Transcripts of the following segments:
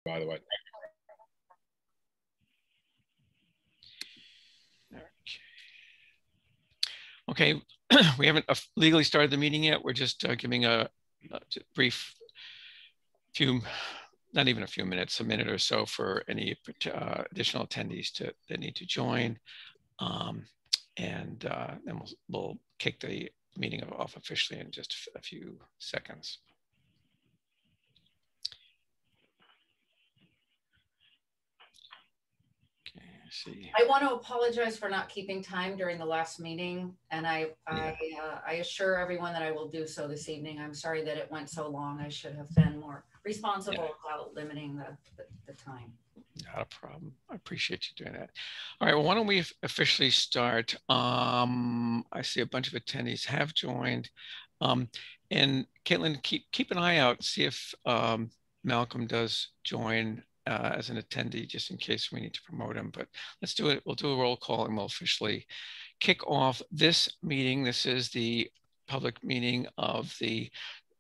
by the way. Okay, we haven't legally started the meeting yet. We're just giving a brief few, not even a few minutes, a minute or so for any additional attendees that need to join. And then we'll kick the meeting off officially in just a few seconds. See. I want to apologize for not keeping time during the last meeting, and I assure everyone that I will do so this evening. I'm sorry that it went so long. I should have been more responsible about limiting the time. Not a problem. I appreciate you doing that. All right, well, why don't we officially start? I see a bunch of attendees have joined. And Caitlin, keep an eye out, see if Malcolm does join as an attendee, just in case we need to promote him. But let's do it. We'll do a roll call and we'll officially kick off this meeting. This is the public meeting of the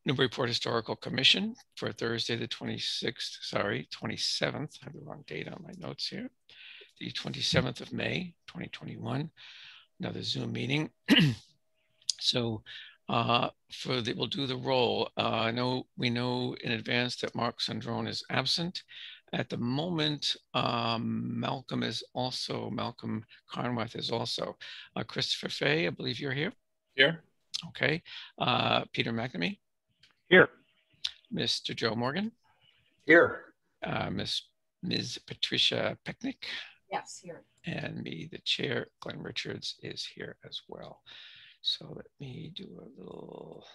Newburyport Historical Commission for Thursday, the 27th. I have the wrong date on my notes here. The 27th of May, 2021, another Zoom meeting. So we'll do the roll. We know in advance that Mark Sandrone is absent. At the moment, Malcolm Carnwath is also. Christopher Fay, I believe you're here. Here. Okay. Peter McNamee. Here. Mr. Joe Morgan. Here. Ms. Patricia Pecknick. Yes, here. And me, the chair, Glenn Richards, is here as well. So let me do a little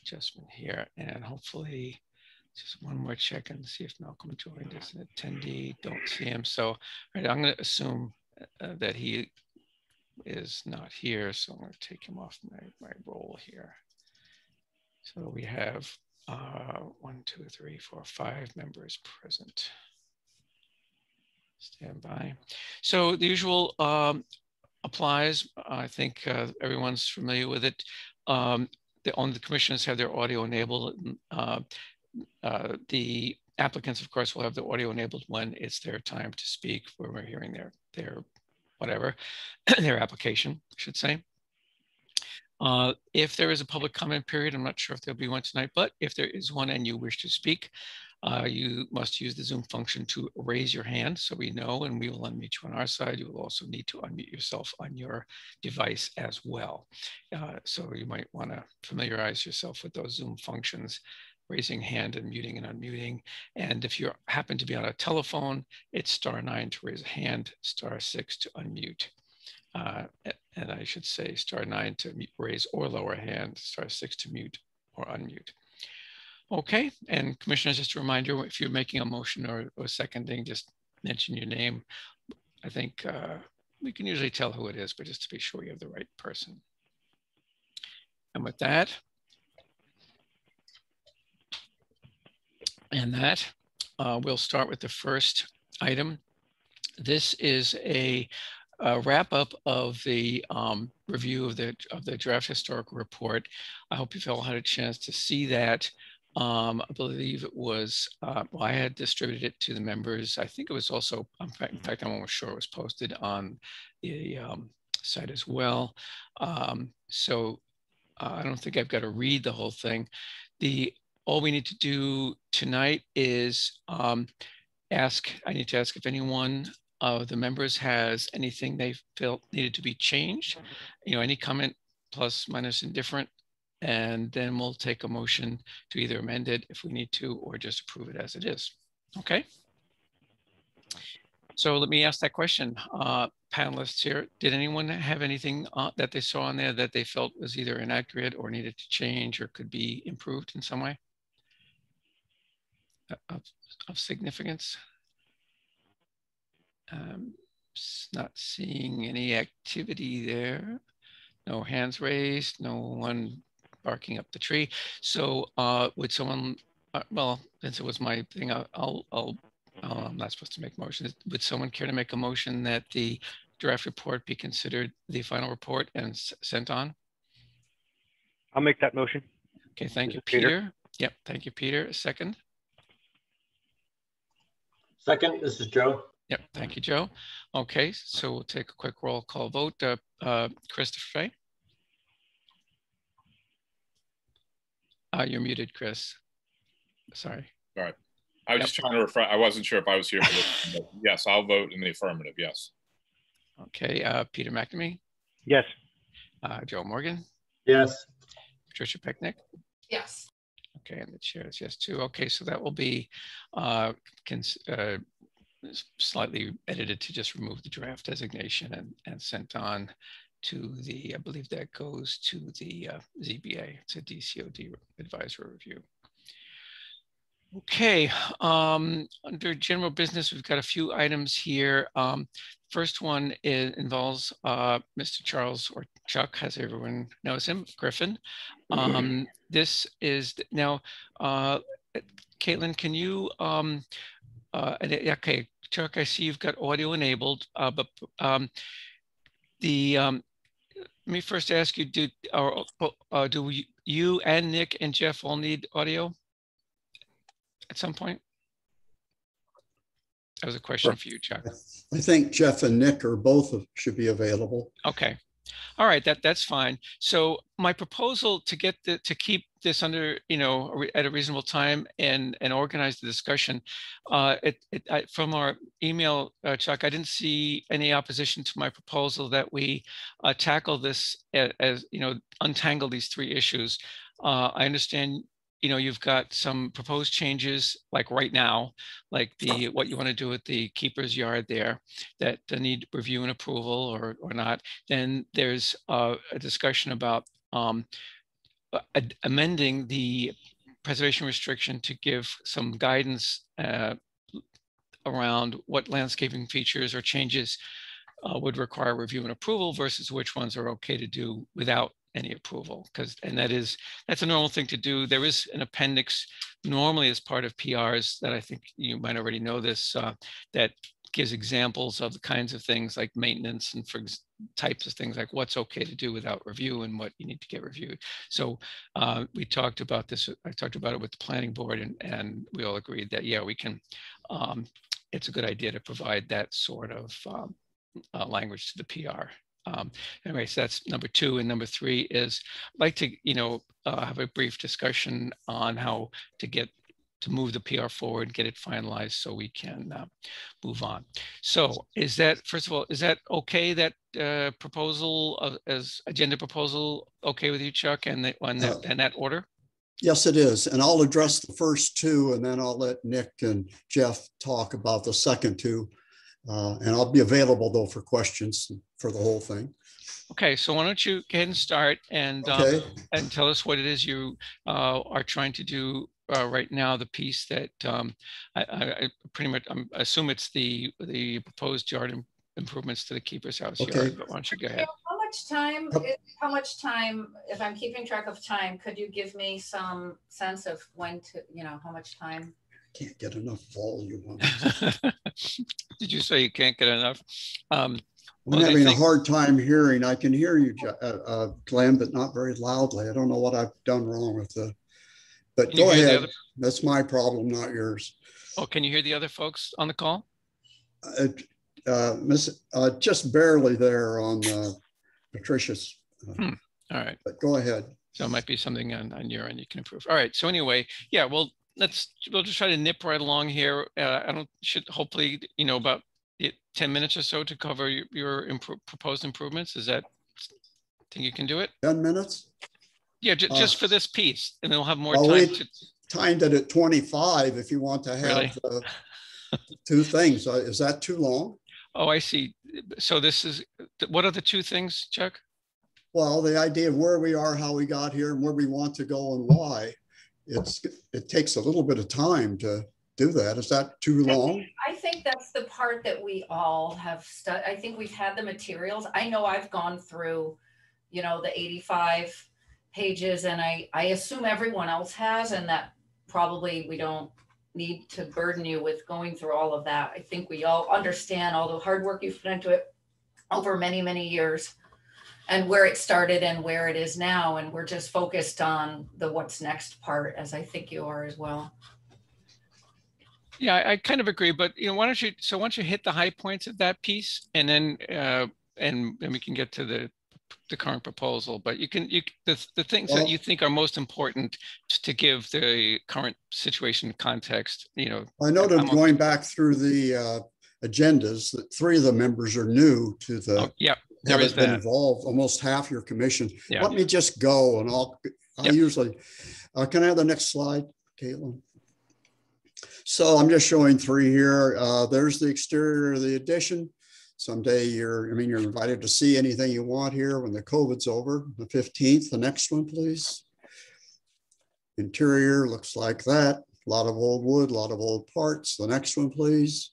adjustment here, and hopefully just one more check and see if Malcolm joined as an attendee. Don't see him. So all right, I'm going to assume that he is not here. So I'm going to take him off my roll here. So we have 1, 2, 3, 4, 5 members present. Stand by. So the usual applies. I think everyone's familiar with it. The commissioners have their audio enabled. The applicants, of course, will have the audio enabled when it's their time to speak, when we're hearing their whatever, their application, I should say. If there is a public comment period, I'm not sure if there'll be one tonight, but if there is one and you wish to speak, you must use the Zoom function to raise your hand so we know, and we will unmute you on our side. You will also need to unmute yourself on your device as well. So you might want to familiarize yourself with those Zoom functions, raising hand and muting and unmuting. And if you happen to be on a telephone, it's *9 to raise a hand, *6 to unmute. And I should say *9 to raise or lower a hand, *6 to mute or unmute. Okay, and commissioners, just a reminder, if you're making a motion or seconding, just mention your name. I think we can usually tell who it is, but just to be sure you have the right person. And with that, we'll start with the first item. This is a wrap up of the review of the draft historical report. I hope you've all had a chance to see that. I believe it was, well, I had distributed it to the members. I think it was also, in fact, I'm almost sure it was posted on the site as well. So I don't think I've got to read the whole thing. All we need to do tonight is I need to ask if anyone of the members has anything they felt needed to be changed, any comment, plus, minus, indifferent, and then we'll take a motion to either amend it if we need to, or just approve it as it is. Okay. So let me ask that question. Panelists here, did anyone have anything that they saw on there that they felt was either inaccurate or needed to change or could be improved in some way of significance? Not seeing any activity there. No hands raised, no one barking up the tree. So would someone, well, since it was my thing, I'm not supposed to make motions. Would someone care to make a motion that the draft report be considered the final report and sent on? I'll make that motion. Okay, thank you, Peter. Yep, thank you, Peter. A second. Second, this is Joe. Yep, thank you, Joe. Okay, so we'll take a quick roll call vote. Christopher, you're muted, Chris. Sorry. All right. I was just trying to refer. I wasn't sure if I was here for this. But yes, I'll vote in the affirmative. Yes. Okay, Peter McNamee. Yes. Joe Morgan. Yes. Patricia Pecknick. Yes. Okay, and the chair is yes too. Okay, so that will be slightly edited to just remove the draft designation and sent on to the, I believe that goes to the ZBA. It's a DCOD advisory review. Okay, under general business, we've got a few items here. First one involves Mr. Charles, or Chuck, as everyone knows him, Griffin. This is now, Caitlin, can you, okay, Chuck, I see you've got audio enabled, but let me first ask you, do you and Nick and Jeff all need audio at some point? That was a question for you, Chuck. I think Jeff and Nick are both should be available. Okay. All right, that's fine. So my proposal to get to keep this under, at a reasonable time and organize the discussion, from our email, Chuck, I didn't see any opposition to my proposal that we tackle this as, untangle these three issues. I understand you've got some proposed changes, like right now, like what you want to do with the keeper's yard there, that need review and approval or not. Then there's a discussion about amending the preservation restriction to give some guidance around what landscaping features or changes would require review and approval versus which ones are okay to do without any approval, that's a normal thing to do. There is an appendix normally as part of PRs that I think you might already know this, that gives examples of the kinds of things like maintenance and for types of things like what's okay to do without review and what you need to get reviewed. So we talked about this, I talked about it with the planning board and we all agreed that, yeah, we can, it's a good idea to provide that sort of language to the PR. Anyway, so that's number two. And number three is I'd like to, have a brief discussion on how to move the PR forward, get it finalized so we can move on. So is that, first of all, is that okay, that proposal as agenda proposal, okay with you, Chuck, and that order? Yes, it is. And I'll address the first two, and then I'll let Nick and Jeff talk about the second two. And I'll be available, though, for questions for the whole thing. Okay, so why don't you go ahead and start and tell us what it is you are trying to do right now, the piece that I pretty much, I assume it's the proposed yard improvements to the keeper's house yard, but why don't you go ahead? How much time, if I'm keeping track of time, could you give me some sense of when to, how much time? Can't get enough volume on it. Did you say you can't get enough? I'm having a hard time hearing. I can hear you, Glenn, but not very loudly. I don't know what I've done wrong with the, but go ahead. That's my problem, not yours. Oh, can you hear the other folks on the call? Just barely there on Patricia's. All right. But go ahead. So it might be something on your end you can improve. All right. So anyway, yeah, we'll just try to nip right along here. Should hopefully, about 10 minutes or so to cover your proposed improvements. Is that, think you can do it? 10 minutes? Yeah, just for this piece, and then we'll have more time. We timed it at 25 if you want to have two things. Is that too long? Oh, I see. So this is, what are the two things, Chuck? Well, the idea of where we are, how we got here, and where we want to go and why. It takes a little bit of time to do that. Is that too long? I think that's the part that we all have studied. I think we've had the materials. I know I've gone through, the 85 pages, and I assume everyone else has, and that probably we don't need to burden you with going through all of that. I think we all understand all the hard work you've put into it over many, many years, and where it started and where it is now. And we're just focused on the what's next part, as I think you are as well. Yeah, I kind of agree, but why don't you, so once you hit the high points of that piece and then we can get to the current proposal, but the things that you Well, think are most important to give the current situation context, I noted I'm okay. going back through the agendas that three of the members are new to Oh, the, yeah, there is haven't been that. involved, almost half your commission. Yeah. Let me just go and I Yep. usually, can I have the next slide, Caitlin? So I'm just showing three here. There's the exterior of the addition. Someday you're invited to see anything you want here when the COVID's over. The 15th, the next one, please. Interior looks like that. A lot of old wood, a lot of old parts. The next one, please.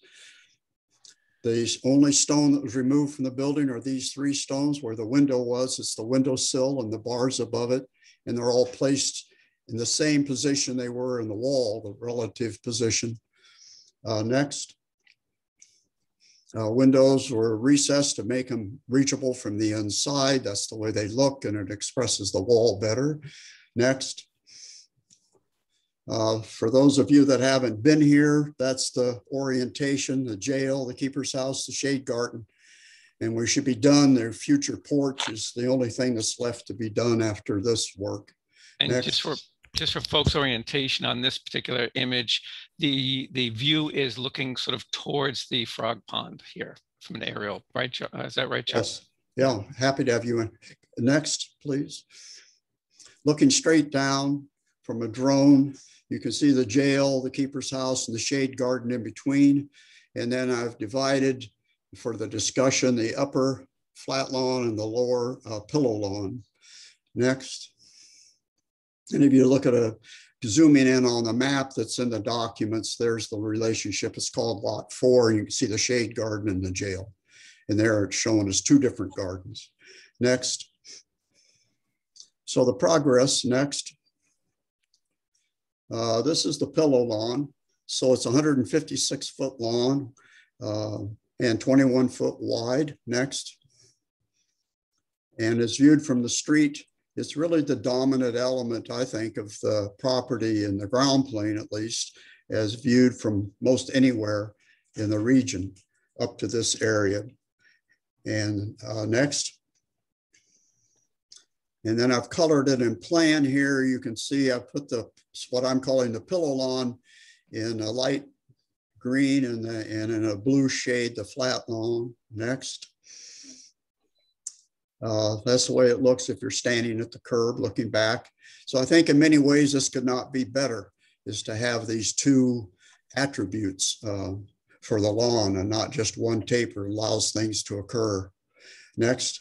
The only stone that was removed from the building are these three stones where the window was. It's the windowsill and the bars above it. And they're all placed in the same position they were in the wall, the relative position. Next. Windows were recessed to make them reachable from the inside. That's the way they look, and it expresses the wall better. Next. For those of you that haven't been here, that's the orientation, the jail, the keeper's house, the shade garden, and we should be done. Their future porch is the only thing that's left to be done after this work. And next. just for folks' orientation on this particular image, the view is looking sort of towards the frog pond here from an aerial, right? Is that right, Chuck? Yes. Yeah, happy to have you in. Next, please. Looking straight down from a drone, you can see the jail, the keeper's house, and the shade garden in between. And then I've divided for the discussion the upper flat lawn and the lower pillow lawn. Next. And if you look at zooming in on the map that's in the documents, there's the relationship. It's called Lot 4. You can see the shade garden and the jail. And there it's shown as two different gardens. Next. So the progress, next. This is the pillow lawn. So it's 156-foot long and 21-foot wide. Next. And it's viewed from the street. It's really the dominant element, I think, of the property in the ground plane, at least, as viewed from most anywhere in the region up to this area. And next. And then I've colored it in plan here. You can see I put what I'm calling the pillow lawn in a light green and in a blue shade, the flat lawn. Next. That's the way it looks if you're standing at the curb looking back. So I think in many ways this could not be better, is to have these two attributes for the lawn and not just one taper. Allows things to occur. Next.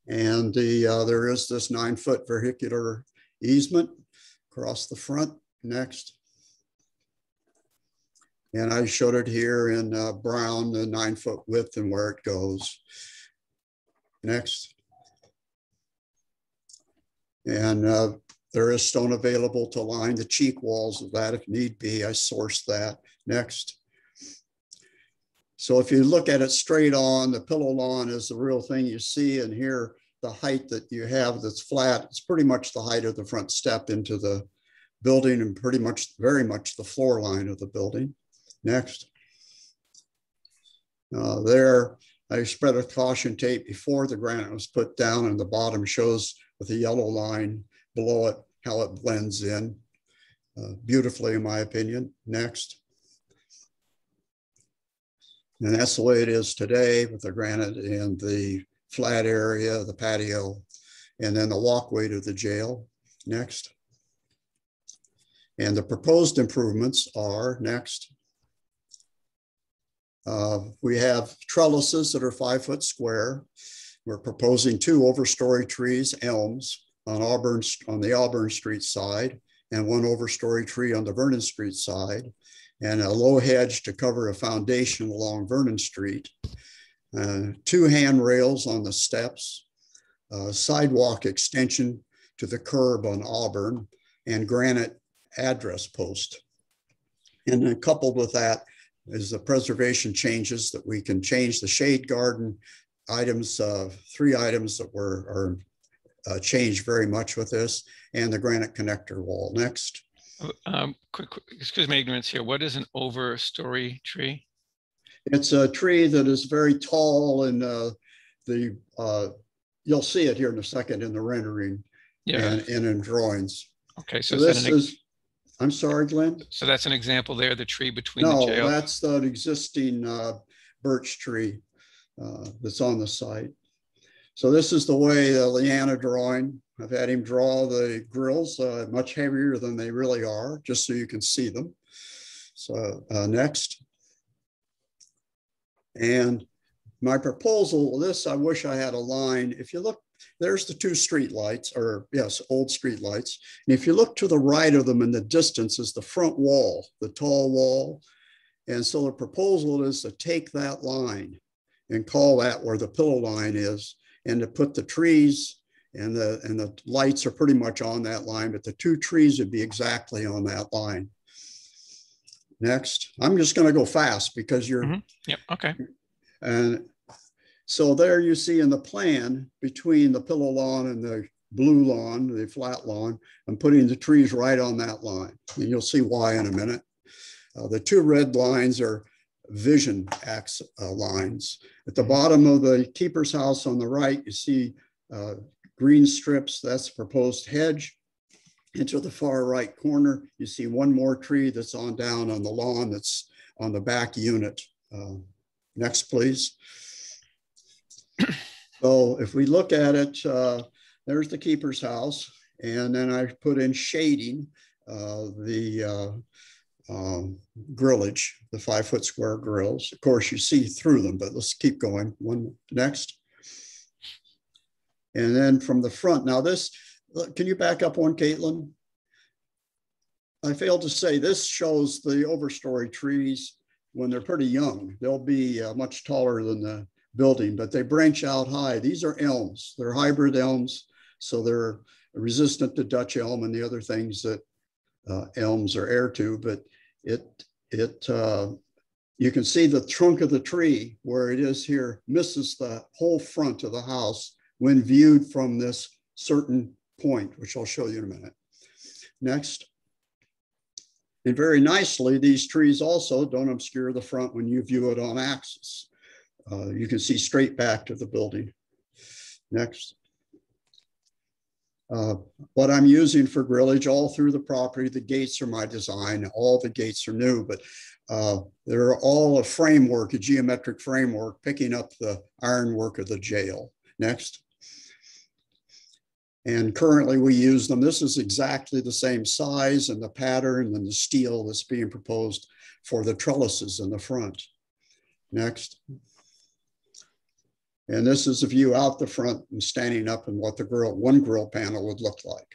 And there is this 9-foot vehicular easement across the front. Next. And I showed it here in brown, the 9-foot width and where it goes. Next. And there is stone available to line the cheek walls of that if need be. I sourced that. Next. So if you look at it straight on, the pillow lawn is the real thing you see. And here, the height that you have that's flat, it's pretty much the height of the front step into the building and pretty much, very much the floor line of the building. Next. There, I spread a caution tape before the granite was put down, and the bottom shows with the yellow line below it how it blends in beautifully, in my opinion. Next. And that's the way it is today with the granite and the flat area, the patio, and then the walkway to the jail. Next. And the proposed improvements are next. We have trellises that are 5 foot square. We're proposing 2 overstory trees, elms, on the Auburn Street side, and 1 overstory tree on the Vernon Street side, and a low hedge to cover a foundation along Vernon Street. 2 handrails on the steps, sidewalk extension to the curb on Auburn, and granite address post. And then coupled with that is the preservation changes that we can change the shade garden items, 3 items that are changed very much with this, and the granite connector wall. Next. Excuse my ignorance here. What is an overstory tree? It's a tree that is very tall, and you'll see it here in a second in the rendering, and in drawings. Okay, so this is, I'm sorry, Glenn? So that's an example there, the tree between the jail? No, that's the existing birch tree that's on the site. So this is the way Leanna drawing. I've had him draw the grills much heavier than they really are, just so you can see them. So next. And my proposal, this, I wish I had a line. If you look, there's the two street lights, or yes, old street lights. And if you look to the right of them in the distance is the front wall, the tall wall. And so the proposal is to take that line and call that where the pillow line is, and to put the trees and the lights are pretty much on that line, but the two trees would be exactly on that line. Next, I'm just going to go fast because you're. Yep. Okay. And so there you see in the plan between the pillow lawn and the blue lawn, the flat lawn, I'm putting the trees right on that line. And you'll see why in a minute. The two red lines are vision lines. At the bottom of the keeper's house on the right, you see green strips. That's the proposed hedge. Into the far right corner, you see one more tree that's on down on the lawn that's on the back unit. Next, please. So if we look at it, there's the keeper's house. And then I put in shading the grillage, the 5-foot square grills. Of course, you see through them, but let's keep going. One next. And then from the front, now this, can you back up one, Caitlin? I failed to say this shows the overstory trees when they're pretty young. They'll be much taller than the building, but they branch out high. These are elms. They're hybrid elms, so they're resistant to Dutch elm and the other things that elms are heir to. But you can see the trunk of the tree where it is here misses the whole front of the house when viewed from this certain point, which I'll show you in a minute. Next. And very nicely, these trees also don't obscure the front when you view it on axis. You can see straight back to the building. Next. What I'm using for grillage all through the property, the gates are my design. All the gates are new, but they're all a framework, a geometric framework, picking up the ironwork of the jail. Next. And currently we use them. This is exactly the same size and the pattern and the steel that's being proposed for the trellises in the front. Next. And this is a view out the front and standing up and what the one grill panel would look like.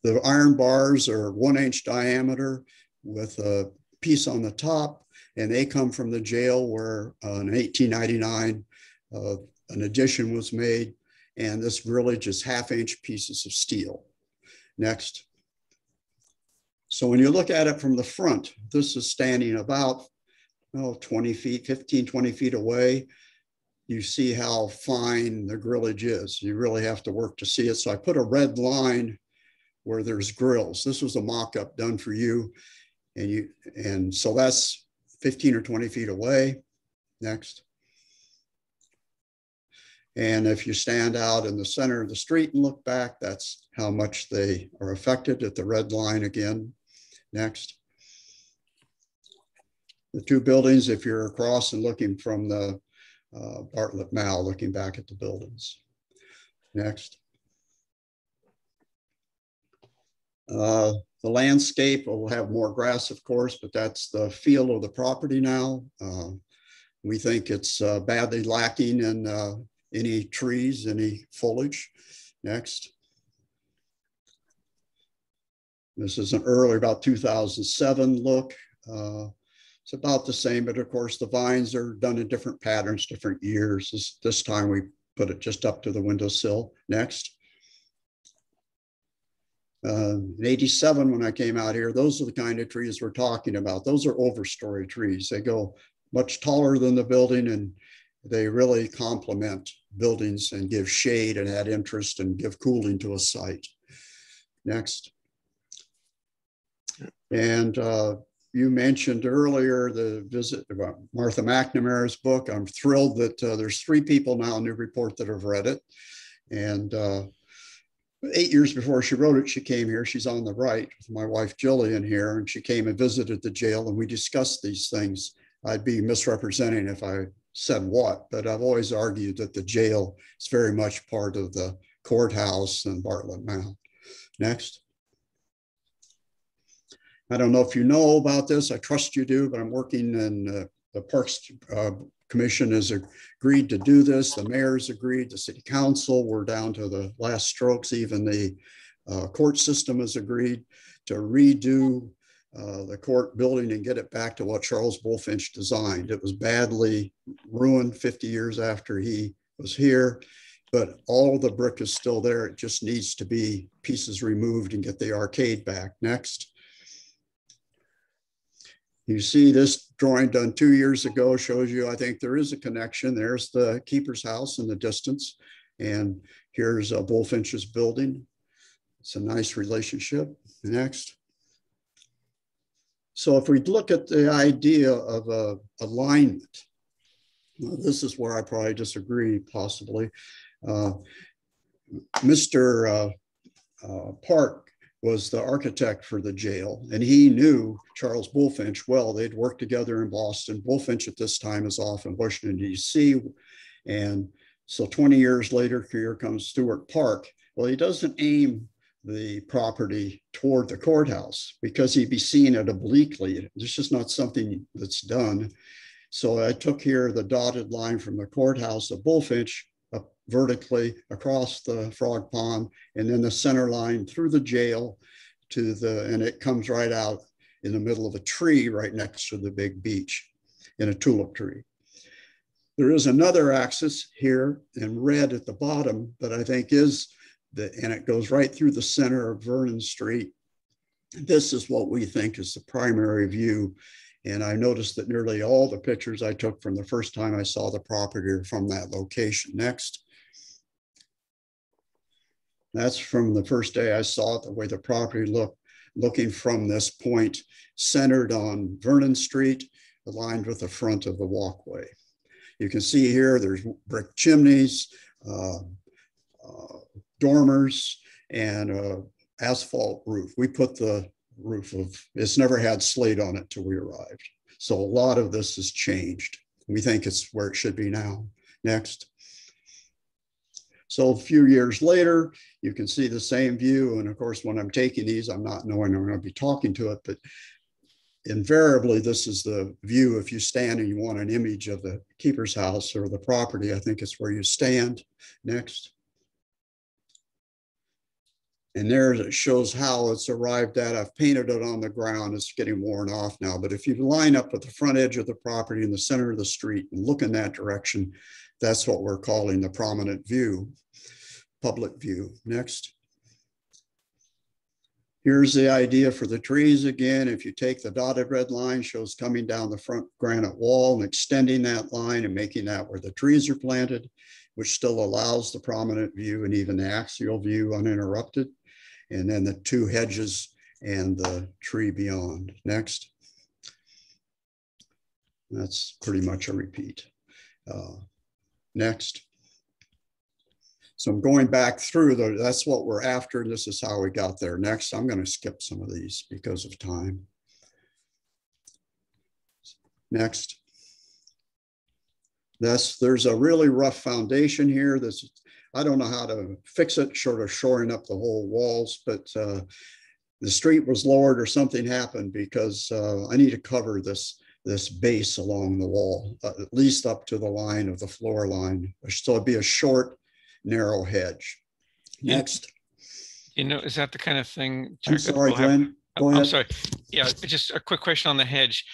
The iron bars are 1-inch diameter with a piece on the top, and they come from the jail where in 1899, an addition was made. And this grillage is 1/2-inch pieces of steel. Next. So when you look at it from the front, this is standing about 20 feet, 15, 20 feet away. You see how fine the grillage is. You really have to work to see it. So I put a red line where there's grills. This was a mock-up done for you. And so that's 15 or 20 feet away. Next. And if you stand out in the center of the street and look back, that's how much they are affected at the red line again. Next. The two buildings, if you're across and looking from the Bartlett Mall, looking back at the buildings. Next. The landscape will have more grass, of course, but that's the feel of the property now. We think it's badly lacking in any trees, any foliage. Next. This is an early, about 2007 look. It's about the same, but of course the vines are done in different patterns, different years. This time we put it just up to the windowsill. Next. In 87, when I came out here, those are the kind of trees we're talking about. Those are overstory trees. They go much taller than the building, and they really complement buildings and give shade and add interest and give cooling to a site. Next. And you mentioned earlier the visit about Martha McNamara's book. I'm thrilled that there's 3 people now in Newburyport that have read it. And 8 years before she wrote it, she came here. She's on the right with my wife Jillian here, and she came and visited the jail, and we discussed these things. I'd be misrepresenting if I said what, but I've always argued that the jail is very much part of the courthouse and Bartlett Mount. Next. I don't know if you know about this. I trust you do, but I'm working in the Parks Commission has agreed to do this. The mayor's agreed, the city council, we're down to the last strokes. Even the court system has agreed to redo the court building and get it back to what Charles Bulfinch designed. It was badly ruined 50 years after he was here, but all the brick is still there. It just needs to be pieces removed and get the arcade back. Next. You see this drawing done 2 years ago shows you, I think there is a connection. There's the keeper's house in the distance. And here's Bulfinch's building. It's a nice relationship. Next. So if we look at the idea of alignment, well, this is where I probably disagree, possibly. Mr. Park was the architect for the jail, and he knew Charles Bulfinch well. They'd worked together in Boston. Bulfinch at this time is off in Washington, D.C. And so 20 years later, here comes Stuart Park. Well, he doesn't aim the property toward the courthouse because he'd be seeing it obliquely. It's just not something that's done. So I took here the dotted line from the courthouse of Bulfinch up vertically across the frog pond, and then the center line through the jail to and it comes right out in the middle of a tree right next to the big beach in a tulip tree. There is another axis here in red at the bottom that I think is and it goes right through the center of Vernon Street. This is what we think is the primary view. And I noticed that nearly all the pictures I took from the first time I saw the property are from that location. Next. That's from the first day I saw it, the way the property looked, looking from this point centered on Vernon Street, aligned with the front of the walkway. You can see here, there's brick chimneys, dormers, and asphalt roof. We put the roof of, it's never had slate on it till we arrived. So a lot of this has changed. We think it's where it should be now. Next. So a few years later, you can see the same view. And of course, when I'm taking these, I'm not knowing I'm going to be talking to it, but invariably, this is the view. If you stand and you want an image of the keeper's house or the property, I think it's where you stand. Next. And there it shows how it's arrived at. I've painted it on the ground. It's getting worn off now. But if you line up at the front edge of the property in the center of the street and look in that direction, that's what we're calling the prominent view, public view. Next. Here's the idea for the trees again. If you take the dotted red line, shows coming down the front granite wall and extending that line and making that where the trees are planted, which still allows the prominent view and even the axial view uninterrupted. And then the two hedges and the tree beyond. Next. That's pretty much a repeat. Next. So I'm going back through, that's what we're after. This is how we got there. Next, I'm going to skip some of these because of time. Next. There's a really rough foundation here. I don't know how to fix it, short of shoring up the whole walls, but the street was lowered or something happened because I need to cover this base along the wall, at least up to the line of the floor line. So it'd be a short, narrow hedge. Next. You know, is that the kind of thing? I'm sorry, Glenn. Go ahead. I'm sorry. Yeah, just a quick question on the hedge.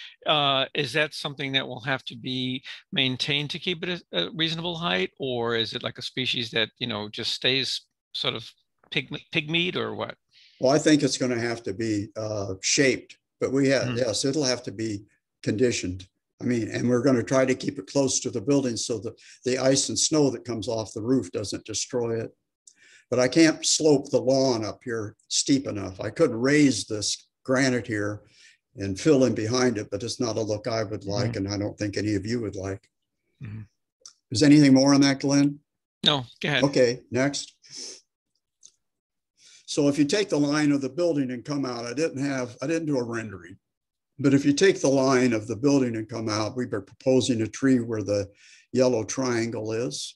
Is that something that will have to be maintained to keep it a reasonable height, or is it like a species that, you know, just stays sort of pygmied or what? Well, I think it's going to have to be shaped, but yes, it'll have to be conditioned. I mean, and we're going to try to keep it close to the building so that the ice and snow that comes off the roof doesn't destroy it. But I can't slope the lawn up here steep enough. I could raise this granite here and fill in behind it, but it's not a look I would like, and I don't think any of you would like. Is anything more on that, Glenn? No, go ahead. Okay, next. So if you take the line of the building and come out, I didn't do a rendering, but if you take the line of the building and come out, we were proposing a tree where the yellow triangle is.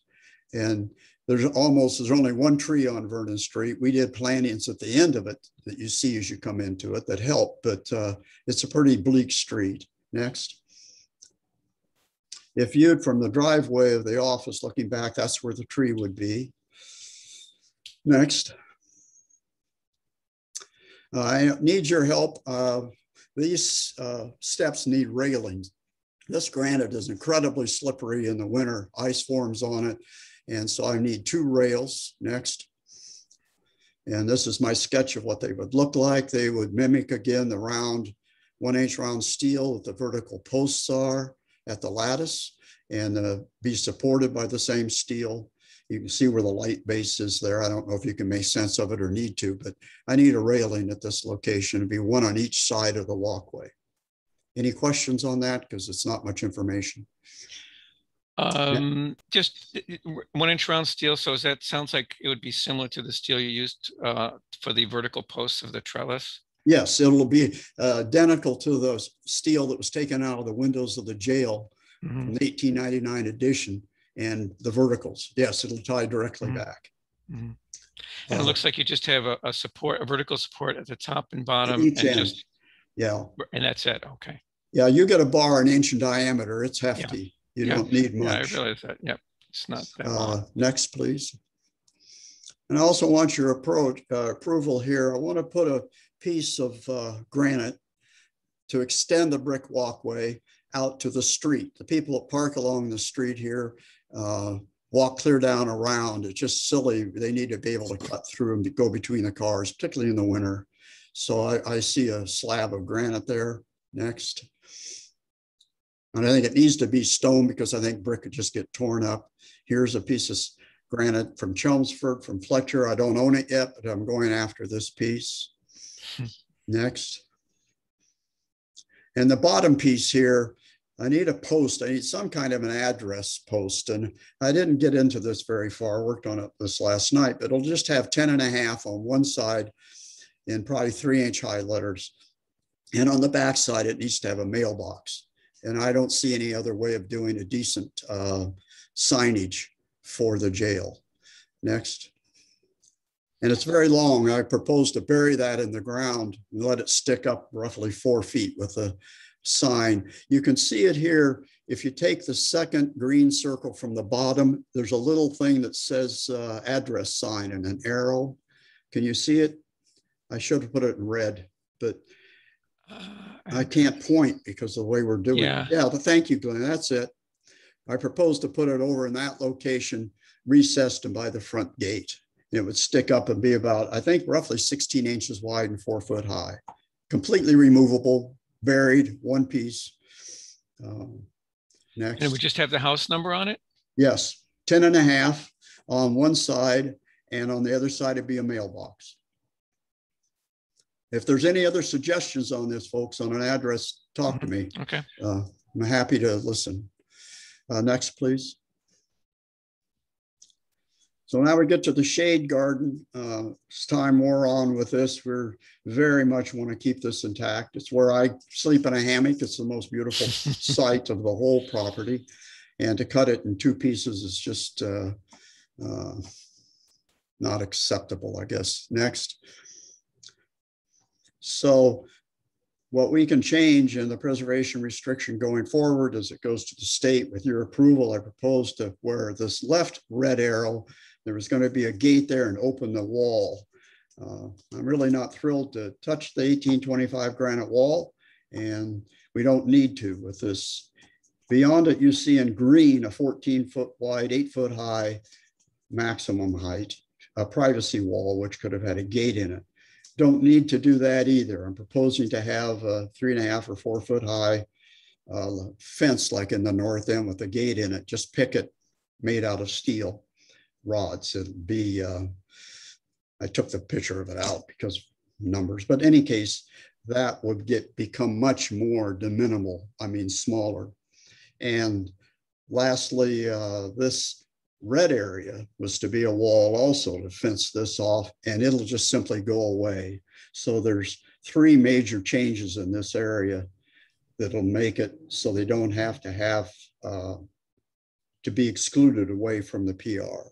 And there's only one tree on Vernon Street. We did plantings at the end of it that you see as you come into it that help, but it's a pretty bleak street. Next. If viewed from the driveway of the office looking back, that's where the tree would be. Next. I need your help. These steps need railings. This granite is incredibly slippery in the winter. Ice forms on it. And so I need 2 rails. Next. And this is my sketch of what they would look like. They would mimic again the round 1-inch round steel that the vertical posts are at the lattice, and be supported by the same steel. You can see where the light base is there. I don't know if you can make sense of it or need to, but I need a railing at this location to be one on each side of the walkway. Any questions on that? Because it's not much information. Just 1-inch round steel. So that sounds like it would be similar to the steel you used for the vertical posts of the trellis. Yes, it'll be identical to the steel that was taken out of the windows of the jail from the 1899 edition, and the verticals. Yes, it'll tie directly back. And it looks like you just have a support, a vertical support at the top and bottom. Each end. And that's it. Okay. Yeah, you get a bar 1 inch in diameter. It's hefty. You don't need much. Yeah, I realize that. Yep. It's not that long. Next, please. And I also want your approval here. I want to put a piece of granite to extend the brick walkway out to the street. The people that park along the street here walk clear down around. It's just silly. They need to be able to cut through and to go between the cars, particularly in the winter. So I see a slab of granite there. Next. And I think it needs to be stone because I think brick could just get torn up. Here's a piece of granite from Chelmsford, from Fletcher. I don't own it yet, but I'm going after this piece. Next. And the bottom piece here, I need a post. I need some kind of an address post. And I didn't get into this very far. I worked on it this last night, but it'll just have 10.5 on one side in probably 3-inch high letters. And on the back side, it needs to have a mailbox. And I don't see any other way of doing a decent signage for the jail. Next. And it's very long. I propose to bury that in the ground and let it stick up roughly 4 feet with a sign. You can see it here. If you take the second green circle from the bottom, there's a little thing that says address sign and an arrow. Can you see it? I should have put it in red, but I can't point because of the way we're doing it. Yeah, but thank you, Glenn. That's it. I propose to put it over in that location, recessed and by the front gate. And it would stick up and be about, I think, roughly 16 inches wide and 4 foot high. Completely removable, buried, one piece. Next. And it would just have the house number on it? Yes, 10.5 on one side, and on the other side, it'd be a mailbox. If there's any other suggestions on this, folks, on an address, talk to me. Okay. I'm happy to listen. Next, please. So now we get to the shade garden. It's time we're on with this. We're very much want to keep this intact. It's where I sleep in a hammock. It's the most beautiful site of the whole property. And to cut it in 2 pieces is just not acceptable, I guess. Next. So what we can change in the preservation restriction going forward as it goes to the state, with your approval, I propose to where this left red arrow, there was going to be a gate there and open the wall. I'm really not thrilled to touch the 1825 granite wall, and we don't need to with this. Beyond it, you see in green a 14-foot wide, 8-foot high maximum height, a privacy wall, which could have had a gate in it. Don't need to do that either. I'm proposing to have a 3.5 or 4 foot high fence like in the north end with a gate in it, just picket made out of steel rods. It'll be, I took the picture of it out because numbers, but in any case, that would become much more de minimal, I mean, smaller. And lastly, this red area was to be a wall also to fence this off, and it'll just simply go away. So there's 3 major changes in this area that'll make it so they don't have to be excluded away from the PR.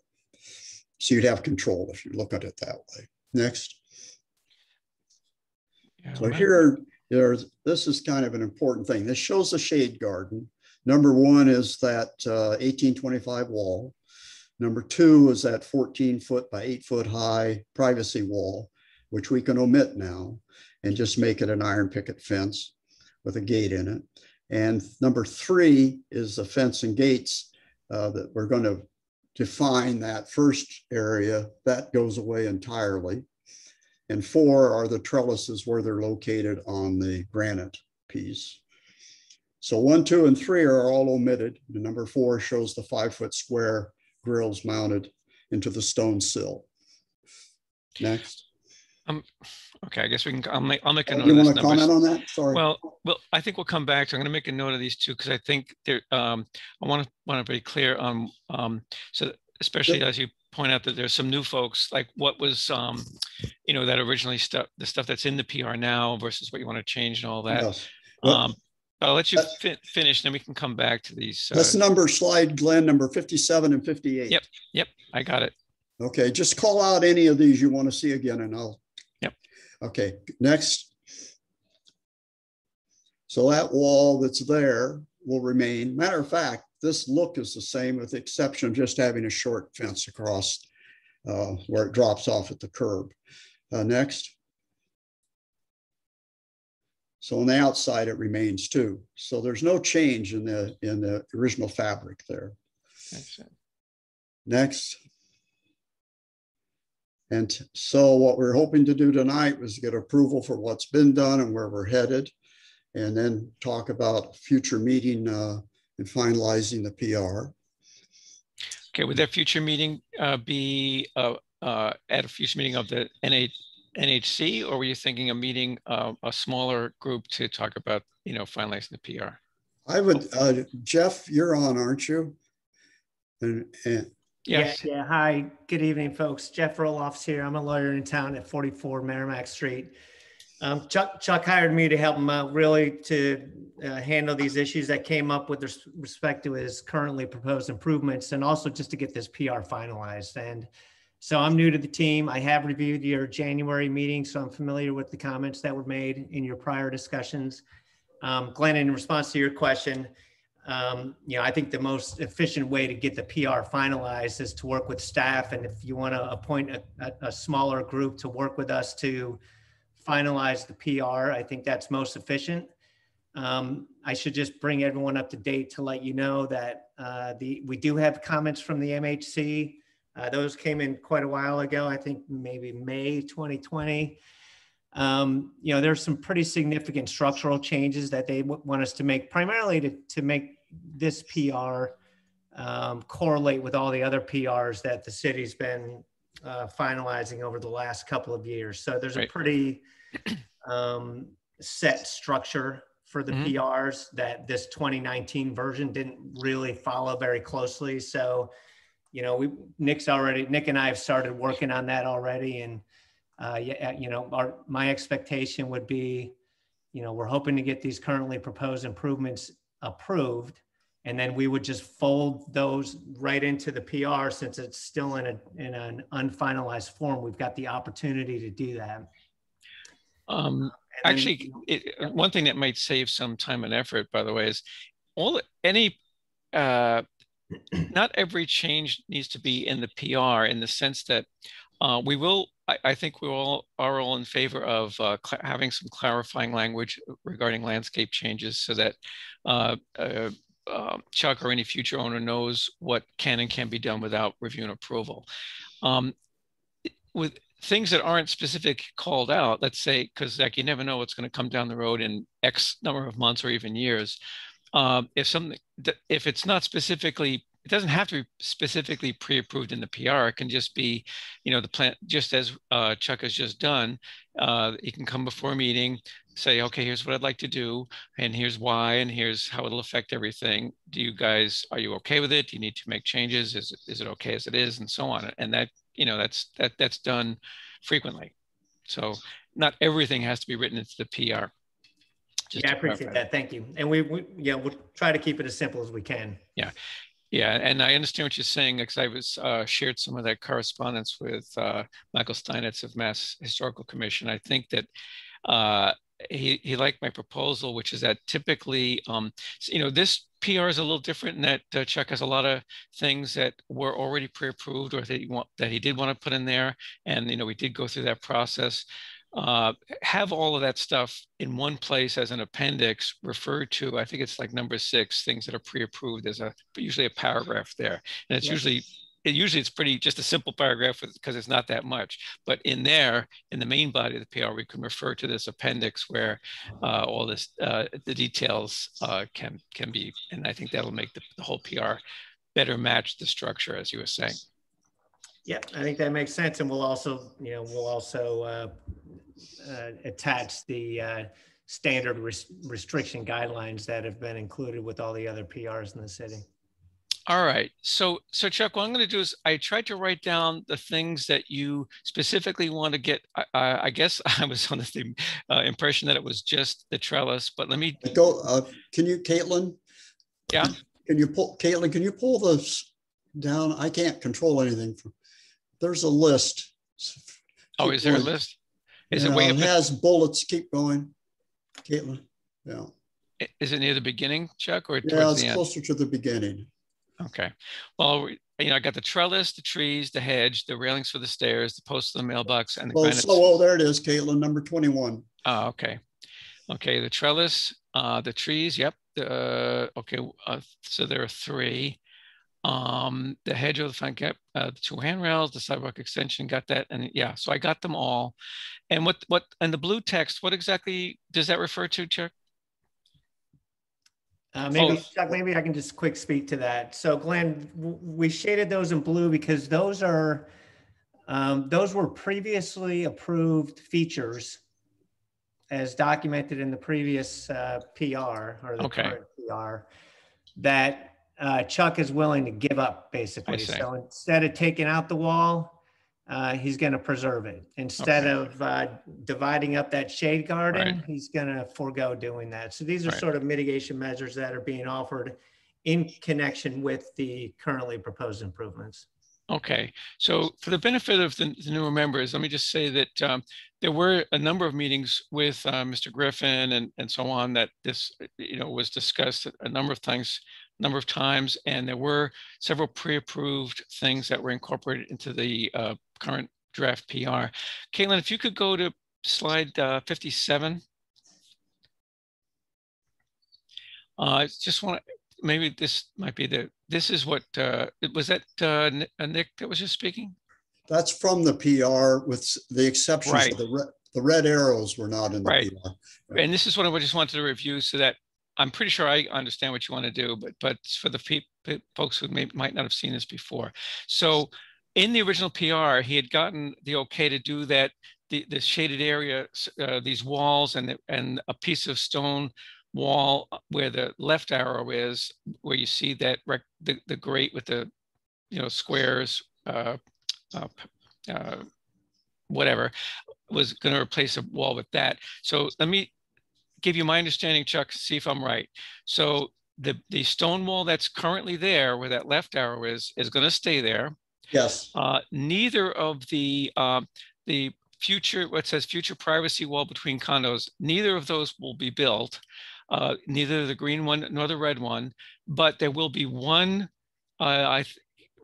So you'd have control if you look at it that way. Next. Yeah, so this is kind of an important thing. This shows the shade garden. Number 1 is that 1825 wall. Number 2 is that 14-foot by 8-foot high privacy wall, which we can omit now and just make it an iron picket fence with a gate in it. And number 3 is the fence and gates that we're going to define that first area. That goes away entirely. And 4 are the trellises where they're located on the granite piece. So 1, 2, and 3 are all omitted. The number 4 shows the 5-foot square grills mounted into the stone sill. Next. Okay, I guess we can. I'll make a note. You of this want to comment on that? Sorry. Well, I think we'll come back to. I'm going to make a note of these 2 because I think there. I want to be clear on. So especially as you point out that there's some new folks, like what was that originally the stuff that's in the PR now versus what you want to change and all that. Yes. Well, I'll let you finish, then we can come back to these. Let's slide, Glenn, number 57 and 58. Yep, I got it. Okay, just call out any of these you want to see again, and I'll. Yep. Okay, next. So that wall that's there will remain. Matter of fact, this look is the same with the exception of just having a short fence across where it drops off at the curb. Next. So on the outside, it remains too. So there's no change in the original fabric there. Next. And so what we're hoping to do tonight was get approval for what's been done and where we're headed, and then talk about future meeting and finalizing the PR. Okay, would that future meeting be at a future meeting of the NHC, or were you thinking of meeting a smaller group to talk about, finalizing the PR? I would, Jeff, you're on, aren't you? Yes. Yeah. Hi, good evening, folks. Jeff Roloff's here. I'm a lawyer in town at 44 Merrimack Street. Chuck hired me to help him out really to handle these issues that came up with respect to his currently proposed improvements, and also just to get this PR finalized. And so I'm new to the team. I have reviewed your January meeting, so I'm familiar with the comments that were made in your prior discussions. Glenn, in response to your question, I think the most efficient way to get the PR finalized is to work with staff. And if you want to appoint a smaller group to work with us to finalize the PR, I think that's most efficient. I should just bring everyone up to date to let you know that we do have comments from the MHC. Those came in quite a while ago, I think maybe May 2020. There's some pretty significant structural changes that they want us to make, primarily to make this PR correlate with all the other PRs that the city's been finalizing over the last couple of years. So there's a pretty set structure for the PRs that this 2019 version didn't really follow very closely. So, Nick and I have started working on that already. And my expectation would be, we're hoping to get these currently proposed improvements approved, and then we would just fold those right into the PR since it's still in an unfinalized form. We've got the opportunity to do that. Actually, one thing that might save some time and effort, by the way, is not every change needs to be in the PR, in the sense that I think we all are in favor of having some clarifying language regarding landscape changes, so that Chuck or any future owner knows what can and can't be done without review and approval. With things that aren't specific called out, let's say, because you never know what's going to come down the road in X number of months or even years. If it's not specifically, it doesn't have to be specifically pre-approved in the PR. It can just be, the plan, just as Chuck has just done. He can come before a meeting, say, okay, here's what I'd like to do, and here's why, and here's how it'll affect everything. Are you okay with it? Do you need to make changes? Is it okay as it is, and so on? And that, that's done frequently. So not everything has to be written into the PR. Yeah, I appreciate that. Thank you. And we'll try to keep it as simple as we can. Yeah. Yeah, and I understand what you're saying, because I was shared some of that correspondence with Michael Steinitz of Mass Historical Commission. I think that he liked my proposal, which is that typically, this PR is a little different in that Chuck has a lot of things that were already pre-approved or that he did want to put in there, and we did go through that process. Have all of that stuff in one place as an appendix referred to. I think it's like number 6, things that are pre-approved. There's usually a paragraph there, and it's usually it's pretty just a simple paragraph because it's not that much. But in there, in the main body of the PR, we can refer to this appendix where all this the details can be, and I think that'll make the whole PR better match the structure, as you were saying. Yeah, I think that makes sense, and we'll also attach the standard restriction guidelines that have been included with all the other PRs in the city. All right. So Chuck, what I'm going to do is I tried to write down the things that you specifically want to get. I guess I was under the impression that it was just the trellis, but let me go. Can you, Caitlin? Yeah. Can you pull this down? I can't control anything. There's a list. Oh, is there a list? Is it way up? It has bullets. Keep going, Caitlin. Yeah. Is it near the beginning, Chuck, or yeah, it's closer to the beginning. Okay. Well, I got the trellis, the trees, the hedge, the railings for the stairs, the posts of the mailbox, and the granite. Oh, there it is, Caitlin, number 21. Oh, okay. Okay, the trellis, the trees, yep. Okay, so there are 3. The hedge of the front gap, the 2 handrails, the sidewalk extension, got that, and yeah, so I got them all. And what and the blue text, what exactly does that refer to, Chuck? Chuck, maybe I can just quick speak to that. So Glenn, we shaded those in blue because those were previously approved features as documented in the previous PR or the current PR that Chuck is willing to give up, basically. So instead of taking out the wall, he's going to preserve it. Instead of dividing up that shade garden, he's going to forego doing that. So these are sort of mitigation measures that are being offered in connection with the currently proposed improvements. Okay, so for the benefit of the newer members, let me just say that there were a number of meetings with Mr. Griffin and so on that this was discussed a number of times, and there were several pre-approved things that were incorporated into the current draft PR. Caitlin, if you could go to slide 57. I just want to, maybe this might be this is what, was that Nick that was just speaking? That's from the PR with the exceptions of the red arrows were not in the PR. Right. And this is what I just wanted to review so that I'm pretty sure I understand what you want to do, but for the folks who might not have seen this before. So in the original PR, he had gotten the okay to do that, the shaded area, these walls and a piece of stone wall where the left arrow is, where you see that the grate with the squares, whatever, was going to replace a wall with that. So let me give you my understanding, Chuck, see if I'm right. So the stone wall that's currently there, where that left arrow is going to stay there. Yes. Neither of the future, what says future privacy wall between condos, neither of those will be built. Neither the green one nor the red one, but there will be one.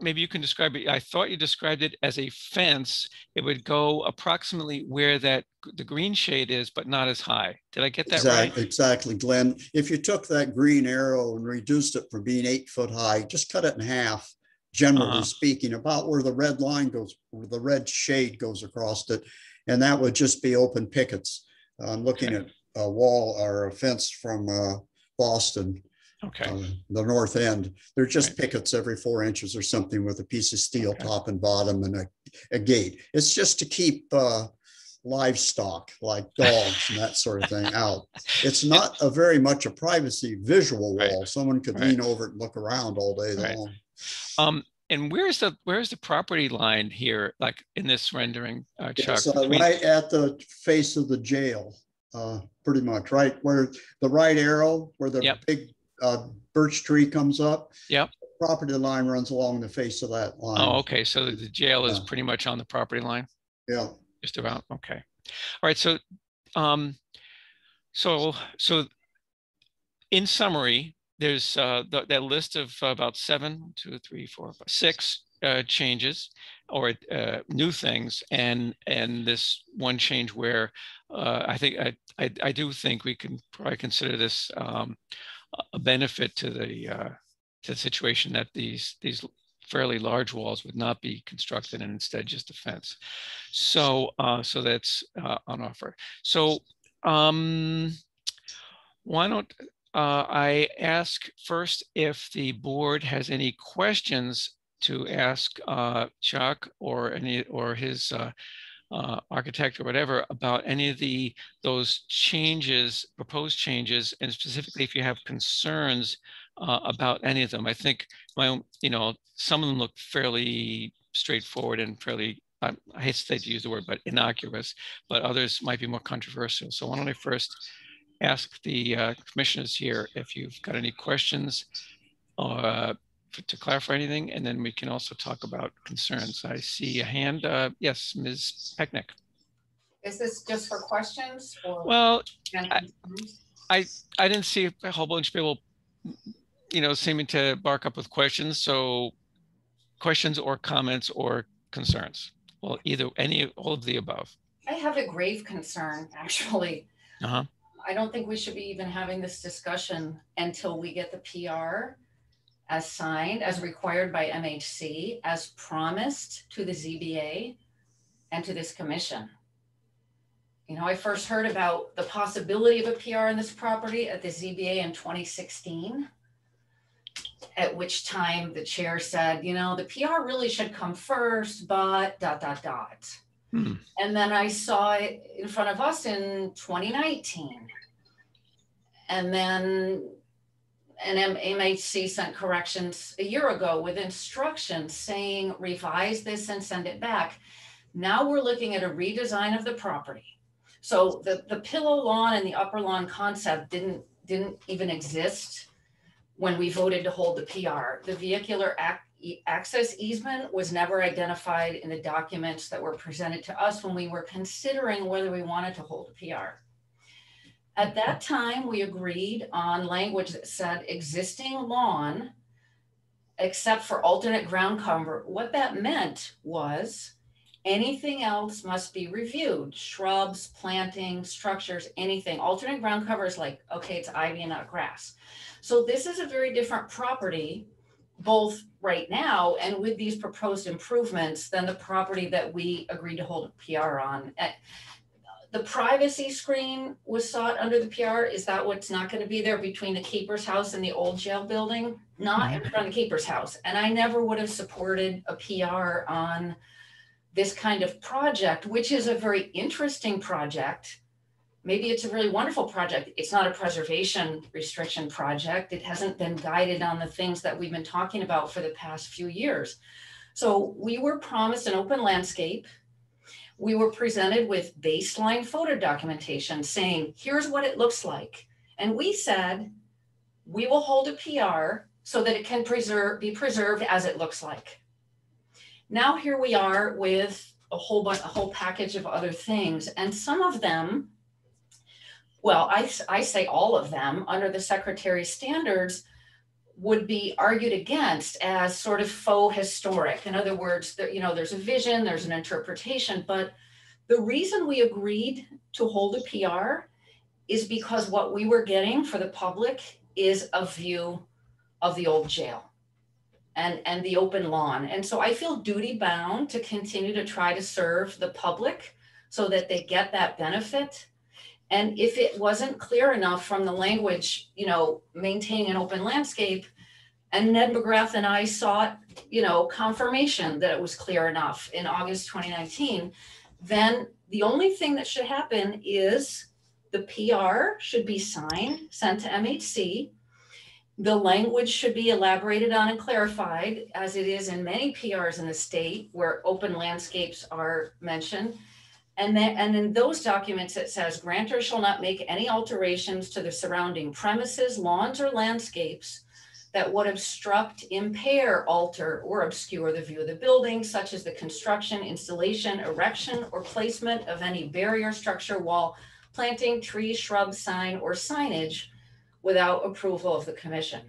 Maybe you can describe it. I thought you described it as a fence. It would go approximately where the green shade is, but not as high. Did I get that right? Exactly, Glenn. If you took that green arrow and reduced it from being 8 foot high, just cut it in half, generally speaking, about where the red line goes, where the red shade goes across it. And that would just be open pickets. I'm looking at a wall or a fence from Boston, the north end. They're just pickets every 4 inches or something with a piece of steel top and bottom and a gate. It's just to keep livestock like dogs and that sort of thing out. It's not a very much a privacy visual wall. Someone could lean over it and look around all day long. And where's the property line here, like in this rendering, Chuck? It's right at the face of the jail, pretty much, right where the right arrow, where the big birch tree comes up. Yep. The property line runs along the face of that line. Oh, okay. So the jail is pretty much on the property line. Yeah. Just about. Okay. All right. So, so in summary, there's that list of about 6 changes or new things, and this one change where I do think we can probably consider this a benefit to the situation, that these fairly large walls would not be constructed and instead just a fence. So so that's on offer. So why don't I ask first if the board has any questions to ask Chuck or his architect or whatever about any of those changes, proposed changes, and specifically if you have concerns about any of them. I think some of them look fairly straightforward and fairly, I hate to use the word, but innocuous, but others might be more controversial. So why don't I first ask the commissioners here if you've got any questions to clarify anything, and then we can also talk about concerns. I see a hand. Yes, Ms. Pecknick. Is this just for questions? Or well, I didn't see a whole bunch of people, seeming to bark up with questions. So questions or comments or concerns. Well, all of the above. I have a grave concern, actually. Uh-huh. I don't think we should be even having this discussion until we get the PR as signed, as required by MHC, as promised to the ZBA and to this commission. I first heard about the possibility of a PR in this property at the ZBA in 2016, at which time the chair said, the PR really should come first, but ... And then I saw it in front of us in 2019. And then MHC sent corrections a year ago with instructions saying, revise this and send it back. Now we're looking at a redesign of the property. So the pillow lawn and the upper lawn concept didn't even exist when we voted to hold the PR. The vehicular access easement was never identified in the documents that were presented to us when we were considering whether we wanted to hold a PR. At that time, we agreed on language that said existing lawn, except for alternate ground cover. What that meant was anything else must be reviewed. Shrubs, planting, structures, anything. Alternate ground cover is like, okay, it's ivy and not grass. So this is a very different property, both right now and with these proposed improvements, than the property that we agreed to hold a PR on. The privacy screen was sought under the PR. Is that what's not going to be there between the keeper's house and the old jail building? Not in front of the keeper's house. And I never would have supported a PR on this kind of project, which is a very interesting project. Maybe it's a really wonderful project. It's not a preservation restriction project. It hasn't been guided on the things that we've been talking about for the past few years. So we were promised an open landscape. We were presented with baseline photo documentation saying, here's what it looks like. And we said, we will hold a PR so that it can be preserved as it looks like. Now here we are with a whole package of other things. And some of them, well, I say all of them under the Secretary's standards would be argued against as sort of faux historic. In other words, there's a vision, there's an interpretation, but the reason we agreed to hold a PR is because what we were getting for the public is a view of the old jail and the open lawn. And so I feel duty bound to continue to try to serve the public so that they get that benefit. And if it wasn't clear enough from the language, maintaining an open landscape, and Ned McGrath and I sought, confirmation that it was clear enough in August 2019, then the only thing that should happen is the PR should be signed, sent to MHC. The language should be elaborated on and clarified, as it is in many PRs in the state where open landscapes are mentioned. And in those documents, it says grantor shall not make any alterations to the surrounding premises, lawns, or landscapes that would obstruct, impair, alter, or obscure the view of the building, such as the construction, installation, erection, or placement of any barrier, structure, wall, planting, tree, shrub, sign, or signage without approval of the commission.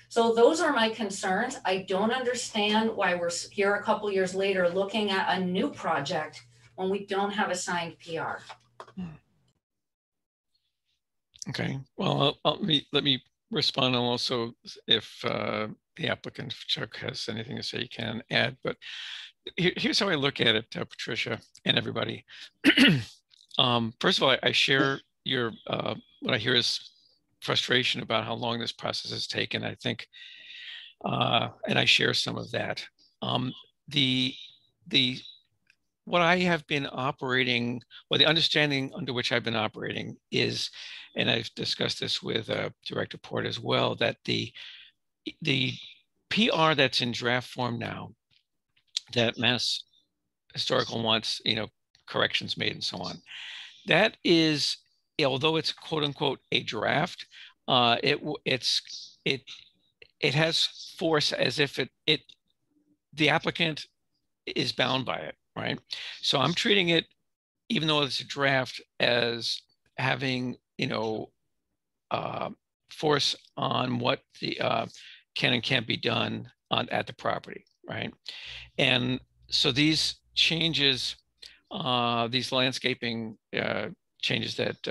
So those are my concerns. I don't understand why we're here a couple years later looking at a new project when we don't have a signed PR. Okay, well, let me respond, and also if the applicant, Chuck, has anything to say, you can add. But here's how I look at it, Patricia and everybody. First of all, I share your what I hear is frustration about how long this process has taken. I think, and I share some of that. What I have been operating, well, the understanding under which I've been operating is, and I've discussed this with Director Port as well, that the PR that's in draft form now, that Mass Historical wants, corrections made and so on, that is, although it's quote unquote a draft, it has force as if the applicant is bound by it, right? So I'm treating it, even though it's a draft, as having, force on what the can and can't be done at the property, right? And so these changes, these landscaping changes that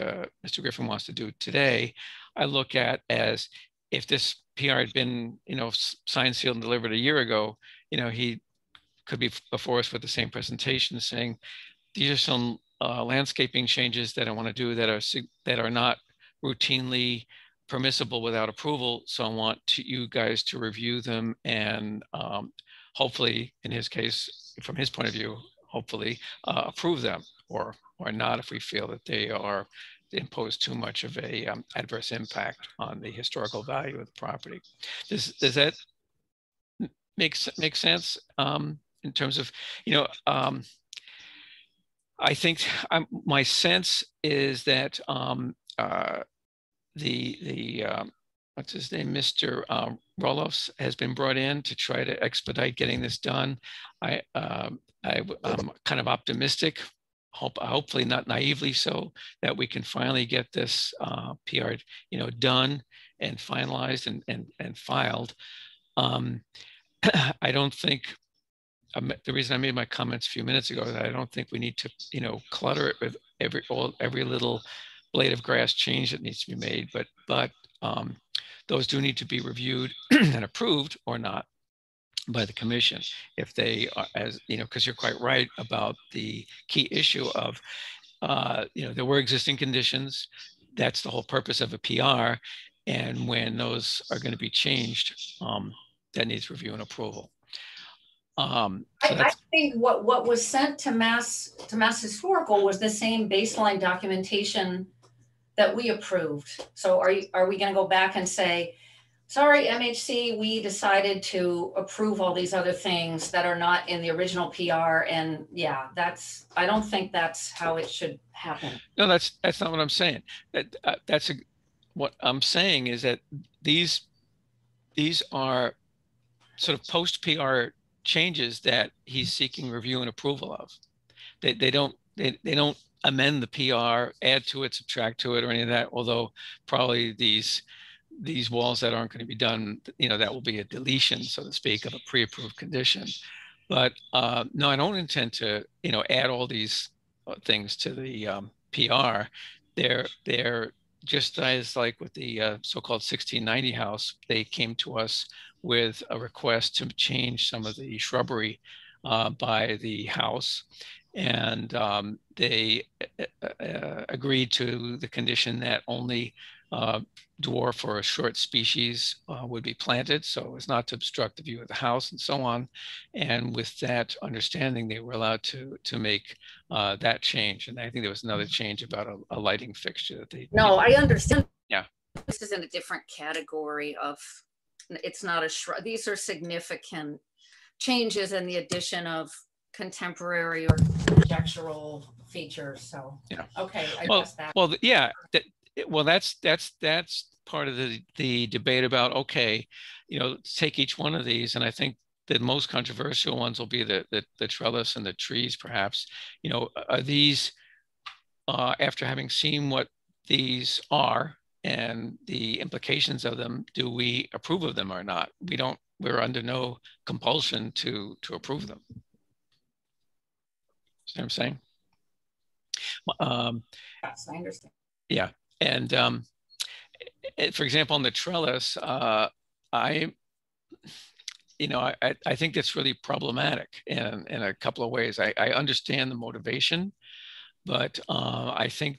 Mr. Griffin wants to do today, I look at as, if this PR had been, signed, sealed, and delivered a year ago, he could be before us with the same presentation saying, these are some landscaping changes that I want to do that are not routinely permissible without approval. So I want you guys to review them and hopefully, in his case, from his point of view, hopefully approve them, or not if we feel that they impose too much of a adverse impact on the historical value of the property. Does that make sense in terms of, I think my sense is that what's his name, Mr. Roloffs, has been brought in to try to expedite getting this done. I'm kind of optimistic, hopefully not naively so, that we can finally get this PR, done and finalized and filed. I don't think, the reason I made my comments a few minutes ago is that I don't think we need to, clutter it with every little blade of grass change that needs to be made, but those do need to be reviewed and approved or not by the commission, if they are, as because you're quite right about the key issue of, there were existing conditions. That's the whole purpose of a PR, and when those are going to be changed, that needs review and approval. I think what was sent to Mass Historical was the same baseline documentation that we approved. So are we going to go back and say, sorry, MHC, we decided to approve all these other things that are not in the original PR? And yeah, I don't think that's how it should happen. No, that's not what I'm saying. What I'm saying is that these are sort of post PR changes that he's seeking review and approval of. They don't amend the PR, add to it, subtract to it, or any of that. Although probably these walls that aren't going to be done, that will be a deletion, so to speak, of a pre-approved condition. But no, I don't intend to, add all these things to the PR. They're just as like with the so-called 1690 house, they came to us with a request to change some of the shrubbery by the house. And they agreed to the condition that only dwarf or a short species would be planted so as not to obstruct the view of the house and so on. And with that understanding, they were allowed to make that change. And I think there was another change about a lighting fixture that they. No, I understand. Yeah. This is in a different category of, it's not a shrub. These are significant changes in the addition of contemporary or architectural features. So, yeah. Okay, I well, guess that. Well, yeah. Well, that's part of the debate about, okay, take each one of these. And I think the most controversial ones will be the trellis and the trees, perhaps. Are these, after having seen what these are and the implications of them, do we approve of them or not? We're under no compulsion to approve them. See what I'm saying? Yes, I understand. Yeah. And for example, on the trellis, I think that's really problematic in a couple of ways. I understand the motivation, but I think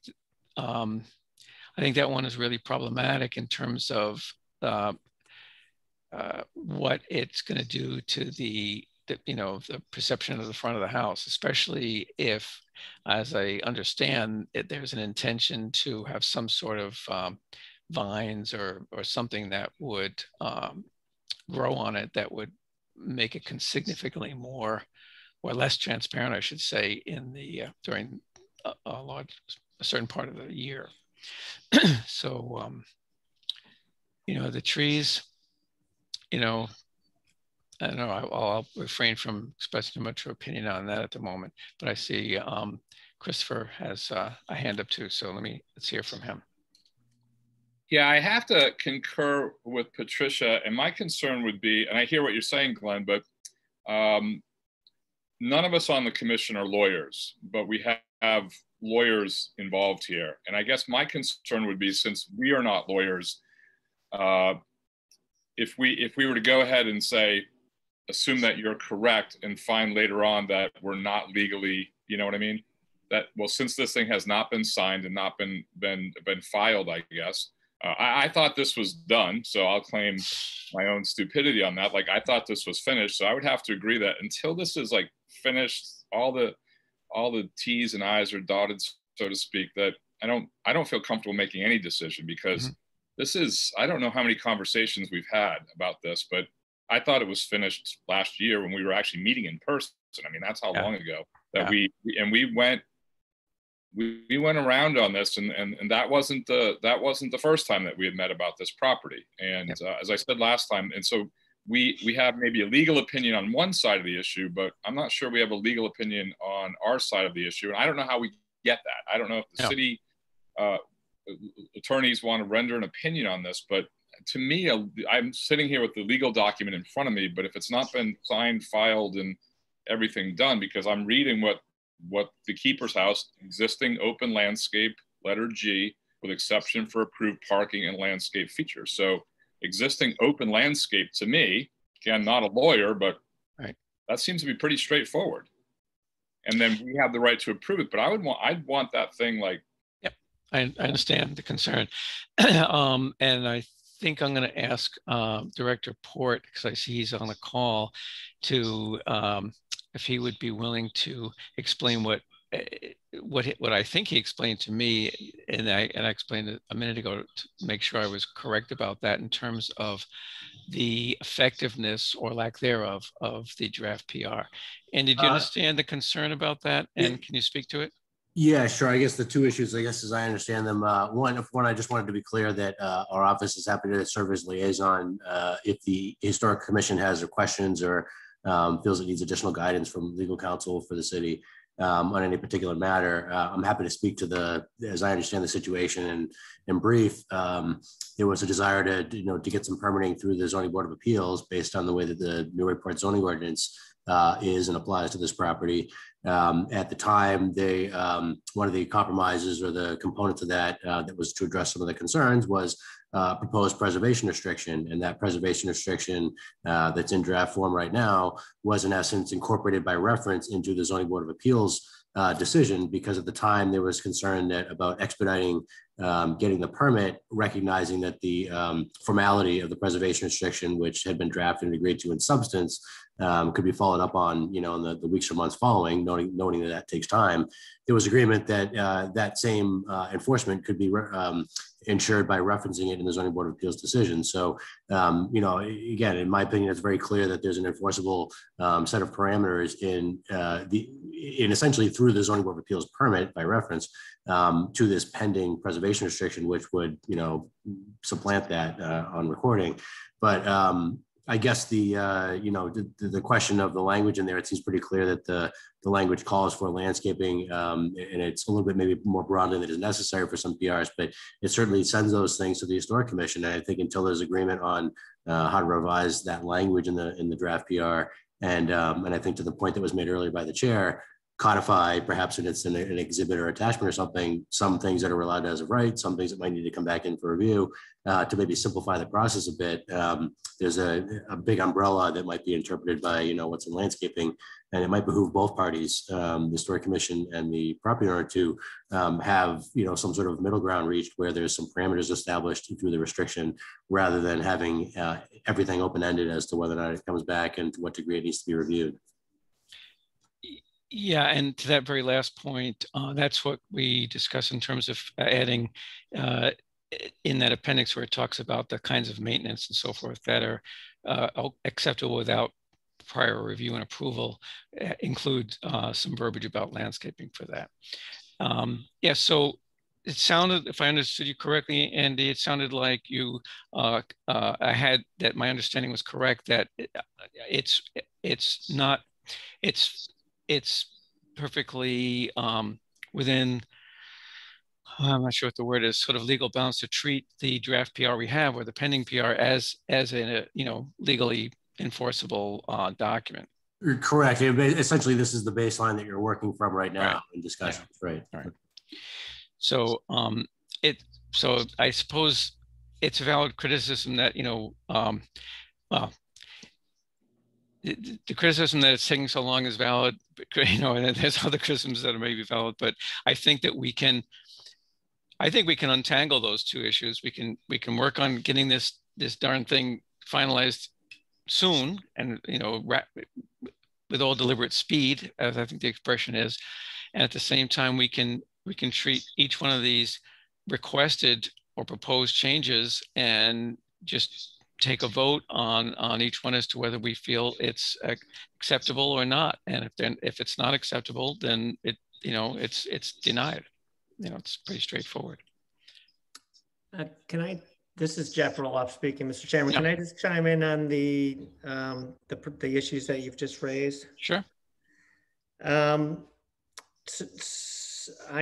that one is really problematic in terms of what it's going to do to the perception of the front of the house, especially if, as I understand it, there's an intention to have some sort of vines or something that would grow on it that would make it significantly more or less transparent, I should say, in the during a certain part of the year. So, the trees, I don't know, I'll refrain from expressing too much opinion on that at the moment, but I see Christopher has a hand up too. So let's hear from him. Yeah, I have to concur with Patricia, and my concern would be, and I hear what you're saying, Glenn, but none of us on the commission are lawyers, but we have lawyers involved here. And I guess my concern would be, since we are not lawyers, if we were to go ahead and say, assume that you're correct and find later on that we're not legally, you know what I mean? That, well, since this thing has not been signed and not been filed, I guess, I thought this was done. So I'll claim my own stupidity on that. Like, I thought this was finished. So I would have to agree that until this is like finished, all the T's and I's are dotted, so to speak, that I don't feel comfortable making any decision, because this is, I don't know how many conversations we've had about this, but I thought it was finished last year when we were actually meeting in person. I mean, that's how long ago that we went around on this, and that wasn't the first time that we had met about this property. And as I said last time, and so we have maybe a legal opinion on one side of the issue, but I'm not sure we have a legal opinion on our side of the issue. And I don't know how we get that. I don't know if the city attorneys want to render an opinion on this, but to me, I'm sitting here with the legal document in front of me, but if it's not been signed, filed, and everything done, because I'm reading what the keeper's house, existing open landscape, letter G, with exception for approved parking and landscape features. So existing open landscape, to me, again, not a lawyer, but that seems to be pretty straightforward. And then we have the right to approve it, but I'd want that thing like. Yep, I understand the concern. And I think I'm going to ask Director Port, because I see he's on the call, to if he would be willing to explain what I think he explained to me, and I explained it a minute ago to make sure I was correct about that in terms of the effectiveness or lack thereof of the draft PR. And did you understand the concern about that? And can you speak to it? Yeah, sure. I guess the two issues, as I understand them, one, I just wanted to be clear that our office is happy to serve as liaison if the Historic Commission has questions or feels it needs additional guidance from legal counsel for the city on any particular matter. I'm happy to speak to as I understand the situation. And in brief, there was a desire to get some permitting through the Zoning Board of Appeals based on the way that the Newburyport zoning ordinance is and applies to this property. At the time, one of the compromises or the components of that was to address some of the concerns was proposed preservation restriction, and that preservation restriction that's in draft form right now was in essence incorporated by reference into the Zoning Board of Appeals decision, because at the time there was concern about expediting getting the permit, recognizing that the formality of the preservation restriction, which had been drafted and agreed to in substance, could be followed up on, in the weeks or months following, noting that takes time. There was agreement that that same enforcement could be ensured by referencing it in the Zoning Board of Appeals decision. So, again, in my opinion, it's very clear that there's an enforceable set of parameters in essentially through the Zoning Board of Appeals permit by reference to this pending preservation restriction, which would, supplant that on recording. But I guess the question of the language in there, it seems pretty clear that the language calls for landscaping, and it's a little bit maybe more broadly than is necessary for some PRs, but it certainly sends those things to the Historic Commission. And I think until there's agreement on how to revise that language in the draft PR, and I think to the point that was made earlier by the chair, codify perhaps in an exhibit or attachment or something, some things that are allowed as of right, some things that might need to come back in for review to maybe simplify the process a bit. There's a big umbrella that might be interpreted by, what's in landscaping, and it might behoove both parties, the Historic Commission and the property owner, to have, some sort of middle ground reached where there's some parameters established through the restriction, rather than having everything open-ended as to whether or not it comes back and to what degree it needs to be reviewed. Yeah, and to that very last point, that's what we discuss in terms of adding in that appendix where it talks about the kinds of maintenance and so forth that are acceptable without prior review and approval, include some verbiage about landscaping for that. Yeah, so it sounded, if I understood you correctly, Andy, it sounded like you, I had that my understanding was correct, that it's perfectly within, I'm not sure what the word is, sort of legal bounds to treat the draft PR we have or the pending PR as a legally enforceable document. Correct. Essentially, this is the baseline that you're working from right now in discussion. Yeah. Right. Right. So so I suppose it's a valid criticism that well, the criticism that it's taking so long is valid, but and there's other criticisms that are maybe valid, but I think we can untangle those two issues. We can work on getting this darn thing finalized soon, and with all deliberate speed, as I think the expression is, and at the same time we can treat each one of these requested or proposed changes and just take a vote on each one as to whether we feel it's acceptable or not. And if it's not acceptable, then it's denied. It's pretty straightforward. This is Jeff Roloff speaking, Mr. Chairman. Yeah. Can I just chime in on the issues that you've just raised? Sure. I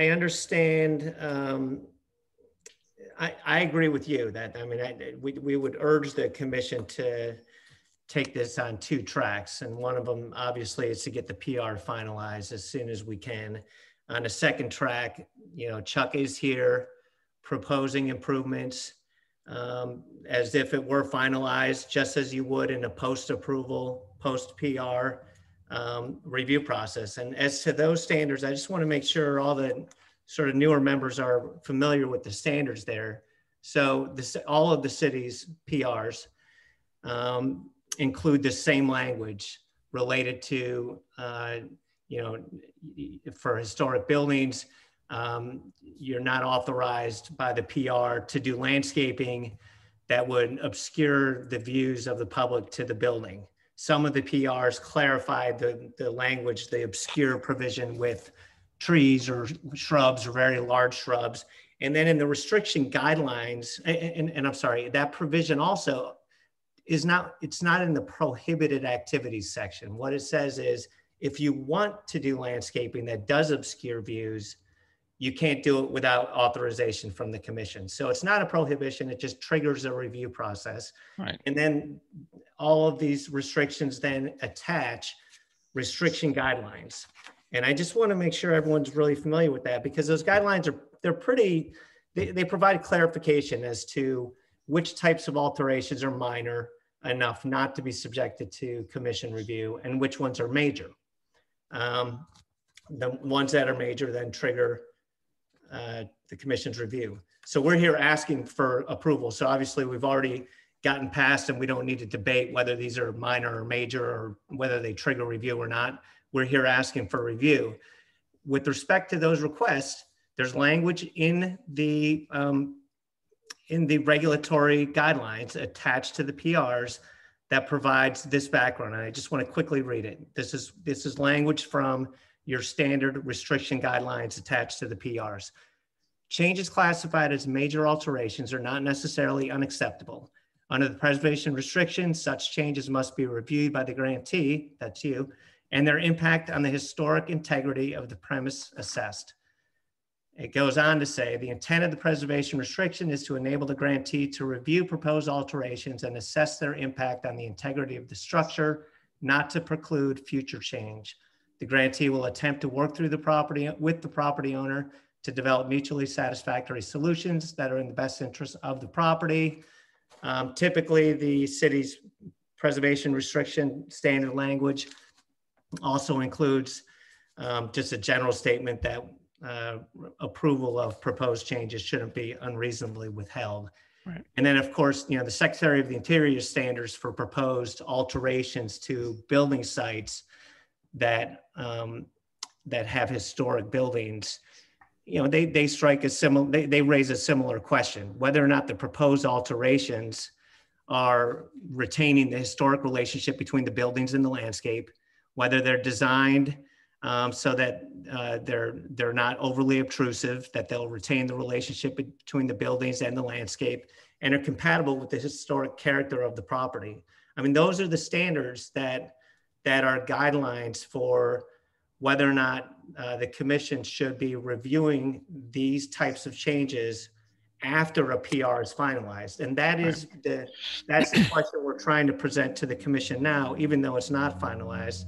understand. I agree with you that, we would urge the commission to take this on two tracks. And one of them obviously is to get the PR finalized as soon as we can. On a second track, Chuck is here proposing improvements as if it were finalized, just as you would in a post-approval, post-PR review process. And as to those standards, I just want to make sure all the sort of newer members are familiar with the standards there. So all of the city's PRs include the same language related to, for historic buildings, you're not authorized by the PR to do landscaping that would obscure the views of the public to the building. Some of the PRs clarified the language, the obscure provision with trees or shrubs or very large shrubs. And then in the restriction guidelines, and I'm sorry, that provision also it's not in the prohibited activities section. What it says is, if you want to do landscaping that does obscure views, you can't do it without authorization from the commission. So it's not a prohibition, it just triggers a review process. Right. And then all of these restrictions then attach restriction guidelines. And I just want to make sure everyone's really familiar with that, because those guidelines they provide clarification as to which types of alterations are minor enough not to be subjected to commission review and which ones are major. the ones that are major then trigger the commission's review. So we're here asking for approval. So obviously we've already gotten past and we don't need to debate whether these are minor or major or whether they trigger review or not. We're here asking for review. With respect to those requests, there's language in the regulatory guidelines attached to the PRs that provides this background. And I just want to quickly read it. This is language from your standard restriction guidelines attached to the PRs. Changes classified as major alterations are not necessarily unacceptable. Under the preservation restrictions, such changes must be reviewed by the grantee, that's you, and their impact on the historic integrity of the premise assessed. It goes on to say, the intent of the preservation restriction is to enable the grantee to review proposed alterations and assess their impact on the integrity of the structure, not to preclude future change. The grantee will attempt to work through the property with the property owner to develop mutually satisfactory solutions that are in the best interest of the property. Typically, the city's preservation restriction standard language also includes just a general statement that approval of proposed changes shouldn't be unreasonably withheld. Right. And then, of course, the Secretary of the Interior standards for proposed alterations to building sites that that have historic buildings, they strike a similar, they raise a similar question, whether or not the proposed alterations are retaining the historic relationship between the buildings and the landscape, whether they're designed so that they're not overly obtrusive, that they'll retain the relationship between the buildings and the landscape, and are compatible with the historic character of the property. I mean, those are the standards that are guidelines for whether or not the commission should be reviewing these types of changes after a PR is finalized. And that is that's the question we're trying to present to the commission now, even though it's not finalized.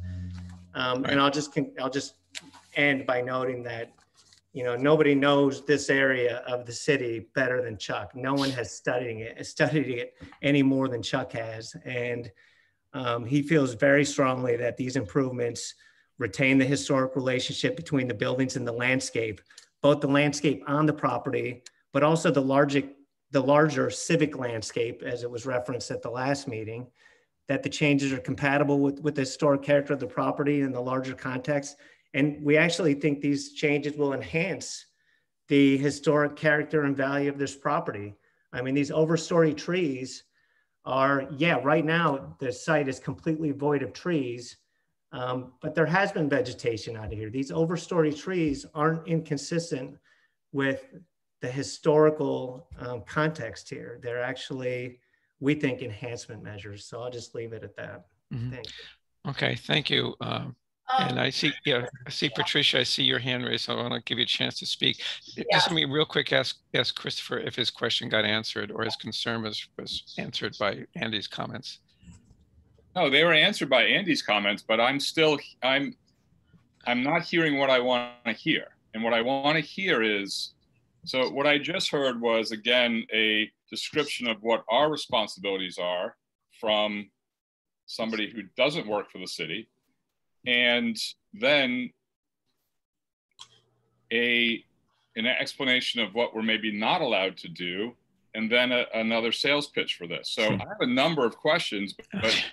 And I'll just end by noting that, nobody knows this area of the city better than Chuck. No one has studied it any more than Chuck has. And he feels very strongly that these improvements retain the historic relationship between the buildings and the landscape, both the landscape on the property, but also the larger civic landscape, as it was referenced at the last meeting, that the changes are compatible with the historic character of the property in the larger context. And we actually think these changes will enhance the historic character and value of this property. I mean, these overstory trees are, right now the site is completely void of trees, but there has been vegetation out of here. These overstory trees aren't inconsistent with the historical context here. They're actually, we think, enhancement measures. So I'll just leave it at that. Mm-hmm. Thank you. Okay, thank you. And I see, Patricia, I see your hand raised, so I want to give you a chance to speak. Just let me real quick ask Christopher if his question got answered or his concern was answered by Andy's comments. No, they were answered by Andy's comments, but I'm not hearing what I want to hear. And what I want to hear is, so what I just heard was, again, a description of what our responsibilities are from somebody who doesn't work for the city, and then an explanation of what we're maybe not allowed to do, and then another sales pitch for this. So I have a number of questions, but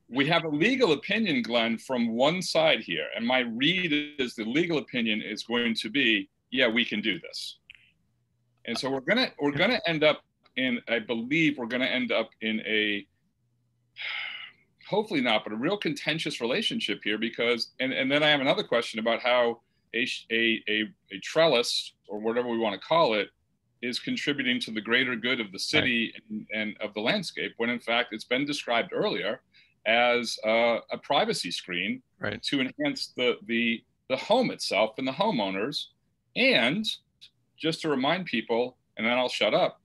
we have a legal opinion, Glenn, from one side here, and my read is the legal opinion is going to be, yeah, we can do this. And so we're gonna end up in, I believe we're gonna end up in a, hopefully not, but a real contentious relationship here, because, and then I have another question about how a trellis, or whatever we want to call it, is contributing to the greater good of the city and of the landscape, when in fact it's been described earlier as a privacy screen to enhance the home itself and the homeowners. And just to remind people, and then I'll shut up,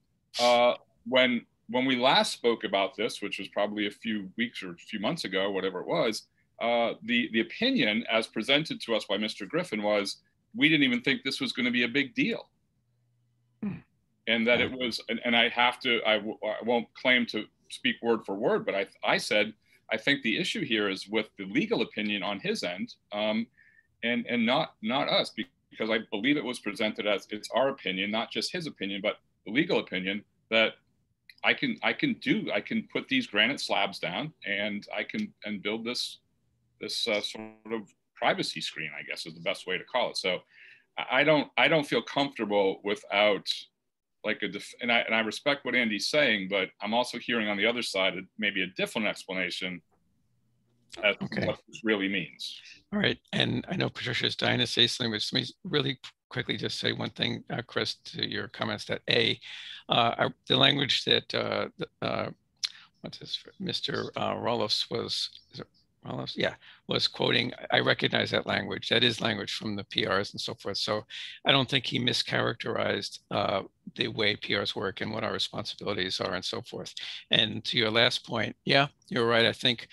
when we last spoke about this, which was probably a few weeks or a few months ago, whatever it was, the opinion as presented to us by Mr. Griffin was, we didn't even think this was going to be a big deal. And that it was, and I won't claim to speak word for word, but I said, I think the issue here is with the legal opinion on his end. and not us, because I believe it was presented as it's our opinion, not just his opinion, but the legal opinion that I can put these granite slabs down and I can build this sort of privacy screen, I guess is the best way to call it. So I don't feel comfortable without like and I respect what Andy's saying, but I'm also hearing on the other side maybe a different explanation as to what this really means. All right, and I know Patricia's dying to say something, but let me really quickly just say one thing, Chris, to your comments that the language that what's his, Mr. Roloffs was, Roloffs? Yeah, was quoting, I recognize that language. That is language from the PRs and so forth. So I don't think he mischaracterized the way PRs work and what our responsibilities are and so forth. And to your last point, yeah, you're right. I think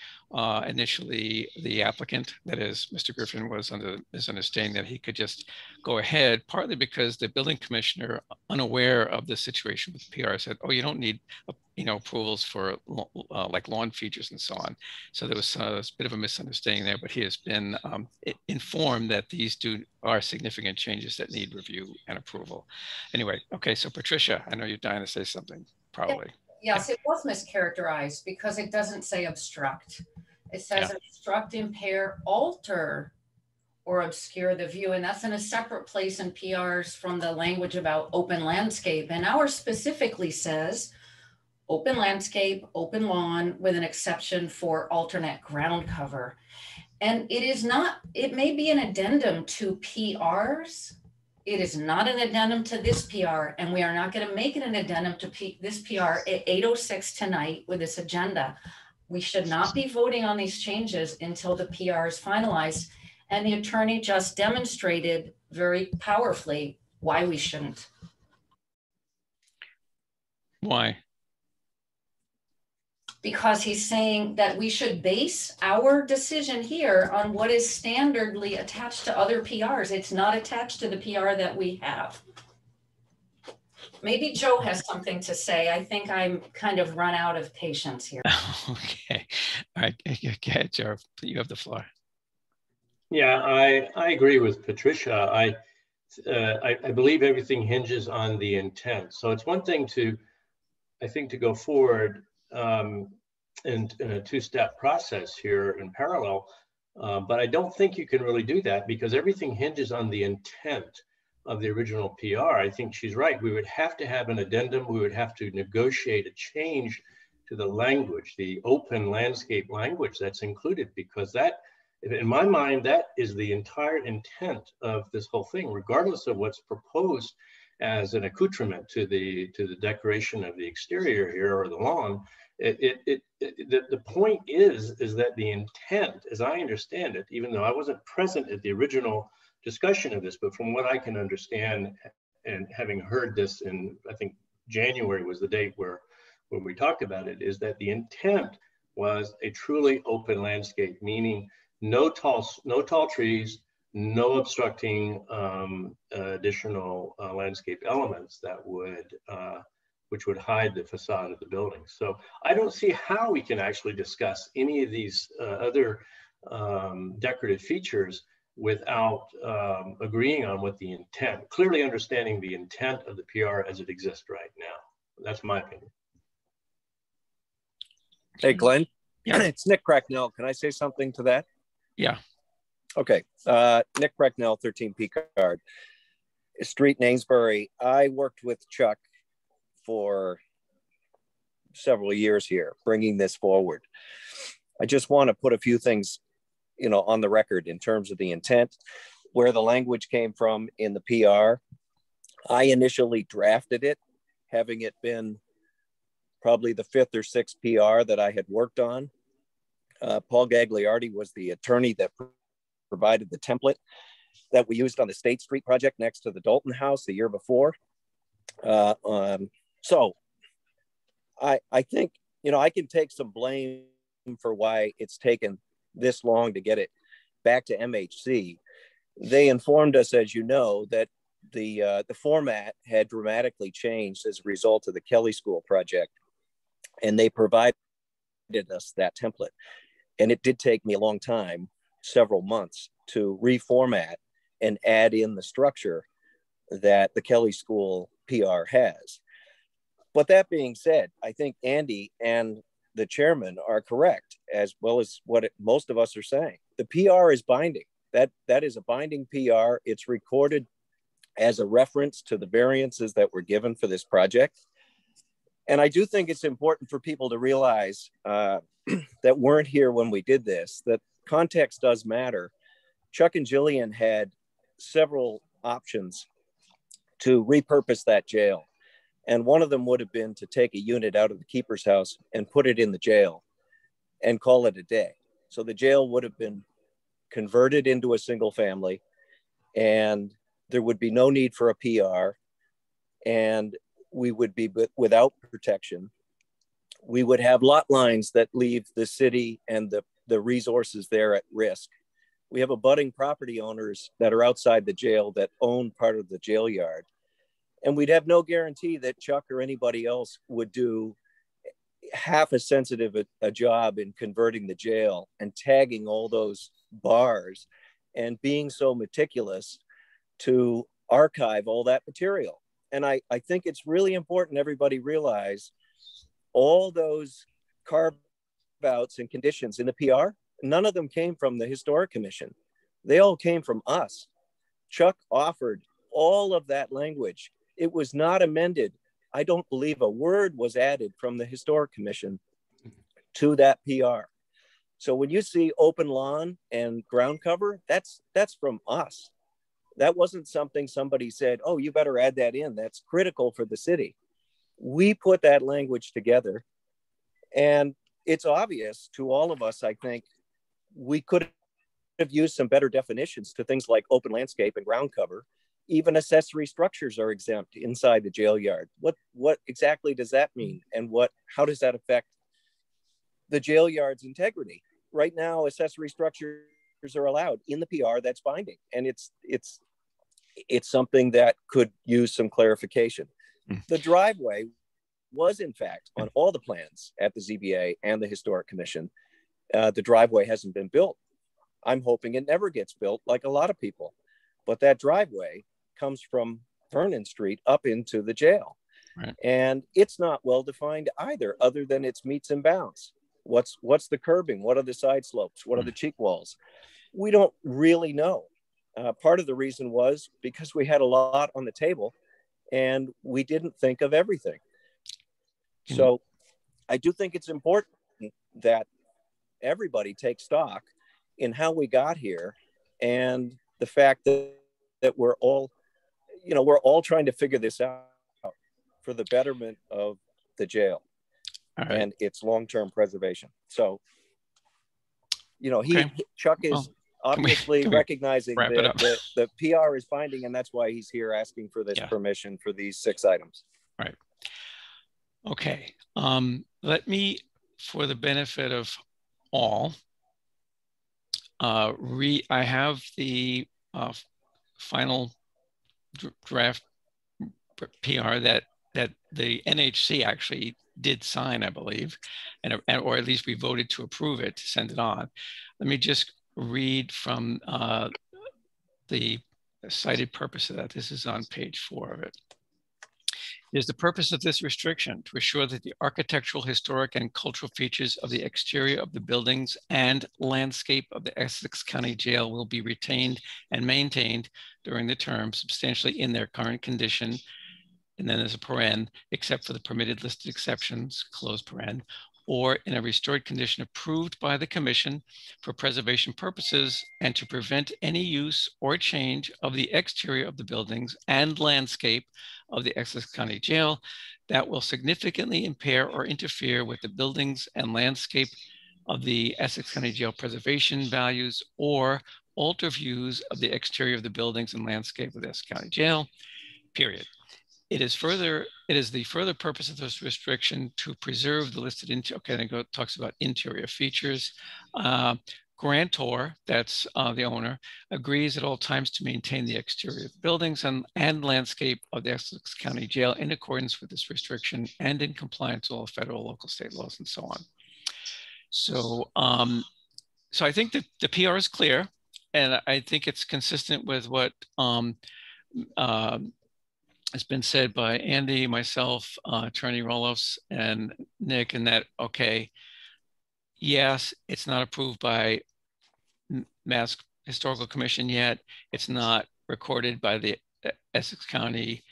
initially the applicant, that is Mr. Griffin, was under misunderstanding that he could just go ahead, partly because the building commissioner, unaware of the situation with PR, said, oh, you don't need approvals for like lawn features and so on. So there was a bit of a misunderstanding there, but he has been informed that these are significant changes that need review and approval. Anyway, okay, so Patricia, I know you're dying to say something, probably. Yes, it was mischaracterized because it doesn't say obstruct. It says obstruct, impair, alter, or obscure the view. And that's in a separate place in PRs from the language about open landscape. And ours specifically says open landscape, open lawn, with an exception for alternate ground cover. And it is not, it may be an addendum to PRs. It is not an addendum to this PR, and we are not going to make it an addendum to this PR at 8:06 tonight with this agenda. We should not be voting on these changes until the PR is finalized. And the attorney just demonstrated very powerfully why we shouldn't. Why? Because he's saying that we should base our decision here on what is standardly attached to other PRs. It's not attached to the PR that we have. Maybe Joe has something to say. I think I'm kind of run out of patience here. Okay. All right. Okay, Joe, you have the floor. Yeah, I agree with Patricia. I believe everything hinges on the intent. So it's one thing to, I think, to go forward in a two-step process here in parallel, but I don't think you can really do that because everything hinges on the intent of the original PR. I think she's right. We would have to have an addendum. We would have to negotiate a change to the language, the open landscape language that's included, because that, in my mind, that is the entire intent of this whole thing, regardless of what's proposed as an accoutrement to the decoration of the exterior here or the lawn. The point is that the intent, as I understand it, even though I wasn't present at the original discussion of this, but from what I can understand, and having heard this in, I think January was the date when we talked about it, is that the intent was a truly open landscape, meaning no tall trees, no obstructing additional landscape elements that would which would hide the facade of the building. So I don't see how we can actually discuss any of these other decorative features without agreeing on what the intent, clearly understanding the intent of the PR as it exists right now. That's my opinion. Hey, Glenn. Yeah. It's Nick Cracknell. Can I say something to that? Yeah. Okay. Nick Cracknell, 13 Picard Street in Amesbury. I worked with Chuck for several years here, bringing this forward. I just want to put a few things, on the record in terms of the intent, where the language came from in the PR. I initially drafted it, having it been probably the 5th or 6th PR that I had worked on. Paul Gagliardi was the attorney that provided the template that we used on the State Street project next to the Dalton House the year before. So I think, I can take some blame for why it's taken this long to get it back to MHC. They informed us, as you know, that the format had dramatically changed as a result of the Kelly School project, and they provided us that template. And it did take me a long time, several months, to reformat and add in the structure that the Kelly School PR has. But that being said, I think Andy and the chairman are correct, as well as what most of us are saying. The PR is binding. That is a binding PR. It's recorded as a reference to the variances that were given for this project. And I do think it's important for people to realize that weren't here when we did this, that context does matter. Chuck and Jillian had several options to repurpose that jail. And one of them would have been to take a unit out of the keeper's house and put it in the jail and call it a day. So the jail would have been converted into a single family, and there would be no need for a PR, and we would be without protection. We would have lot lines that leave the city and the resources there at risk. We have abutting property owners that are outside the jail that own part of the jail yard. And we'd have no guarantee that Chuck or anybody else would do half as sensitive a job in converting the jail and tagging all those bars and being so meticulous to archive all that material. And I think it's really important everybody realize all those carve outs and conditions in the PR, none of them came from the Historic Commission. They all came from us. Chuck offered all of that language. It was not amended. I don't believe a word was added from the Historic Commission to that PR. So when you see open lawn and ground cover, that's from us. That wasn't something somebody said, oh, you better add that in. That's critical for the city. We put that language together, and it's obvious to all of us, I think, we could have used some better definitions to things like open landscape and ground cover. Even accessory structures are exempt inside the jail yard. What exactly does that mean? And how does that affect the jail yard's integrity? Right now, accessory structures are allowed in the PR. That's binding. And it's something that could use some clarification. The driveway was in fact on all the plans at the ZBA and the Historic Commission. The driveway hasn't been built. I'm hoping it never gets built like a lot of people, but that driveway comes from Vernon Street up into the jail. Right. And it's not well defined either, other than it's meets and bounds. What's the curbing? What are the side slopes? What are the cheek walls? We don't really know. Part of the reason was because we had a lot on the table and we didn't think of everything. So I do think it's important that everybody take stock in how we got here and the fact that we're all trying to figure this out for the betterment of the jail and its long-term preservation. So, Chuck is obviously recognizing that the PR is binding, and that's why he's here asking for this permission for these 6 items. Right. Okay. Let me, for the benefit of all, I have the final draft PR that the NHC actually did sign, I believe, or at least we voted to approve it, to send it on. Let me just read from the cited purpose of that. This is on page 4 of it. It is the purpose of this restriction to assure that the architectural, historic, and cultural features of the exterior of the buildings and landscape of the Essex County Jail will be retained and maintained during the term substantially in their current condition, and then there's a paren, except for the permitted listed exceptions, close paren, or in a restored condition approved by the Commission for preservation purposes, and to prevent any use or change of the exterior of the buildings and landscape of the Essex County Jail that will significantly impair or interfere with the buildings and landscape of the Essex County Jail preservation values, or alter views of the exterior of the buildings and landscape of the Essex County Jail, period. It is the further purpose of this restriction to preserve the listed then it talks about interior features. Grantor, that's the owner, agrees at all times to maintain the exterior of the buildings and landscape of the Essex County Jail in accordance with this restriction and in compliance with all federal, local, state laws, and so on. So, so I think that the PR is clear. and I think it's consistent with what has been said by Andy, myself, Attorney Roloffs, and Nick, and that, okay, yes, it's not approved by Mass Historical Commission yet. It's not recorded by the Essex County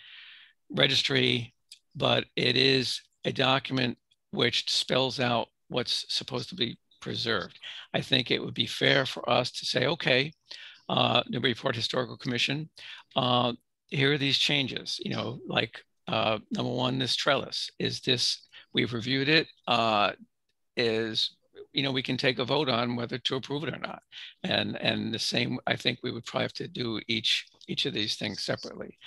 Registry, but it is a document which spells out what's supposed to be preserved. I think it would be fair for us to say, okay, Newburyport Historical Commission, here are these changes, you know, like number one, this trellis, is this, we've reviewed it, is, you know, we can take a vote on whether to approve it or not. And the same, I think we would probably have to do each of these things separately.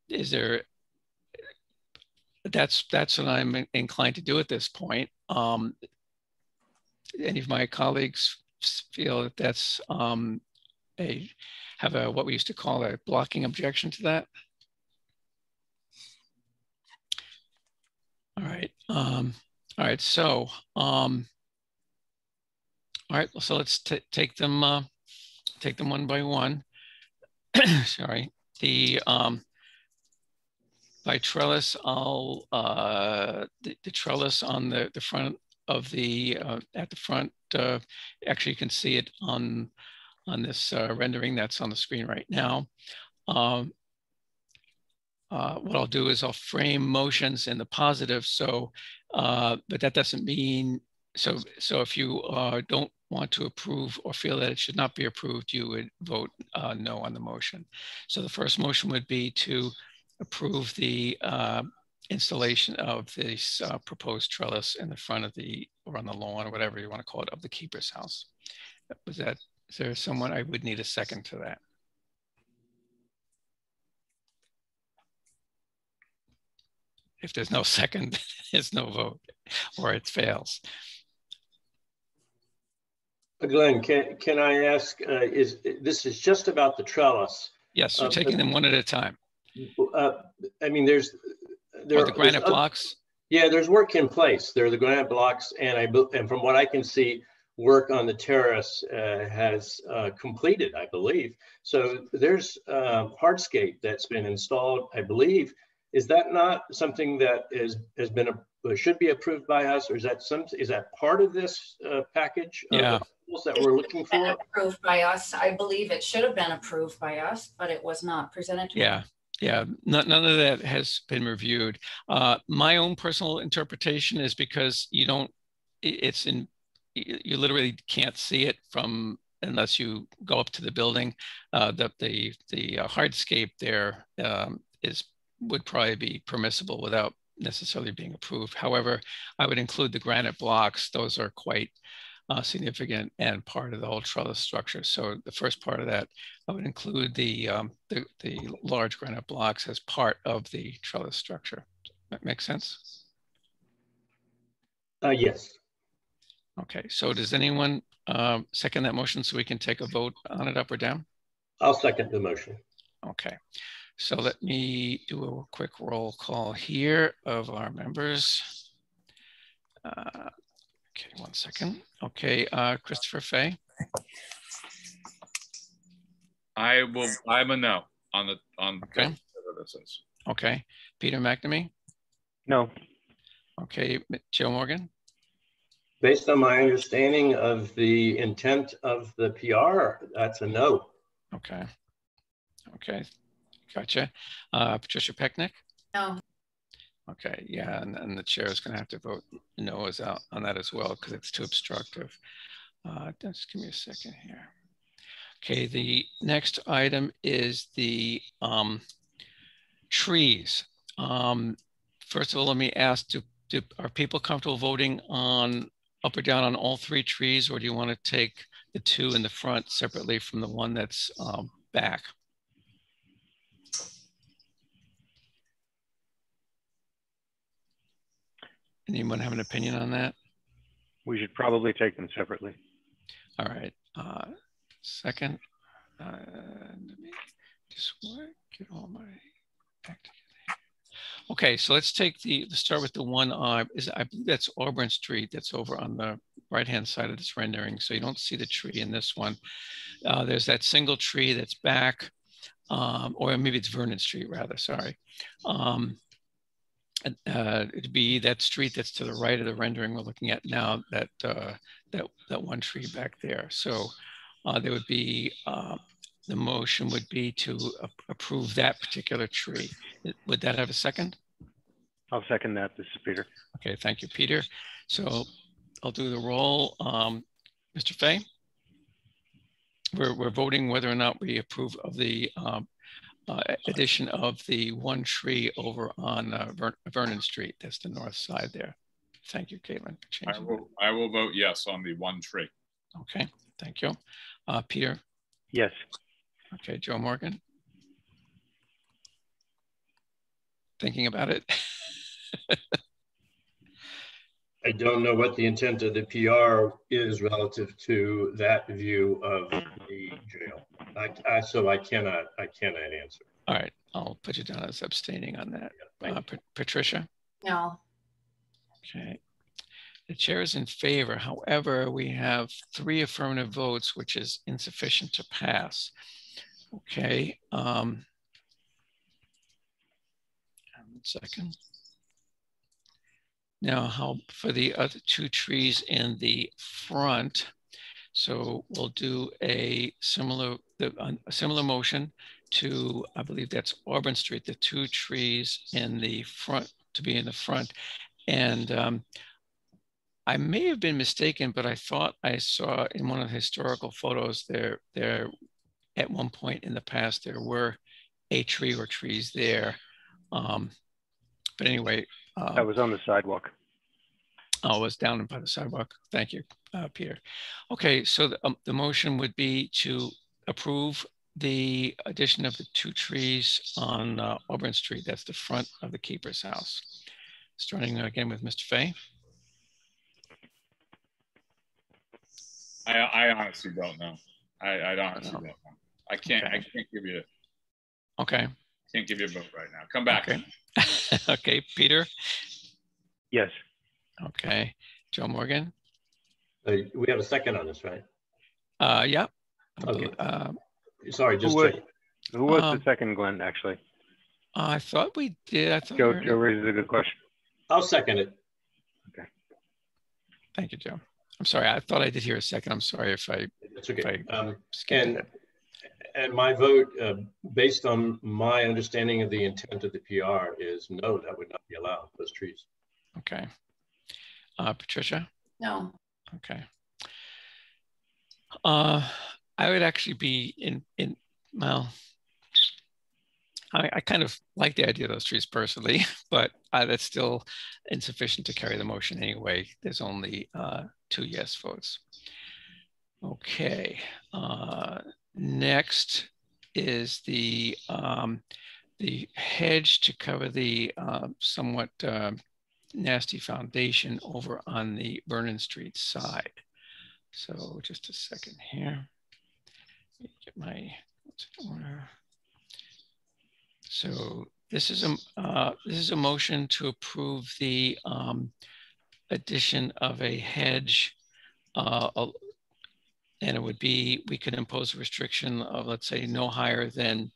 Is there, that's what I'm inclined to do at this point. Any of my colleagues feel that that's have a, what we used to call a blocking objection to that? All right. All right. So, all right. So let's take them one by one. Sorry. The by trellis, I'll the trellis on the front of the at the front. Actually, you can see it on this rendering that's on the screen right now. What I'll do is I'll frame motions in the positive. So, but that doesn't mean, so if you don't want to approve or feel that it should not be approved, you would vote no on the motion. So the first motion would be to approve the installation of this proposed trellis in the front of the, or on the lawn, or whatever you want to call it, of the keeper's house. Was that, is there someone? I would need a second to that. If there's no second, there's no vote, or it fails. Glenn, can I ask, this is just about the trellis? Yes, we're taking them one at a time. I mean, there's the granite blocks. Yeah, there's work in place. There are the granite blocks, and from what I can see, work on the terrace has completed, I believe. So there's hardscape that's been installed, I believe. Is that not something that has been should be approved by us, or is that part of this package? Yeah. That we're looking for? Approved by us. I believe it should have been approved by us, but it was not presented to us. Yeah, none of that has been reviewed. My own personal interpretation is because you don't, it's in, you literally can't see it from, unless you go up to the building. The hardscape there would probably be permissible without necessarily being approved. However, I would include the granite blocks. Those are quite significant and part of the whole trellis structure. So the first part of that, I would include the large granite blocks as part of the trellis structure. That makes sense? Yes. Okay, so does anyone second that motion so we can take a vote on it, up or down? I'll second the motion. Okay, so let me do a quick roll call here of our members. Okay, one second. Okay, Christopher Fay. I'm a no on okay. whatever this is. Okay, Peter McNamee. No. Okay, Joe Morgan. Based on my understanding of the intent of the PR, that's a no. Okay. Okay, gotcha. Patricia Pecknick. No. Okay, yeah, and the chair is going to have to vote no as out on that as well because it's too obstructive. Just give me a second here. Okay, the next item is the trees. First of all, let me ask, are people comfortable voting on up or down on all three trees, or do you want to take the two in the front separately from the one that's back? Anyone have an opinion on that? We should probably take them separately. All right. Second, let me just get all my act together. Okay, so let's take let's start with the one. I believe that's Auburn Street. That's over on the right-hand side of this rendering. So you don't see the tree in this one. There's that single tree that's back, or maybe it's Vernon Street rather, sorry. It'd be that street that's to the right of the rendering we're looking at now, that one tree back there. So there would be, the motion would be to approve that particular tree. Would that have a second? I'll second that. This is Peter. Okay, thank you, Peter. So I'll do the roll. Mr. Fay? We're voting whether or not we approve of the addition of the one tree over on Vernon Street. That's the north side there. Thank you, Caitlin, for changing that. I will vote yes on the one tree. Okay, thank you. Peter? Yes. Okay, Joe Morgan? Thinking about it? I don't know what the intent of the PR is relative to that view of the jail. So I cannot answer. All right, I'll put you down as abstaining on that. Patricia? No. Okay. The chair is in favor. However, we have 3 affirmative votes, which is insufficient to pass. Okay. 1 second. Now, how for the other 2 trees in the front? So we'll do a similar motion to, I believe that's Auburn Street, the 2 trees in the front, to be in the front. And I may have been mistaken, but I thought I saw in one of the historical photos there at one point in the past, there were a tree or trees there. But anyway. That was on the sidewalk. Oh, it was down by the sidewalk. Thank you, Peter. Okay, so the motion would be to approve the addition of the 2 trees on Auburn Street. That's the front of the keeper's house. Starting again with Mr. Fay. I honestly don't know. I honestly don't know. I can't give you. Okay. Can't give you a vote right now. Come back. Okay. Okay, Peter. Yes. Okay, Joe Morgan. We have a second on this, right? Yeah. Okay. Sorry, just who was the second, Glenn? Actually, I thought we did. I thought Joe raises a good question. I'll second it. Okay. Thank you, Joe. I'm sorry. I thought I did hear a second. I'm sorry if I. That's okay. Skipped and my vote, based on my understanding of the intent of the PR, is no. That would not be allowed. Those trees. Okay. Patricia? No. Okay. I would actually be well, I kind of like the idea of those trees personally, but that's still insufficient to carry the motion anyway. There's only 2 yes votes. Okay. Next is the hedge to cover the somewhat nasty foundation over on the Vernon Street side. So just a second here. Let me get my order. So this is a motion to approve the addition of a hedge, and it would be, we could impose a restriction of, let's say, no higher than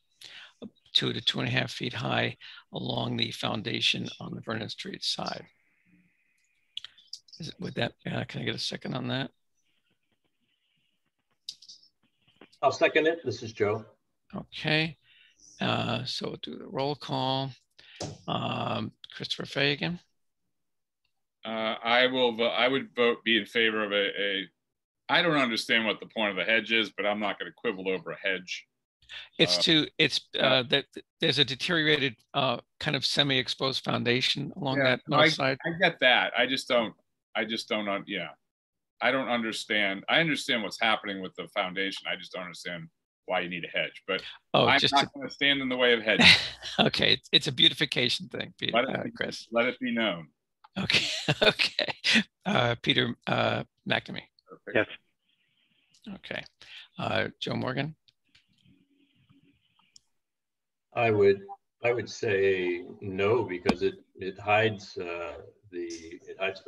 2 to 2.5 feet high along the foundation on the Vernon Street side. Would that, can I get a second on that? I'll second it. This is Joe. Okay. So we'll do the roll call. Christopher Fagan. I would be in favor of I don't understand what the point of the hedge is, but I'm not going to quibble over a hedge. It's that there's a deteriorated kind of semi-exposed foundation along that north side. I get that. I don't understand. I understand what's happening with the foundation. I just don't understand why you need a hedge, but I'm not going to stand in the way of hedges. Okay, it's a beautification thing, Peter. Chris. Let it be known. Okay, okay. Peter McNamee. Yes. Okay. Joe Morgan. I would say no, because it hides the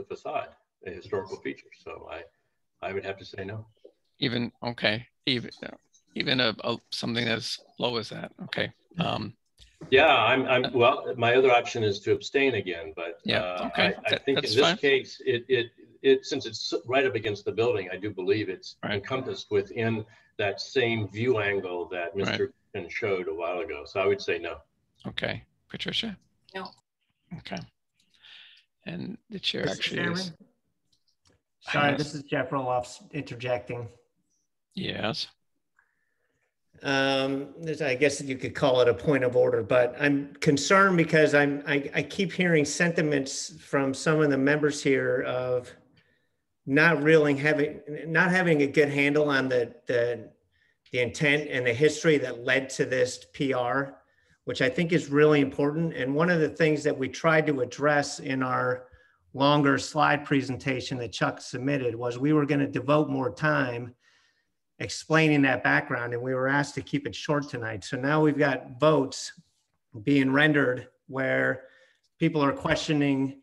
facade, the historical feature. So I would have to say no. Even, okay, even something as low as that. Okay. Yeah, well, my other option is to abstain again, but okay. I think in this case, since it's right up against the building, I do believe it's encompassed within that same view angle that Mr. Finn showed a while ago. So I would say no. Okay. Patricia? No. Okay. And the chair actually is. Sorry, this is Jeff Roloff interjecting. Yes. I guess you could call it a point of order, but I'm concerned because I keep hearing sentiments from some of the members here of not having a good handle on the intent and the history that led to this PR, which I think is really important. And one of the things that we tried to address in our longer slide presentation that Chuck submitted was we were going to devote more time explaining that background, and we were asked to keep it short tonight. So now we've got votes being rendered where people are questioning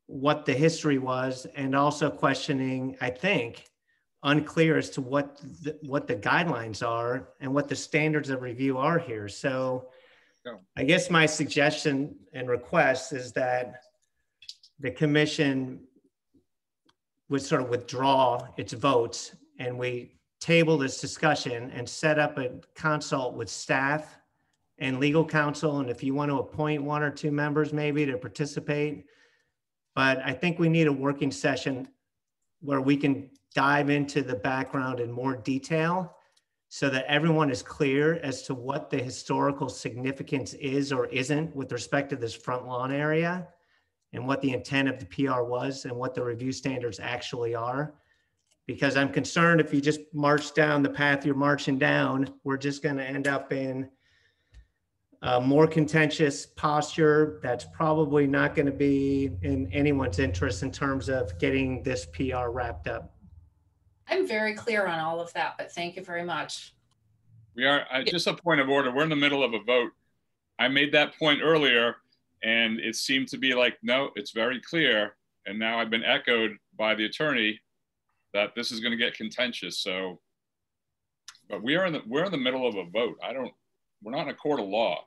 what the history was, and also questioning, I think, unclear as to what the guidelines are and what the standards of review are here. So I guess my suggestion and request is that the commission would sort of withdraw its votes, and we table this discussion and set up a consult with staff and legal counsel. And if you want to appoint one or two members maybe to participate, but I think we need a working session where we can dive into the background in more detail so that everyone is clear as to what the historical significance is or isn't with respect to this front lawn area, and what the intent of the PR was and what the review standards actually are. Because I'm concerned if you just march down the path you're marching down, we're just going to end up in a more contentious posture that's probably not going to be in anyone's interest in terms of getting this PR wrapped up. I'm very clear on all of that, but thank you very much. We are, just a point of order. We're in the middle of a vote. I made that point earlier, and it seemed to be like, no, it's very clear. And now I've been echoed by the attorney that this is going to get contentious. So, but we're in the middle of a vote. We're not in a court of law.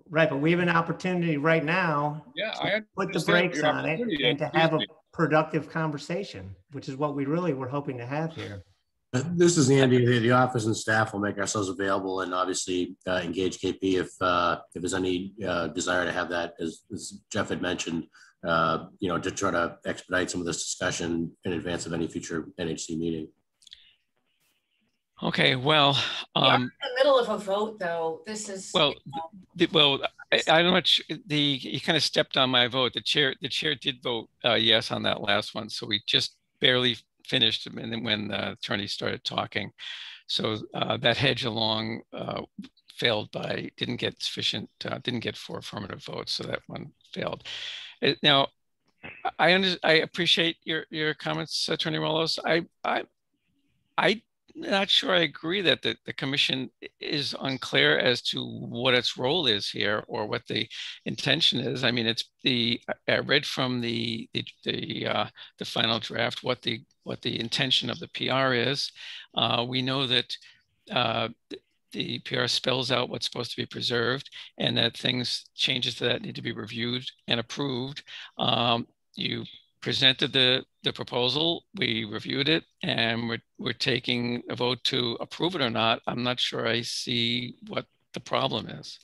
Right, but we have an opportunity right now to put the brakes on it and to have a productive conversation, which is what we really were hoping to have here. This is Andy. The office and staff will make ourselves available, and obviously engage KP if there's any desire to have that, as Jeff had mentioned, to try to expedite some of this discussion in advance of any future NHC meeting. Okay, well, in the middle of a vote, though. This is I'm not sure. You kind of stepped on my vote. The chair did vote yes on that last one, so we just barely finished, and then when the attorney started talking, so that hedge along failed didn't get 4 affirmative votes, so that one failed. Now, I appreciate your comments, Attorney Rollos. I'm not sure I agree that the commission is unclear as to what its role is here or what the intention is. I mean, I read from the final draft what the intention of the PR is. We know that the PR spells out what's supposed to be preserved, and that changes to that need to be reviewed and approved. You presented the proposal, we reviewed it, and we're taking a vote to approve it or not. I'm not sure I see what the problem is,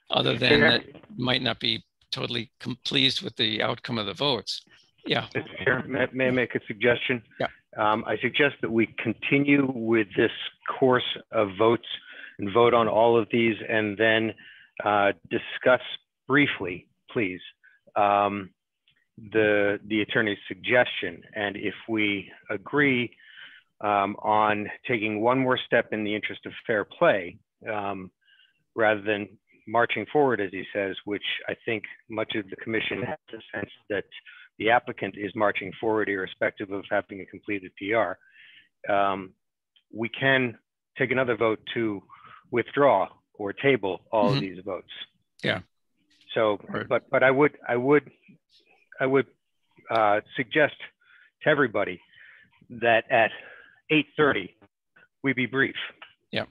other than that you might not be totally pleased with the outcome of the votes. Yeah. Mr. Chair, may I make a suggestion? Yeah. I suggest that we continue with this course of votes and vote on all of these, and then discuss briefly, please, the attorney's suggestion. And if we agree on taking one more step in the interest of fair play, rather than marching forward, as he says, which I think much of the commission has a sense that the applicant is marching forward irrespective of having a completed PR, we can take another vote to withdraw or table all of these votes. Yeah. So, but I would suggest to everybody that at 8:30 we be brief. Yeah.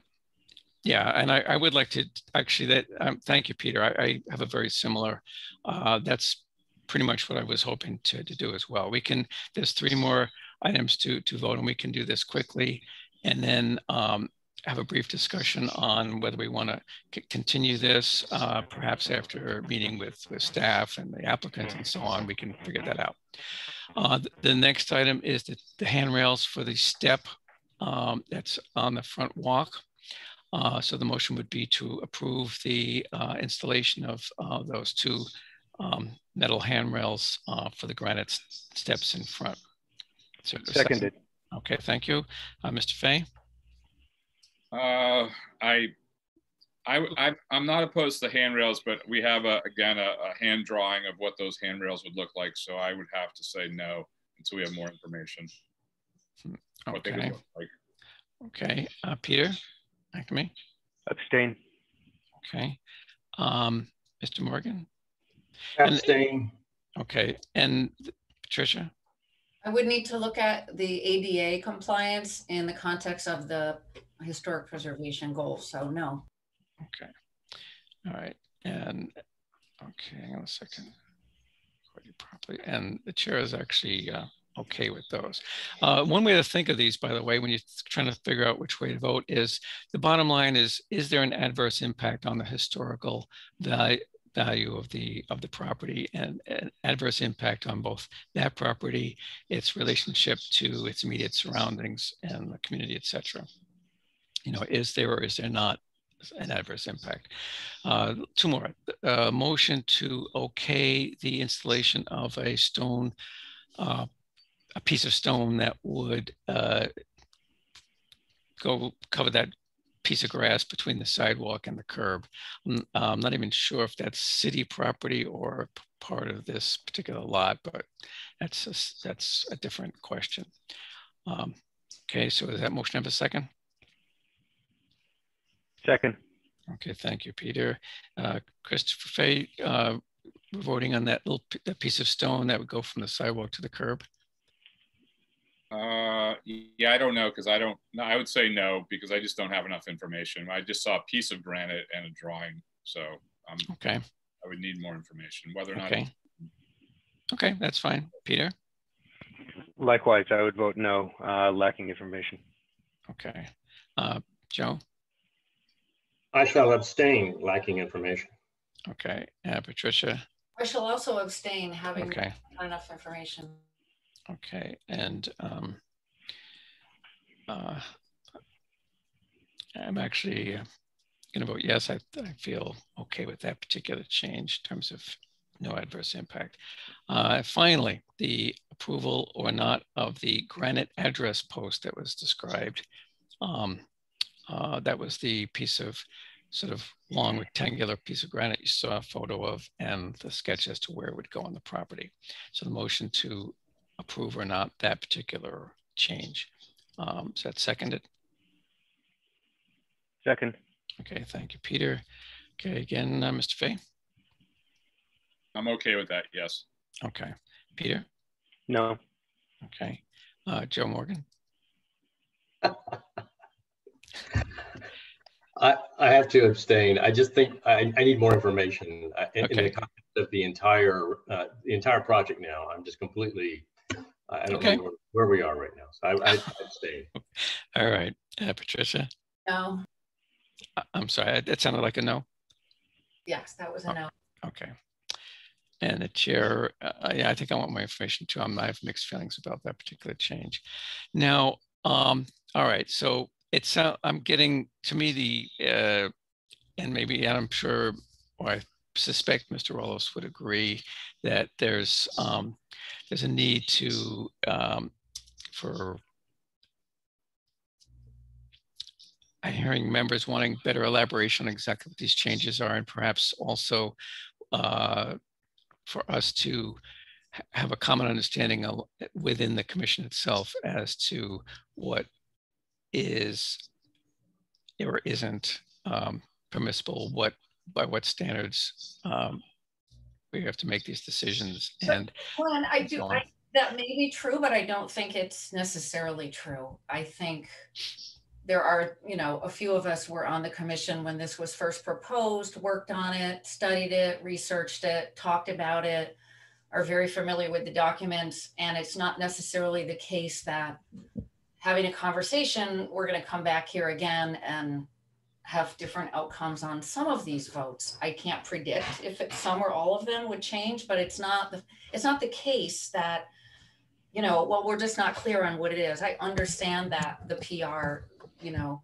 Yeah, and I would like to actually thank you, Peter. I have a very similar, that's pretty much what I was hoping to do as well. There's 3 more items to vote, and we can do this quickly, and then have a brief discussion on whether we want to continue this, perhaps after meeting with staff and the applicant and so on. We can figure that out. The next item is the handrails for the step that's on the front walk. So the motion would be to approve the installation of those 2 metal handrails for the granite steps in front. So Seconded. Okay, thank you. Mr. Fay? I'm not opposed to handrails, but we have again a hand drawing of what those handrails would look like. So I would have to say no until we have more information. What they would look like. Okay, Peter, back to me. Abstain. Okay, Mr. Morgan. Abstain. Okay, and Patricia. I would need to look at the ADA compliance in the context of the historic preservation goals, so no. Okay, all right, and okay, hang on a second. Properly, and the chair is actually okay with those. One way to think of these, by the way, when you're trying to figure out which way to vote, is the bottom line is there an adverse impact on the historical value of the property, and an adverse impact on both that property, its relationship to its immediate surroundings and the community, etc. You know, is there or is there not an adverse impact? 2 more. Motion to okay the installation of a stone, a piece of stone that would cover that piece of grass between the sidewalk and the curb. I'm not even sure if that's city property or part of this particular lot, but that's a different question. Okay, so does that motion have a second? Second. Okay, thank you, Peter. Christopher Fay, we're voting on that piece of stone that would go from the sidewalk to the curb. Yeah, I don't know, because I would say no, because I just don't have enough information. I just saw a piece of granite and a drawing, so okay, I would need more information, whether or not. Okay, that's fine. Peter? Likewise, I would vote no, lacking information. Okay. Joe? I shall abstain, lacking information. Okay. Patricia? I shall also abstain, having not enough information. Okay, and I'm actually going to vote yes. I feel okay with that particular change in terms of no adverse impact. Finally, the approval or not of the granite address post that was described. That was the piece of sort of long rectangular piece of granite you saw a photo of, and the sketch as to where it would go on the property. So the motion to approve or not that particular change. Is that seconded? Second. Okay, thank you, Peter. Okay, again, Mr. Fay? I'm okay with that, yes. Okay. Peter? No. Okay. Joe Morgan? I have to abstain. I just think I need more information in the context of the entire project now. I'm just completely, I don't know where we are right now. So I abstain. All right. Patricia? No. I'm sorry, that sounded like a no? Yes, that was a no. Okay. And the chair, yeah, I think I want more information too. I have mixed feelings about that particular change. Now, all right, so it's I'm getting, to me, and maybe I'm sure, or I suspect Mr. Rollos would agree that there's a need to for I'm hearing members wanting better elaboration on exactly what these changes are, and perhaps also for us to have a common understanding within the commission itself as to what is or isn't permissible, by what standards we have to make these decisions. And Glenn, I That may be true, but I don't think it's necessarily true. I think there are, you know, a few of us were on the commission when this was first proposed, worked on it, studied it, researched it, talked about it, are very familiar with the documents. And it's not necessarily the case that having a conversation, we're going to come back here again and have different outcomes on some of these votes. I can't predict if it's some or all of them would change, but it's not the case that, you know, well, we're just not clear on what it is. I understand that the PR, you know,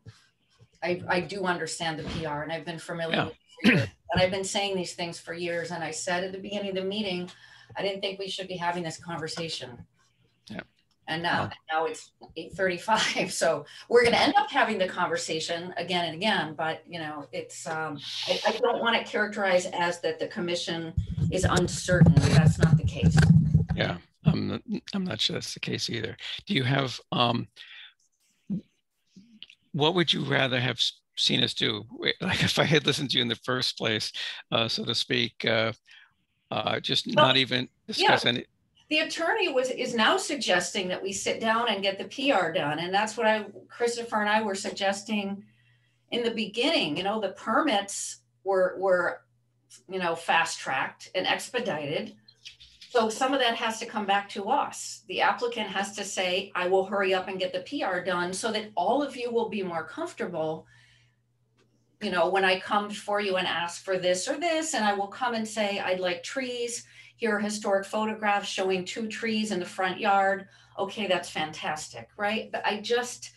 I do understand the PR, and I've been familiar with it for years. And I've been saying these things for years. And I said at the beginning of the meeting, I didn't think we should be having this conversation. Yeah. And now it's 8:35. So we're going to end up having the conversation again and again. But, you know, it's, I don't want it characterized as that the commission is uncertain. That's not the case. Yeah, I'm not sure that's the case either. Do you have, what would you rather have seen us do? Like if I had listened to you in the first place, so to speak, just not even discuss any. The attorney is now suggesting that we sit down and get the PR done. And that's what Christopher and I were suggesting in the beginning. You know, the permits were, you know, fast tracked and expedited. So some of that has to come back to us. The applicant has to say, I will hurry up and get the PR done so that all of you will be more comfortable. You know, when I come before you and ask for this or this, and I will come and say, I'd like trees. Here are historic photographs showing 2 trees in the front yard. Okay, that's fantastic, right? But I just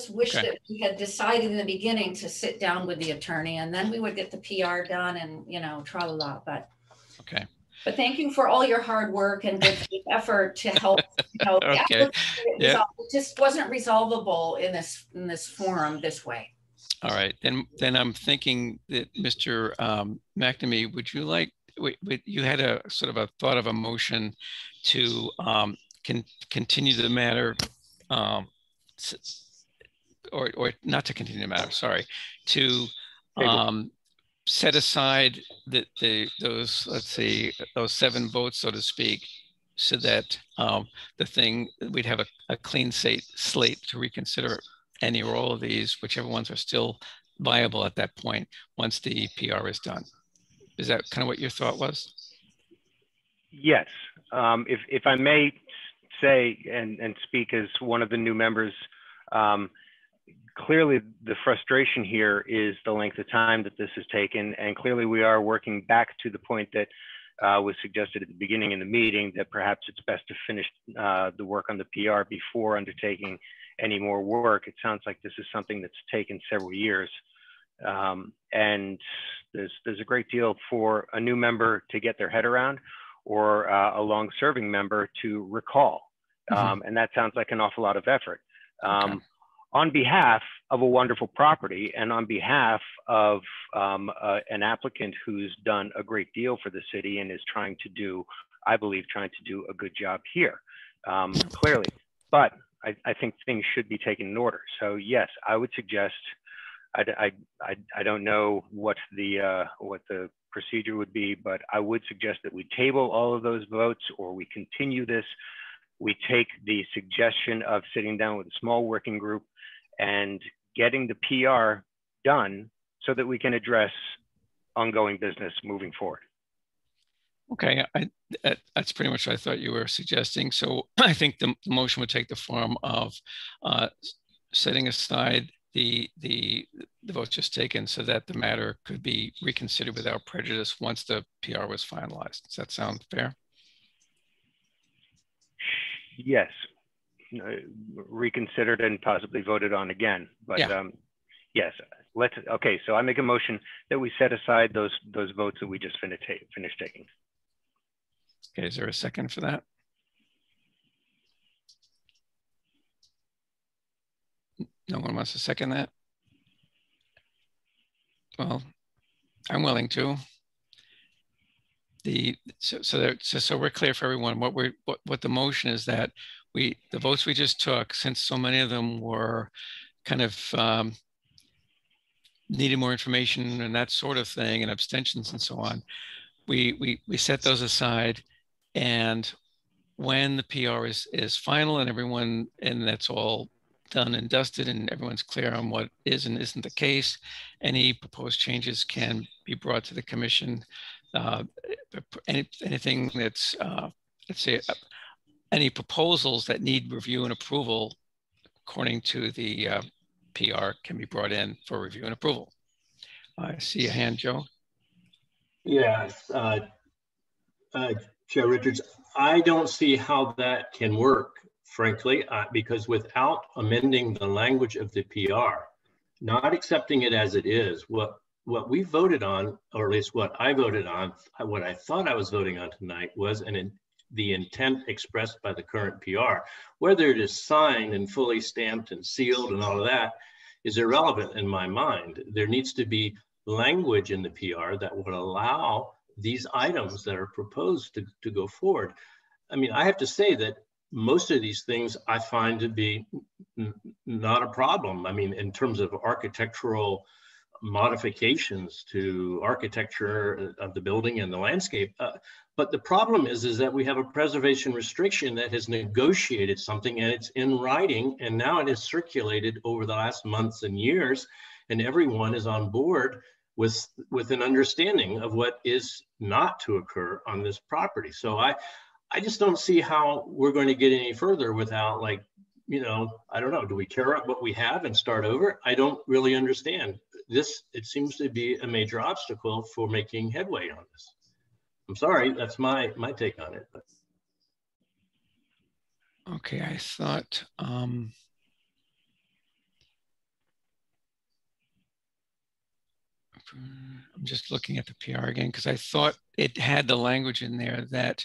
wish that we had decided in the beginning to sit down with the attorney, and then we would get the PR done and, you know, tra-la-la. But okay. But thank you for all your hard work and good effort to help. You know, okay. It just wasn't resolvable in this forum this way. All right, then I'm thinking that Mr. McNamee, would you like? You had a sort of a thought of a motion to continue the matter, or not to continue the matter. Sorry, to set aside those, let's see, those 7 votes, so to speak, so that we'd have a clean slate to reconsider any or all of these, whichever ones are still viable at that point once the PR is done. Is that kind of what your thought was? Yes. If I may say and speak as one of the new members, clearly the frustration here is the length of time that this has taken. And clearly we are working back to the point that was suggested at the beginning in the meeting, that perhaps it's best to finish the work on the PR before undertaking any more work. It sounds like this is something that's taken several years. And there's a great deal for a new member to get their head around, or a long-serving member to recall. And that sounds like an awful lot of effort. On behalf of a wonderful property, and on behalf of an applicant who's done a great deal for the city and is trying to do, I believe, trying to do a good job here, clearly. But I think things should be taken in order. So yes, I would suggest, I don't know what the procedure would be, but I would suggest that we table all of those votes, or we continue this. We take the suggestion of sitting down with a small working group and getting the PR done so that we can address ongoing business moving forward. Okay, that's pretty much what I thought you were suggesting. So I think the motion would take the form of setting aside the vote just taken so that the matter could be reconsidered without prejudice once the PR was finalized. Does that sound fair? Yes, reconsidered and possibly voted on again. But yes, okay, so I make a motion that we set aside those votes that we just finished taking. Okay, is there a second for that? No one wants to second that? Well, I'm willing to. So we're clear for everyone. What the motion is that the votes we just took, since so many of them were kind of needed more information and that sort of thing, and abstentions and so on, we set those aside, and when the PR is final and everyone, and that's all done and dusted and everyone's clear on what is and isn't the case, any proposed changes can be brought to the commission. Anything that's, let's say, any proposals that need review and approval according to the PR can be brought in for review and approval. I see a hand, Joe. Yes, Chair Richards, I don't see how that can work, frankly, because without amending the language of the PR, not accepting it as it is, what we voted on, or at least what I voted on, what I thought I was voting on tonight was the intent expressed by the current PR. Whether it is signed and fully stamped and sealed and all of that is irrelevant in my mind. There needs to be language in the PR that would allow these items that are proposed to go forward. I mean, I have to say that most of these things I find to be not a problem. I mean, in terms of architectural modifications to architecture of the building and the landscape. But the problem is that we have a preservation restriction that has negotiated something and it's in writing, and now it is circulated over the last months and years, and everyone is on board with an understanding of what is not to occur on this property. So I just don't see how we're going to get any further without, like, you know, I don't know, do we tear up what we have and start over? I don't really understand this. It seems to be a major obstacle for making headway on this. I'm sorry, that's my take on it. But. Okay, I thought, I'm just looking at the PR again, because I thought it had the language in there that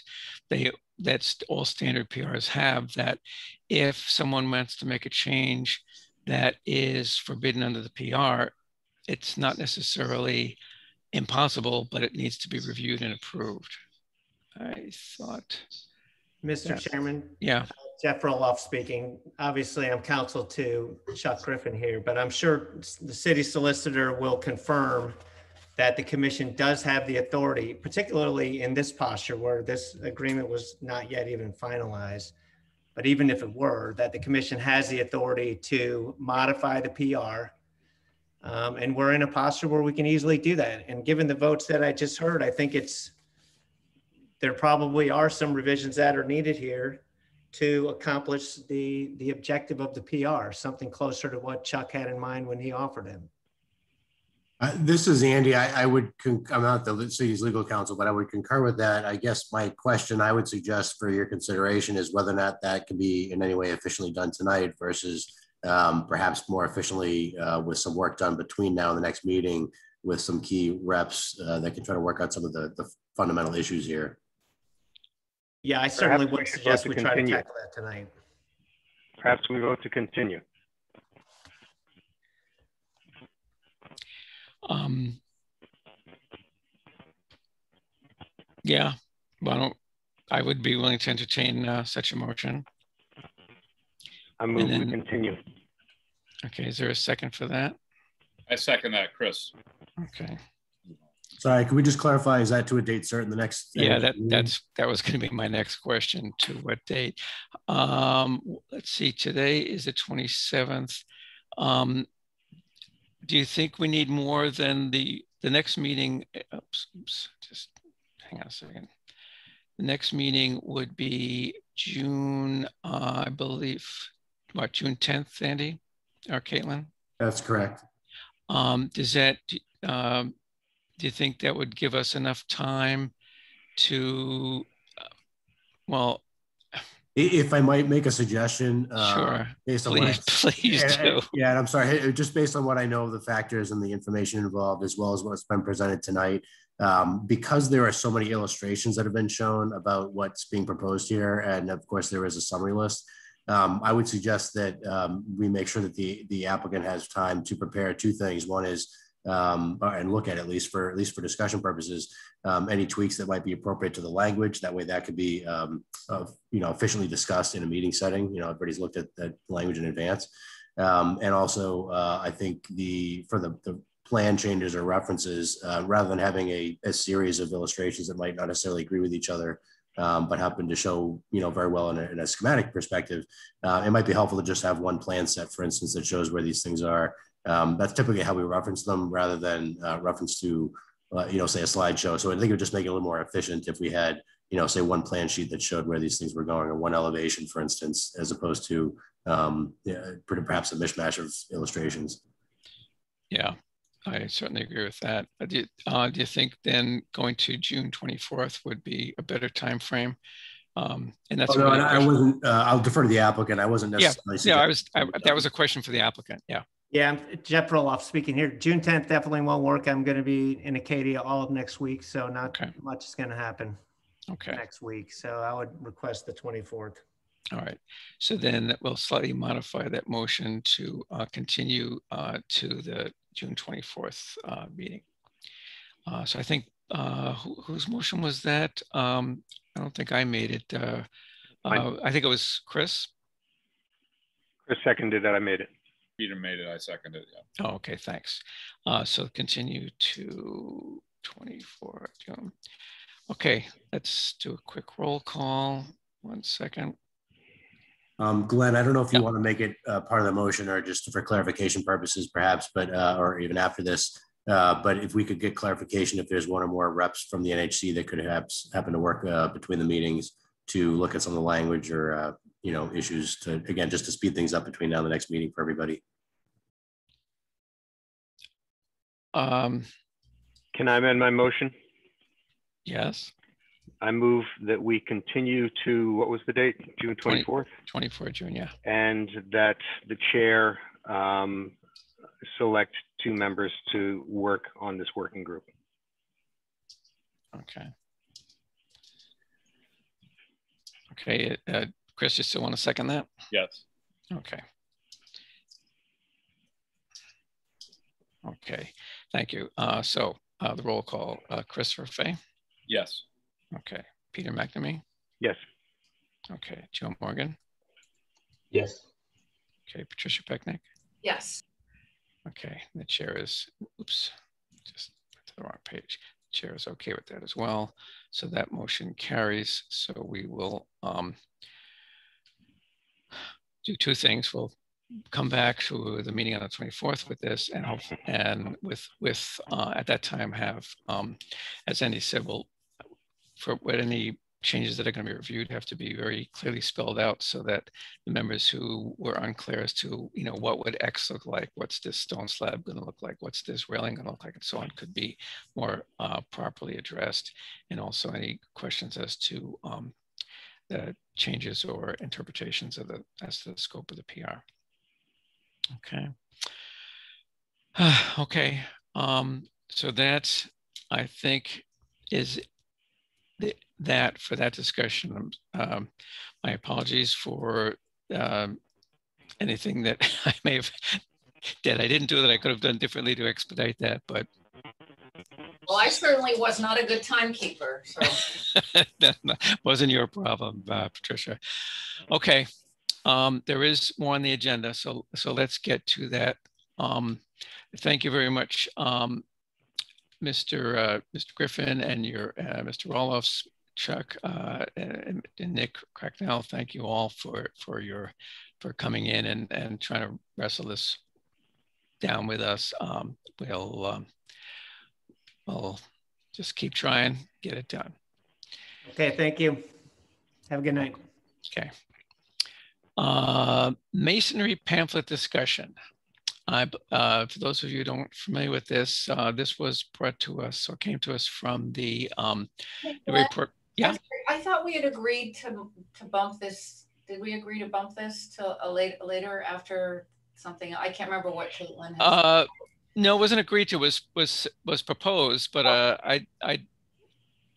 that's all standard PRs have, that if someone wants to make a change that is forbidden under the PR, it's not necessarily impossible, but it needs to be reviewed and approved. I thought. Mr. Chairman. Yeah. Jeff Roloff speaking. Obviously, I'm counsel to Chuck Griffin here, but I'm sure the city solicitor will confirm that the commission does have the authority, particularly in this posture where this agreement was not yet even finalized. But even if it were, that the commission has the authority to modify the PR. And we're in a posture where we can easily do that. And given the votes that I just heard, I think there probably are some revisions that are needed here to accomplish the objective of the PR, something closer to what Chuck had in mind when he offered him. This is Andy. I'm not the city's legal counsel, but I would concur with that. I guess my question I would suggest for your consideration is whether or not that can be in any way efficiently done tonight versus perhaps more efficiently with some work done between now and the next meeting with some key reps that can try to work out some of the fundamental issues here. Yeah, I certainly would suggest we try to tackle that tonight. Perhaps we vote to continue. Yeah, well, I would be willing to entertain such a motion. I move we continue. Okay, is there a second for that? I second that, Chris. Okay. Sorry, can we just clarify, is that to a date certain the next? Yeah, that was going to be my next question, to what date? Let's see, today is the 27th. Do you think we need more than the next meeting? Oops, just hang on a second. The next meeting would be June, I believe, what, June 10th, Andy or Caitlin? That's correct. Does that, do you think that would give us enough time to, well, if I might make a suggestion, sure, based on please do. Yeah, and I'm sorry, just based on what I know of the factors and the information involved, as well as what's been presented tonight, because there are so many illustrations that have been shown about what's being proposed here, and of course there is a summary list. I would suggest that we make sure that the applicant has time to prepare two things. One is and look at least for discussion purposes, any tweaks that might be appropriate to the language. That way that could be, efficiently discussed in a meeting setting. Everybody's looked at that language in advance. And also, I think for the plan changes or references, rather than having a series of illustrations that might not necessarily agree with each other, but happen to show, very well in a schematic perspective, it might be helpful to just have one plan set, for instance, that shows where these things are. That's typically how we reference them rather than reference to, say a slideshow. So I think it would just make it a little more efficient if we had, say one plan sheet that showed where these things were going, or one elevation, for instance, as opposed to perhaps a mishmash of illustrations. Yeah, I certainly agree with that. Do you think then going to June 24th would be a better time frame? And that's no, I wasn't. I'll defer to the applicant. I wasn't necessarily. Yeah, that was a question for the applicant. Yeah. Yeah, I'm Jeff Roloff speaking here. June 10th definitely won't work. I'm going to be in Acadia all of next week, so not much is going to happen next week. So I would request the 24th. All right. So then we'll slightly modify that motion to continue to the June 24th meeting. So I think, whose motion was that? I don't think I made it. I think it was Chris. Chris seconded that. I made it. Peter made it. I seconded it. Yeah. Oh, okay. Thanks. So continue to 24 June. Okay. Let's do a quick roll call. 1 second. Glenn, I don't know if you want to make it part of the motion or just for clarification purposes, perhaps, but or even after this. But if we could get clarification, if there's one or more reps from the NHC that could happen to work between the meetings to look at some of the language or issues to, again, just to speed things up between now and the next meeting for everybody. Can I amend my motion? Yes. I move that we continue to, what was the date? June 24th? 24 June, yeah. And that the chair select 2 members to work on this working group. Okay. Okay, Chris, you still want to second that? Yes. Okay. Okay, thank you. So the roll call, Christopher Fay? Yes. Okay, Peter McNamee? Yes. Okay, Joe Morgan? Yes. Okay, Patricia Pecknick? Yes. Okay, the chair is, oops, just went to the wrong page. The chair is okay with that as well. So that motion carries. So we will do 2 things. We'll come back to the meeting on the 24th with this, and hopefully, and with at that time have, as Andy said, we'll, for what any changes that are going to be reviewed have to be very clearly spelled out so that the members who were unclear as to, what would X look like, what's this stone slab going to look like, what's this railing going to look like, and so on, could be more properly addressed. And also any questions as to the changes or interpretations of as to the scope of the PR. Okay. Okay. So that, I think, is that for that discussion. My apologies for anything that I may have did. I didn't do that I could have done differently to expedite that, but. Well, I certainly was not a good timekeeper. So. That wasn't your problem, Patricia. Okay. There is more on the agenda, so let's get to that. Thank you very much, Mr. Griffin and your Mr. Roloffs, Chuck, and Nick Cracknell. Thank you all for coming in and trying to wrestle this down with us. We'll just keep trying, get it done. Okay, thank you. Have a good night. Okay. Masonry pamphlet discussion. For those of you who aren't familiar with this, this was brought to us or came to us from the report. Yeah. I thought we had agreed to bump this. Did we agree to bump this to a later after something? I can't remember what Caitlin has. No, it wasn't agreed to. Was proposed, but I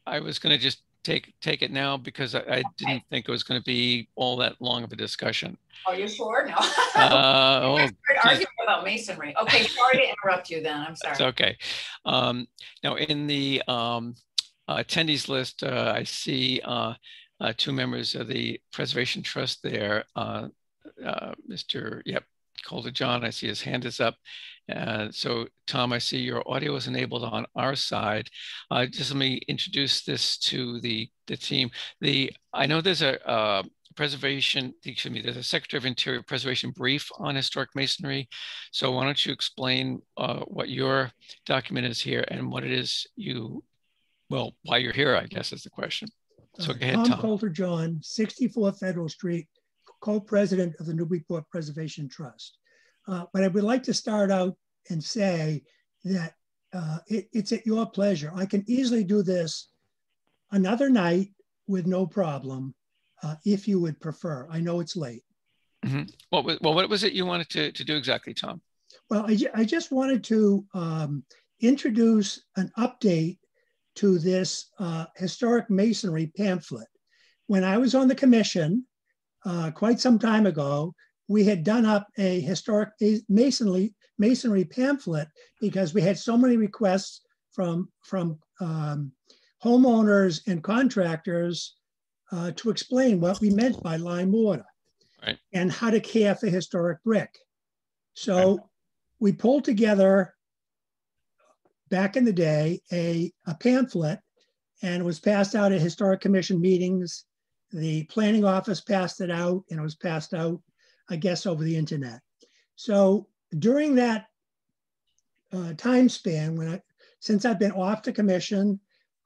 was going to just take it now because I didn't think it was going to be all that long of a discussion. Are you sure? No. Arguing about masonry. Okay, sorry to interrupt you. Then I'm sorry. It's okay. Now in the attendees list, I see 2 members of the Preservation Trust there. Calder John, I see his hand is up. So Tom, I see your audio is enabled on our side. Just let me introduce this to the team. I know there's a preservation, excuse me, there's a Secretary of Interior preservation brief on historic masonry. So why don't you explain what your document is here and what it is well, why you're here, I guess is the question. So go ahead, Tom. Calder John, 64 Federal Street, co-president of the Newburyport Preservation Trust. But I would like to start out and say that it's at your pleasure. I can easily do this another night with no problem, if you would prefer. I know it's late. Mm-hmm. What was it you wanted to do exactly, Tom? Well, I just wanted to introduce an update to this historic masonry pamphlet. When I was on the commission quite some time ago, we had done up a historic masonry pamphlet because we had so many requests from homeowners and contractors to explain what we meant by lime mortar, right, and how to care for historic brick. So right, we pulled together back in the day a pamphlet, and it was passed out at historic commission meetings. The planning office passed it out, and it was passed out, I guess, over the internet. So during that time span, since I've been off the commission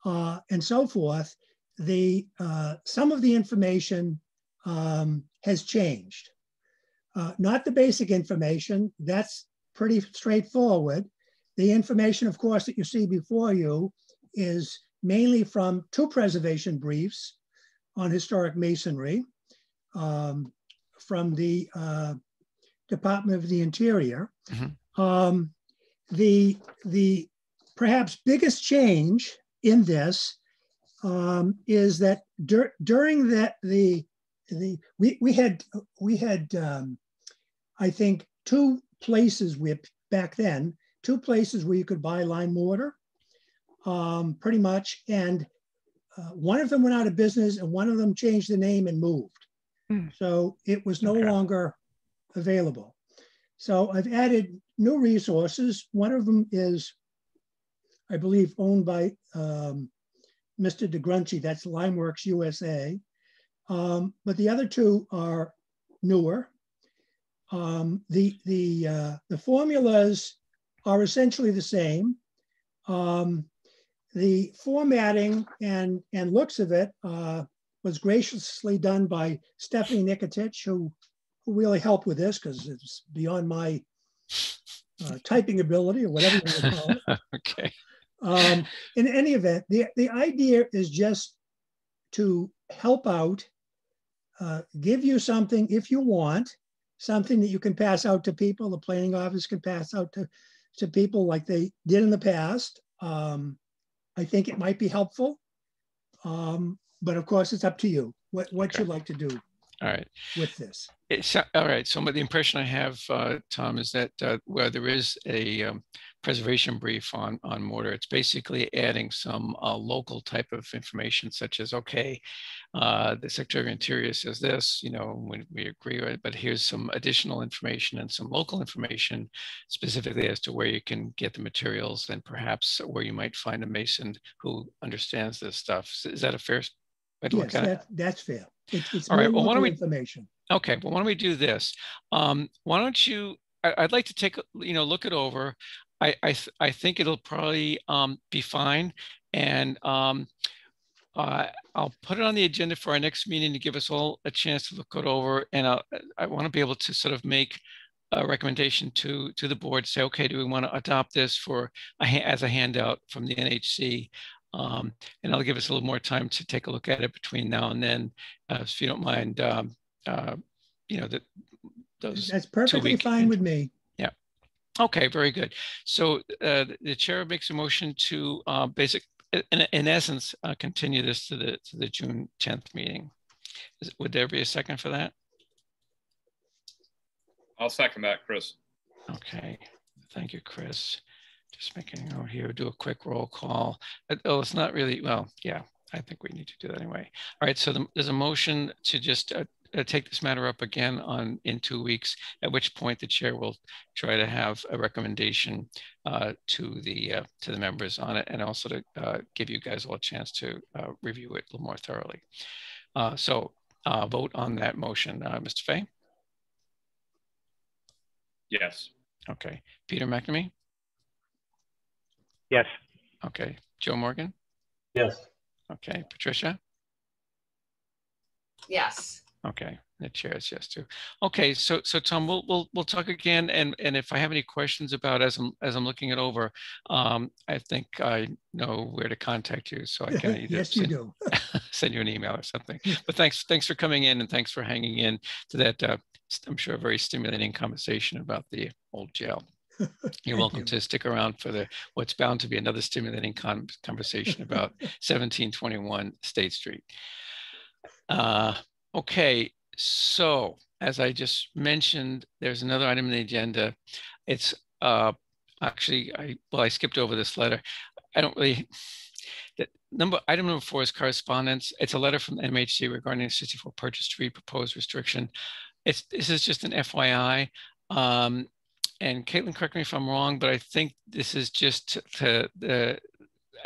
and so forth, some of the information has changed. Not the basic information, that's pretty straightforward. The information, of course, that you see before you is mainly from 2 preservation briefs on historic masonry from the Department of the Interior. Mm-hmm. The perhaps biggest change in this is that during that we had I think 2 places back then, 2 places where you could buy lime mortar, pretty much, and one of them went out of business and one of them changed the name and moved. So it was no longer available. So I've added new resources. One of them is, I believe, owned by Mr. DeGrunchi, that's Limeworks USA. But the other 2 are newer. The formulas are essentially the same. The formatting and looks of it was graciously done by Stephanie Nikotich, who really helped with this because it's beyond my typing ability or whatever you want to call it. Okay. In any event, the idea is just to help out, give you something if you want, something that you can pass out to people. The planning office can pass out to people like they did in the past. I think it might be helpful, but of course it's up to you what you'd like to do. All right. With this. All right. So the impression I have, Tom, is that where there is a preservation brief on mortar, it's basically adding some local type of information, such as, okay, the Secretary of Interior says this, we agree with it, but here's some additional information and some local information specifically as to where you can get the materials and perhaps where you might find a mason who understands this stuff. Is that a fair way to look at it? That's fair. It's all right. Well, why don't we information? Okay. Well, why don't we do this? Why don't you? I'd like to take look it over. I think it'll probably be fine, and I'll put it on the agenda for our next meeting to give us all a chance to look it over. And I want to be able to sort of make a recommendation to the board. Say, okay, do we want to adopt this as a handout from the NHC? And I'll give us a little more time to take a look at it between now and then, if you don't mind. That's perfectly fine with me. Yeah. Okay. Very good. So the chair makes a motion to in essence continue this to the June 10th meeting. Would there be a second for that? I'll second that, Chris. Okay. Thank you, Chris. Just making a note here, do a quick roll call. Oh, it's not really, well, yeah, I think we need to do that anyway. All right, so there's a motion to just take this matter up again in 2 weeks, at which point the chair will try to have a recommendation to the members on it, and also to give you guys all a chance to review it a little more thoroughly. So vote on that motion. Mr. Fay? Yes. Okay. Peter McNamee? Yes. Okay. Joe Morgan? Yes. Okay. Patricia? Yes. Okay, the chair is yes too. Okay, so Tom, we'll talk again, and if I have any questions about as I'm looking it over, I think I know where to contact you, so I can either yes, you do. send you an email or something. But thanks for coming in, and thanks for hanging in to that. I'm sure very stimulating conversation about the old jail. You're welcome to stick around for what's bound to be another stimulating conversation about 1721 State Street. Okay, so as I just mentioned, there's another item in the agenda. It's actually, I skipped over this letter. I don't really, item number 4 is correspondence. It's a letter from the MHC regarding 64 Purchase Street proposed restriction. This is just an FYI. And Caitlin, correct me if I'm wrong, but I think this is just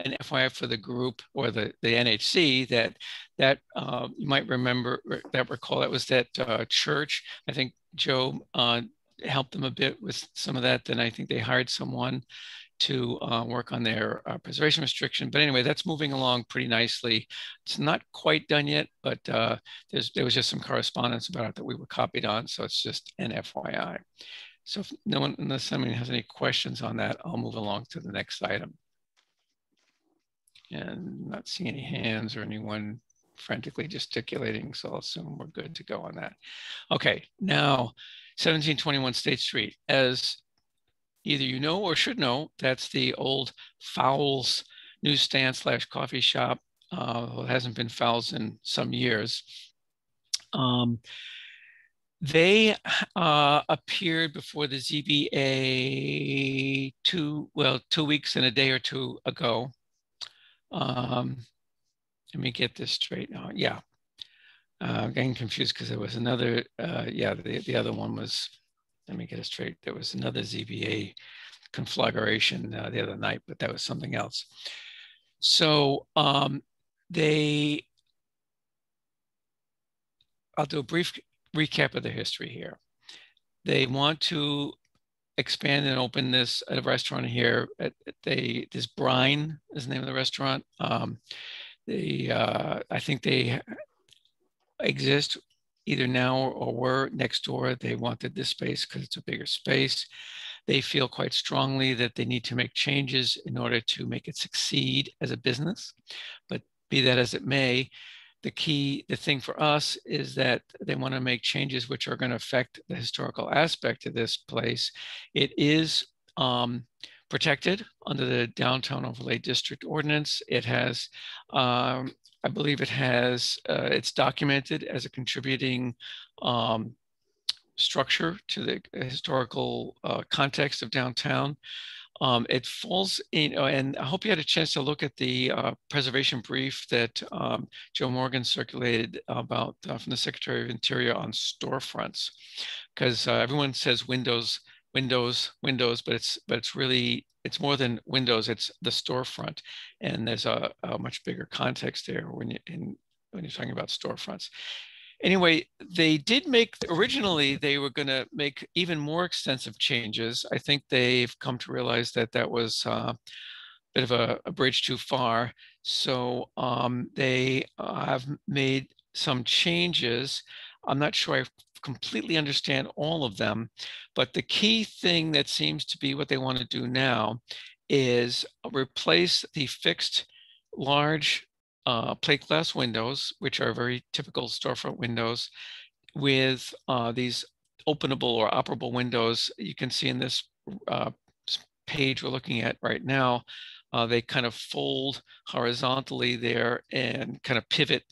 an FYI for the group or the NHC that you might recall that was that church. I think Joe helped them a bit with some of that. Then I think they hired someone to work on their preservation restriction. But anyway, that's moving along pretty nicely. It's not quite done yet, but there was just some correspondence about it that we were copied on. So it's just an FYI. So if unless somebody has any questions on that, I'll move along to the next item. And not seeing any hands or anyone frantically gesticulating, so I'll assume we're good to go on that. Okay, now 1721 State Street. As either you know or should know, that's the old Fowles newsstand / coffee shop. It hasn't been Fowles in some years. They appeared before the ZBA 2 weeks and a day or two ago. Let me get this straight now. Yeah, I'm getting confused because there was another, the other one was, let me get it straight. There was another ZBA conflagration the other night, but that was something else. So I'll do a brief recap of the history here. They want to expand and open this at a restaurant here. This Brine is the name of the restaurant. I think they exist either now or were next door. They wanted this space because it's a bigger space. They feel quite strongly that they need to make changes in order to make it succeed as a business. But be that as it may, the thing for us is that they want to make changes which are going to affect the historical aspect of this place. It is protected under the Downtown Overlay District Ordinance. It has, I believe it has, it's documented as a contributing structure to the historical context of downtown. It falls in, and I hope you had a chance to look at the preservation brief that Joe Morgan circulated about from the Secretary of Interior on storefronts, because everyone says windows, but it's really, it's more than windows. It's the storefront, and there's a much bigger context there when you're talking about storefronts. Anyway, they did originally they were going to make even more extensive changes. I think they've come to realize that that was a bit of a bridge too far. So they have made some changes. I'm not sure I completely understand all of them, but the key thing that seems to be what they want to do now is replace the fixed large plate glass windows, which are very typical storefront windows, with these openable or operable windows. You can see in this page we're looking at right now, they kind of fold horizontally there and kind of pivot.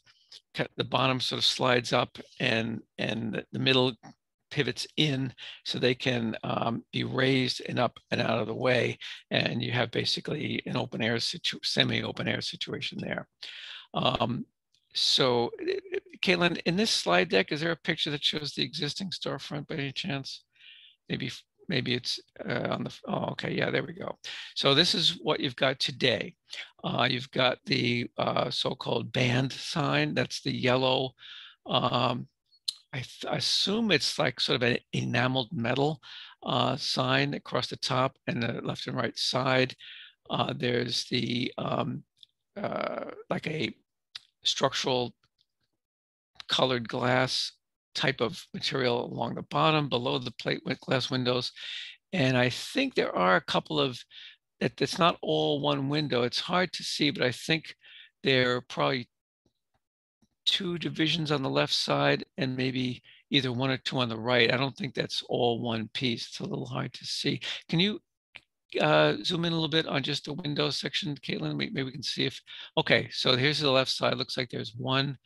The bottom sort of slides up and the middle pivots in, so they can be raised and up and out of the way. And you have basically an open air semi-open air situation there. So, Caitlin, in this slide deck, is there a picture that shows the existing storefront by any chance? Maybe it's on the, oh, okay, yeah, there we go. So this is what you've got today. You've got the so-called band sign. That's the yellow, I assume it's like sort of an enameled metal sign across the top and the left and right side. There's the like a structural colored glass type of material along the bottom below the plate glass windows. And I think there are a couple of, it's not all one window. It's hard to see, but I think there are probably 2 divisions on the left side and maybe either 1 or 2 on the right. I don't think that's all one piece. It's a little hard to see. Can you zoom in a little bit on just the window section, Caitlin? Maybe we can see if, okay, so here's the left side. Looks like there's 1.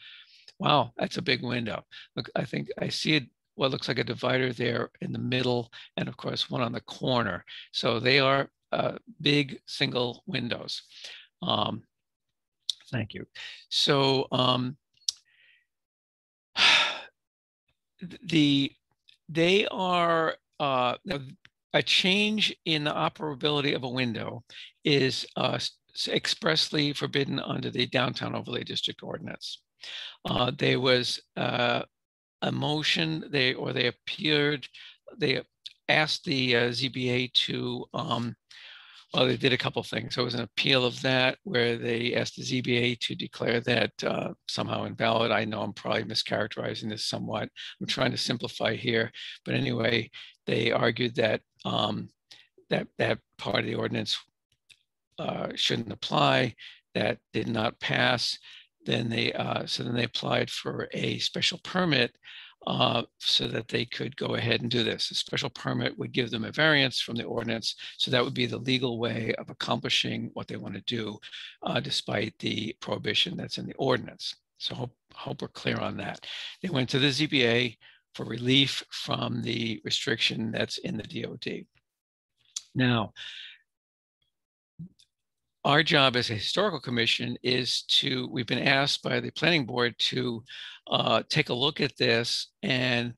Wow, that's a big window. Look, I think I see it, what looks like a divider there in the middle, and of course 1 on the corner. So they are big single windows. Thank you. So they are a change in the operability of a window is expressly forbidden under the Downtown Overlay District Ordinance. There was a motion, they asked the ZBA to, well, they did a couple of things. There was an appeal of that where they asked the ZBA to declare that somehow invalid. I know I'm probably mischaracterizing this somewhat. I'm trying to simplify here, but anyway, they argued that that part of the ordinance shouldn't apply. That did not pass. Then they applied for a special permit so that they could go ahead and do this. A special permit would give them a variance from the ordinance. So that would be the legal way of accomplishing what they want to do, despite the prohibition that's in the ordinance. So hope we're clear on that. They went to the ZBA for relief from the restriction that's in the DOD. Now, our job as a historical commission is to, we've been asked by the planning board to take a look at this and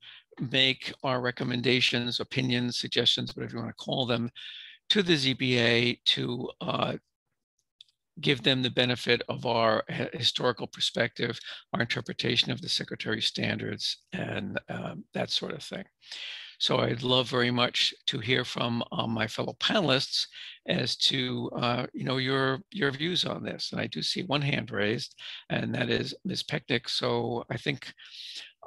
make our recommendations, opinions, suggestions, whatever you want to call them, to the ZBA to give them the benefit of our historical perspective, our interpretation of the Secretary's standards, and that sort of thing. So I'd love very much to hear from my fellow panelists as to your views on this. And I do see 1 hand raised, and that is Ms. Pecknick. So I think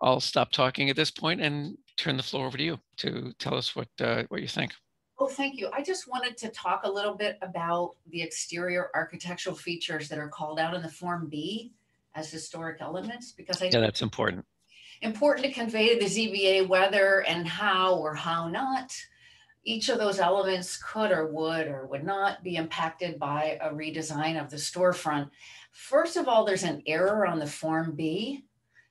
I'll stop talking at this point and turn the floor over to you to tell us what you think. Oh, thank you. I just wanted to talk a little bit about the exterior architectural features that are called out in the Form B as historic elements, because I think that's important. Important to convey to the ZBA whether and how or how not each of those elements could or would not be impacted by a redesign of the storefront. First of all, there's an error on the Form B,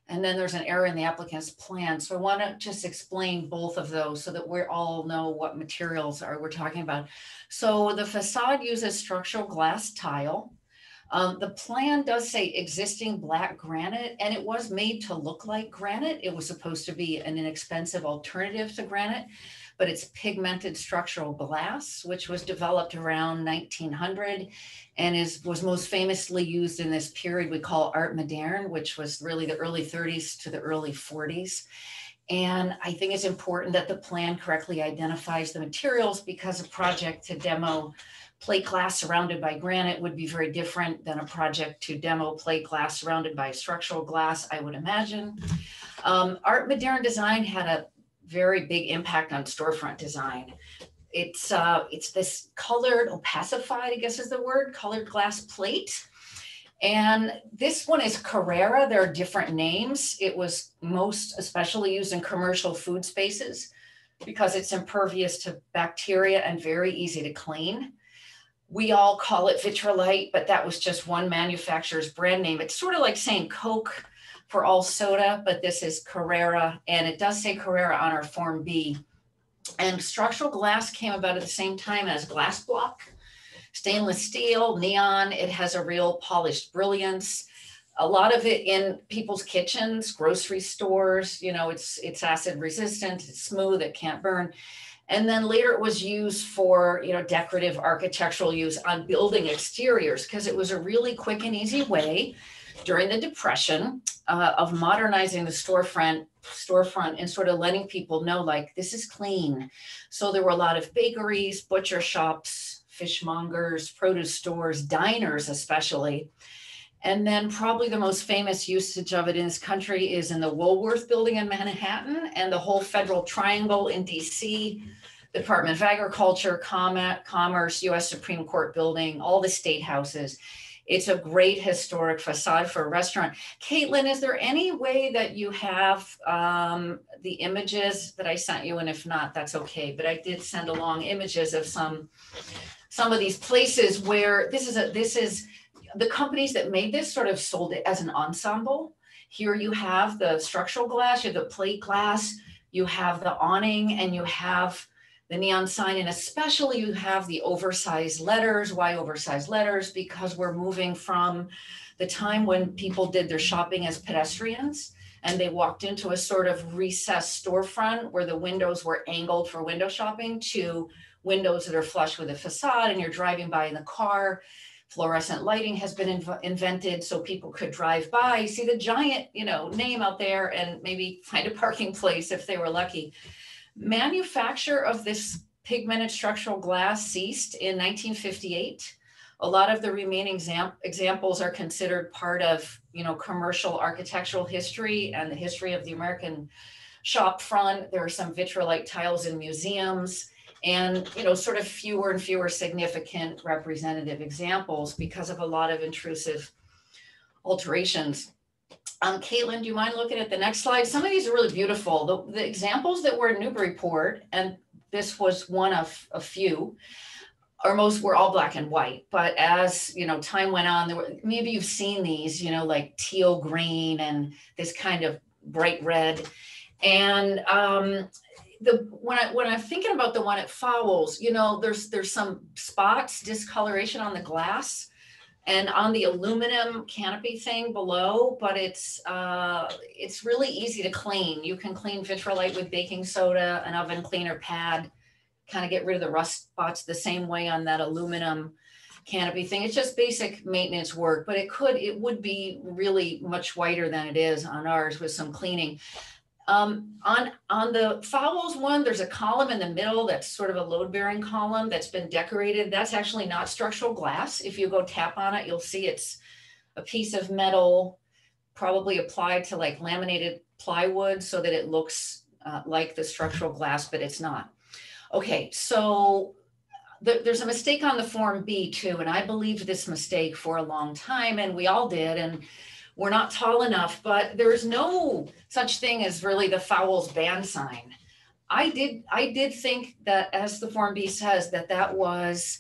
and then there's an error in the applicant's plan. So I want to just explain both of those so that we all know what materials we're talking about. So the facade uses structural glass tile. The plan does say existing black granite, and it was made to look like granite. It was supposed to be an inexpensive alternative to granite, but it's pigmented structural glass, which was developed around 1900 and was most famously used in this period we call Art Moderne, which was really the early 30s to the early 40s. And I think it's important that the plan correctly identifies the materials, because a project to demo plate glass surrounded by granite would be very different than a project to demo plate glass surrounded by structural glass, I would imagine. Art Moderne design had a very big impact on storefront design. It's this colored, opacified, I guess is the word, colored glass plate. And this one is Carrera. There are different names. It was most especially used in commercial food spaces because it's impervious to bacteria and very easy to clean. We all call it Vitrolite, but that was just one manufacturer's brand name. It's sort of like saying Coke for all soda, but this is Carrera, and it does say Carrera on our Form B. And structural glass came about at the same time as glass block, stainless steel, neon. It has a real polished brilliance. A lot of it in people's kitchens, grocery stores, you know, it's acid resistant, it's smooth, it can't burn. And then later it was used for, you know, decorative architectural use on building exteriors, because it was a really quick and easy way during the Depression of modernizing the storefront and sort of letting people know, like, this is clean. So there were a lot of bakeries, butcher shops, fishmongers, produce stores, diners especially. And then probably the most famous usage of it in this country is in the Woolworth building in Manhattan and the whole Federal Triangle in DC, Department of Agriculture, Commerce, US Supreme Court building, all the state houses. It's a great historic facade for a restaurant. Caitlin, is there any way that you have the images that I sent you? And if not, that's okay. But I did send along images of some of these places where this is the companies that made this sort of sold it as an ensemble. Here you have the structural glass, you have the plate glass, you have the awning, and you have the neon sign, and especially you have the oversized letters. Why oversized letters? Because we're moving from the time when people did their shopping as pedestrians and they walked into a sort of recessed storefront where the windows were angled for window shopping to windows that are flush with a facade, and you're driving by in the car. Fluorescent lighting has been invented so people could drive by, see the giant, you know, name out there and maybe find a parking place if they were lucky. Manufacture of this pigmented structural glass ceased in 1958. A lot of the remaining examples are considered part of, you know, commercial architectural history and the history of the American shop front. There are some vitrolite tiles in museums, and, you know, sort of fewer and fewer significant representative examples because of a lot of intrusive alterations. Caitlin, do you mind looking at the next slide? Some of these are really beautiful. The examples that were in Newburyport, and this was one of a few, or most were all black and white. But as, you know, time went on, maybe you've seen these, you know, like teal green and this kind of bright red. And when I'm thinking about the one at Fowles, you know, there's some spots, discoloration on the glass and on the aluminum canopy thing below, but it's really easy to clean. You can clean vitrolite with baking soda, an oven cleaner pad, kind of get rid of the rust spots the same way on that aluminum canopy thing. It's just basic maintenance work, but it would be really much whiter than it is on ours with some cleaning. On the Fowles one, there's a column in the middle that's sort of a load-bearing column that's been decorated. That's actually not structural glass. If you go tap on it, you'll see it's a piece of metal, probably applied to like laminated plywood so that it looks like the structural glass, but it's not. Okay, so there's a mistake on the Form B too, and I believed this mistake for a long time, and we all did, and we're not tall enough, but there's no such thing as really the Fowles band sign. I did think that, as the Form B says, that was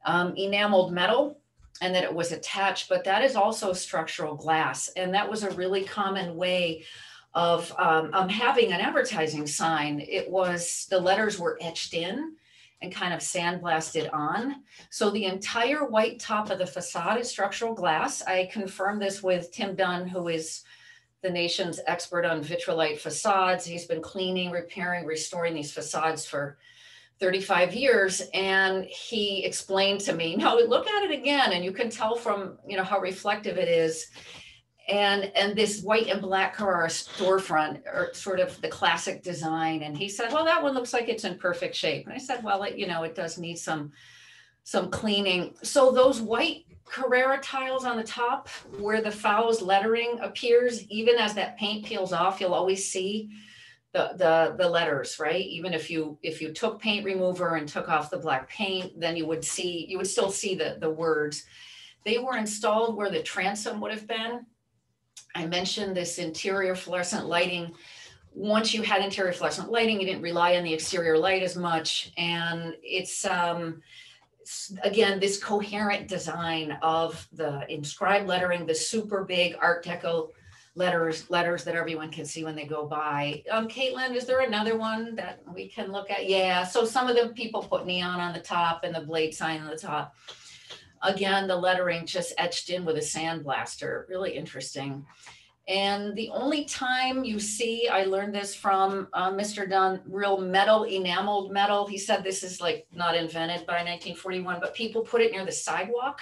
enameled metal and that it was attached, but that is also structural glass. And that was a really common way of having an advertising sign. It was, the letters were etched in and kind of sandblasted on. So the entire white top of the facade is structural glass. I confirmed this with Tim Dunn, who is the nation's expert on vitrolite facades. He's been cleaning, repairing, restoring these facades for 35 years. And he explained to me, no, look at it again. And you can tell from, you know, how reflective it is. And this white and black Carrara storefront are sort of the classic design. And he said, well, that one looks like it's in perfect shape. And I said, well, it does need some cleaning. So those white Carrara tiles on the top where the Fowles lettering appears, even as that paint peels off, you'll always see the letters, right? Even if you took paint remover and took off the black paint, then you would still see the words. They were installed where the transom would have been. I mentioned this interior fluorescent lighting. Once you had interior fluorescent lighting, you didn't rely on the exterior light as much. And it's, again, this coherent design of the inscribed lettering, the super big Art Deco letters that everyone can see when they go by. Caitlin, is there another one that we can look at? Yeah, so some of the people put neon on the top and the blade sign on the top. Again, the lettering just etched in with a sandblaster, really interesting. And the only time you see, I learned this from Mr. Dunn, real metal, enameled metal. He said this is like not invented by 1941, but people put it near the sidewalk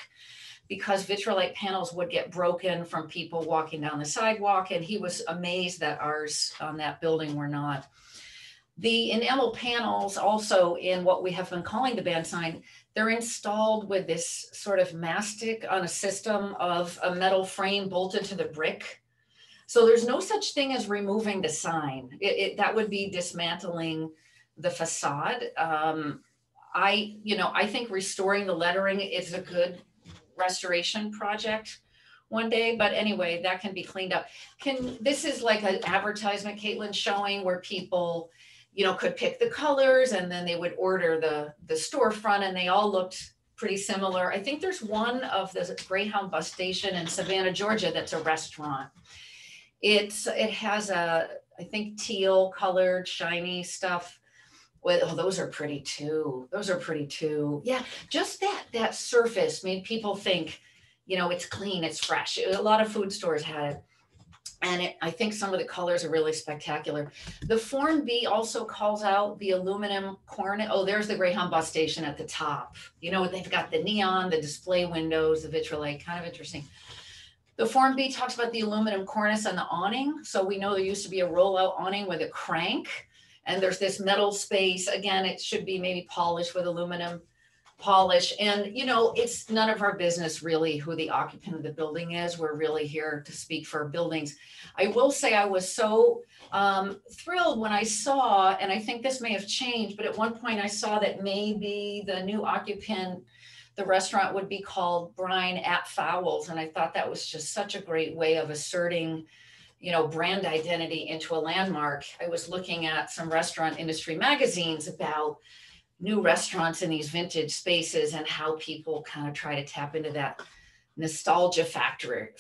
because vitrolite panels would get broken from people walking down the sidewalk. And he was amazed that ours on that building were not. The enamel panels also in what we have been calling the band sign, they're installed with this sort of mastic on a system of a metal frame bolted to the brick. So there's no such thing as removing the sign. That would be dismantling the facade. I think restoring the lettering is a good restoration project one day, but anyway, that can be cleaned up. This is like an advertisement Caitlin showing where people, could pick the colors and then they would order the storefront and they all looked pretty similar. I think there's one of the Greyhound bus station in Savannah, Georgia, that's a restaurant. It has I think teal colored shiny stuff. Well, those are pretty too. Yeah, just that surface made people think, it's clean, it's fresh. A lot of food stores had it. And I think some of the colors are really spectacular. The Form B also calls out the aluminum cornice. Oh, there's the Greyhound bus station at the top. They've got the neon, the display windows, the vitrolite, kind of interesting. The Form B talks about the aluminum cornice and the awning. So we know there used to be a rollout awning with a crank, and there's this metal space. Again, it should be maybe polished with aluminum polish. And, it's none of our business really who the occupant of the building is. We're really here to speak for buildings. I will say I was so thrilled when I saw, and I think this may have changed, but at one point I saw that maybe the new occupant, the restaurant would be called Brine at Fowls. And I thought that was just such a great way of asserting, brand identity into a landmark. I was looking at some restaurant industry magazines about new restaurants in these vintage spaces and how people kind of try to tap into that nostalgia factor,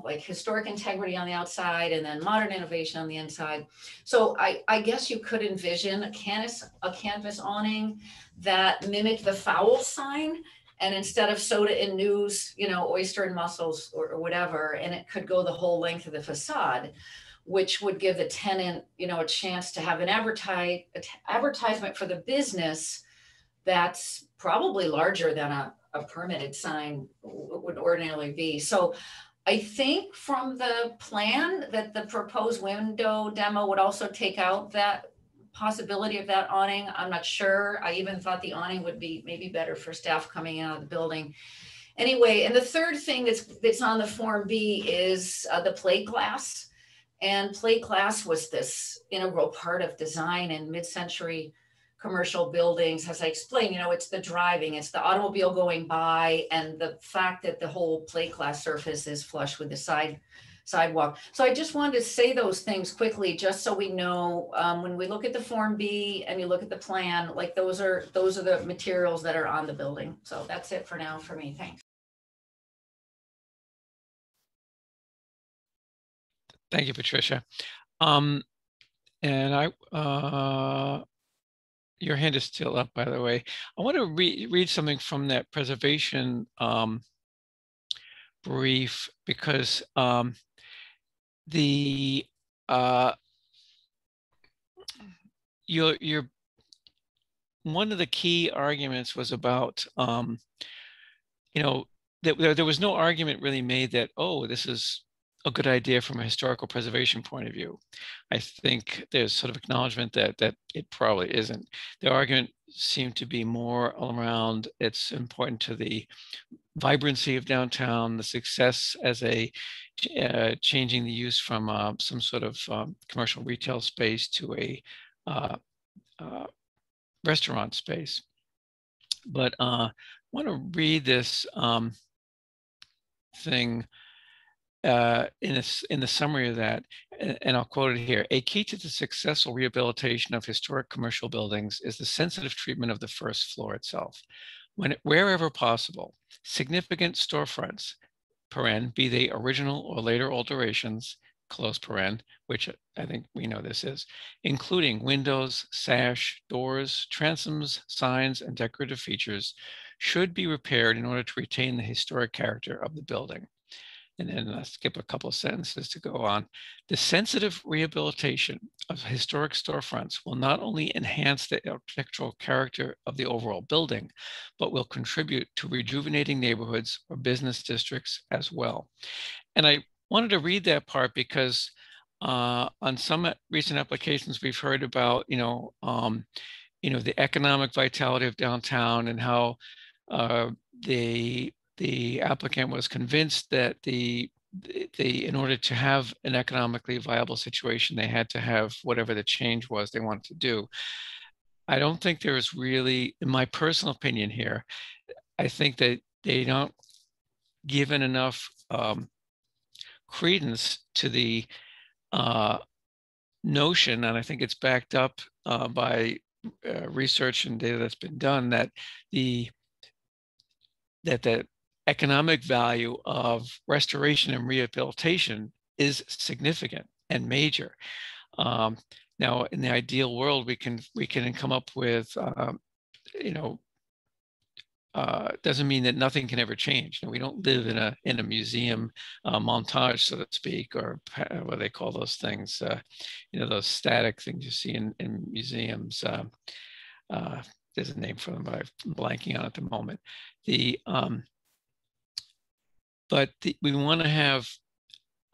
like historic integrity on the outside and then modern innovation on the inside. So I guess you could envision a canvas awning that mimicked the fowl sign, and instead of soda and news, oyster and mussels or whatever, and it could go the whole length of the facade, which would give the tenant, a chance to have an advertisement for the business that's probably larger than a permitted sign would ordinarily be. So I think from the plan that the proposed window demo would also take out that possibility of that awning. I'm not sure. I even thought the awning would be maybe better for staff coming out of the building. Anyway, and the third thing that's on the Form B is the plate glass. And plate glass was this integral part of design in mid-century commercial buildings. As I explained, it's the driving, it's the automobile going by, and the fact that the whole plate glass surface is flush with the sidewalk. So I just wanted to say those things quickly, just so we know when we look at the Form B and you look at the plan, like those are the materials that are on the building. So that's it for now for me. Thanks. Thank you, Patricia. And your hand is still up, by the way. I want to read something from that preservation brief, because your one of the key arguments was about that there was no argument really made that, oh, this is a good idea from a historical preservation point of view. I think there's sort of acknowledgement that it probably isn't. The argument seemed to be more around it's important to the vibrancy of downtown, the success as a changing the use from some sort of commercial retail space to a restaurant space. But I want to read this thing in the summary of that, and I'll quote it here. A key to the successful rehabilitation of historic commercial buildings is the sensitive treatment of the first floor itself. Wherever possible, significant storefronts, paren, be they original or later alterations, close paren, which I think we know this is, including windows, sash, doors, transoms, signs, and decorative features, should be repaired in order to retain the historic character of the building. And then I'll skip a couple of sentences to go on. The sensitive rehabilitation of historic storefronts will not only enhance the architectural character of the overall building, but will contribute to rejuvenating neighborhoods or business districts as well. And I wanted to read that part because on some recent applications, we've heard about, the economic vitality of downtown and how the applicant was convinced that in order to have an economically viable situation, they had to have whatever the change was they wanted to do. I don't think there is really, in my personal opinion here, I think that they don't given enough credence to the notion, and I think it's backed up by research and data that's been done, that the economic value of restoration and rehabilitation is significant and major. Now, in the ideal world, we can come up with, doesn't mean that nothing can ever change. We don't live in a museum montage, so to speak, or what they call those things, those static things you see in museums. There's a name for them, but I'm blanking on at the moment. But we want to have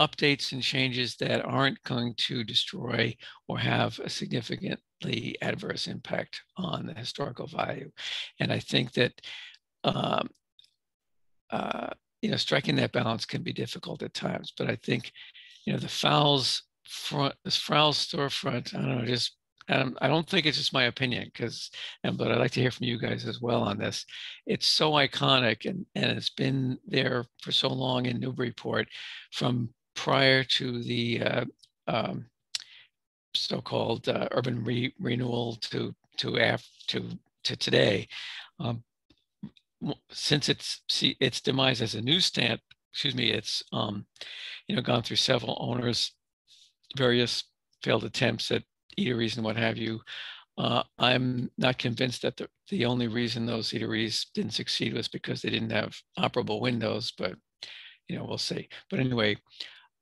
updates and changes that aren't going to destroy or have a significantly adverse impact on the historical value. And I think that striking that balance can be difficult at times. But I think the Fowles storefront, I don't know, just I don't think it's just my opinion, but I'd like to hear from you guys as well on this. It's so iconic, and it's been there for so long in Newburyport, from prior to the so-called urban renewal to today. Since its demise as a newsstand, it's gone through several owners, various failed attempts at eateries and what have you. I'm not convinced that the only reason those eateries didn't succeed was because they didn't have operable windows, but we'll see. But anyway,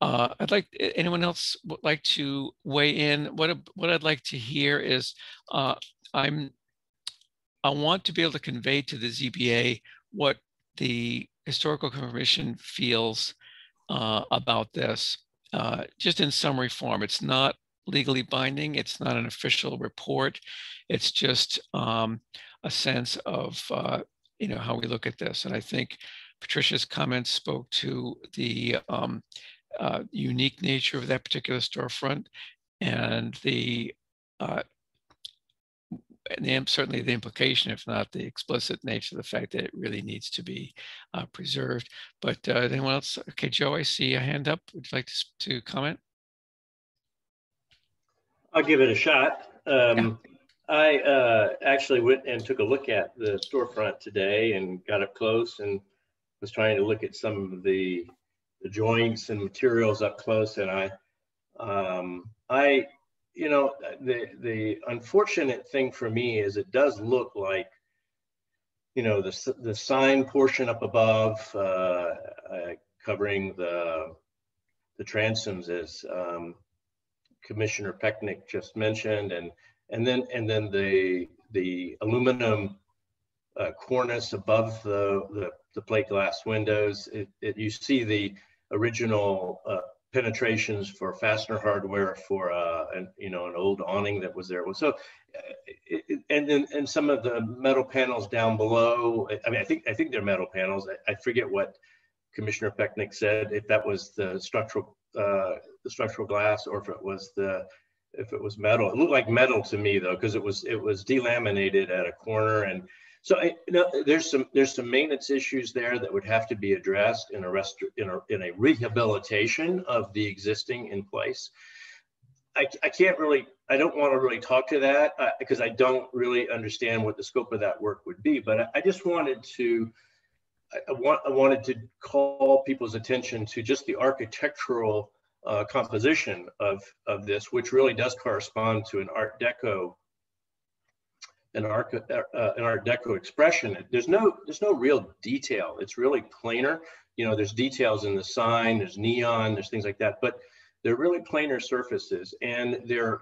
anyone else would like to weigh in? What I'd like to hear is I want to be able to convey to the ZBA what the Historical Commission feels about this, just in summary form. It's not legally binding. It's not an official report. It's just a sense of how we look at this. And I think Patricia's comments spoke to the unique nature of that particular storefront, and certainly the implication, if not the explicit nature of the fact that it really needs to be preserved. But anyone else? Okay, Joe, I see a hand up. Would you like to comment? I'll give it a shot. I actually went and took a look at the storefront today and got up close and was trying to look at some of the joints and materials up close. And the unfortunate thing for me is it does look like, the sign portion up above covering the transoms, as Commissioner Pecknick just mentioned, and then the aluminum cornice above the plate glass windows. You see the original penetrations for fastener hardware for an old awning that was there. So, and some of the metal panels down below. I mean, I think they're metal panels. I forget what Commissioner Pecknick said, if that was the structural glass or if it was metal. It looked like metal to me though, because it was delaminated at a corner. And so there's some maintenance issues there that would have to be addressed in a rehabilitation of the existing in place. I don't want to really talk to that because I don't really understand what the scope of that work would be. But I just wanted to call people's attention to just the architectural composition of this, which really does correspond to an Art Deco an Art Deco expression. There's no real detail. It's really plainer. You know, there's details in the sign, there's neon, there's things like that, but they're really plainer surfaces, and they're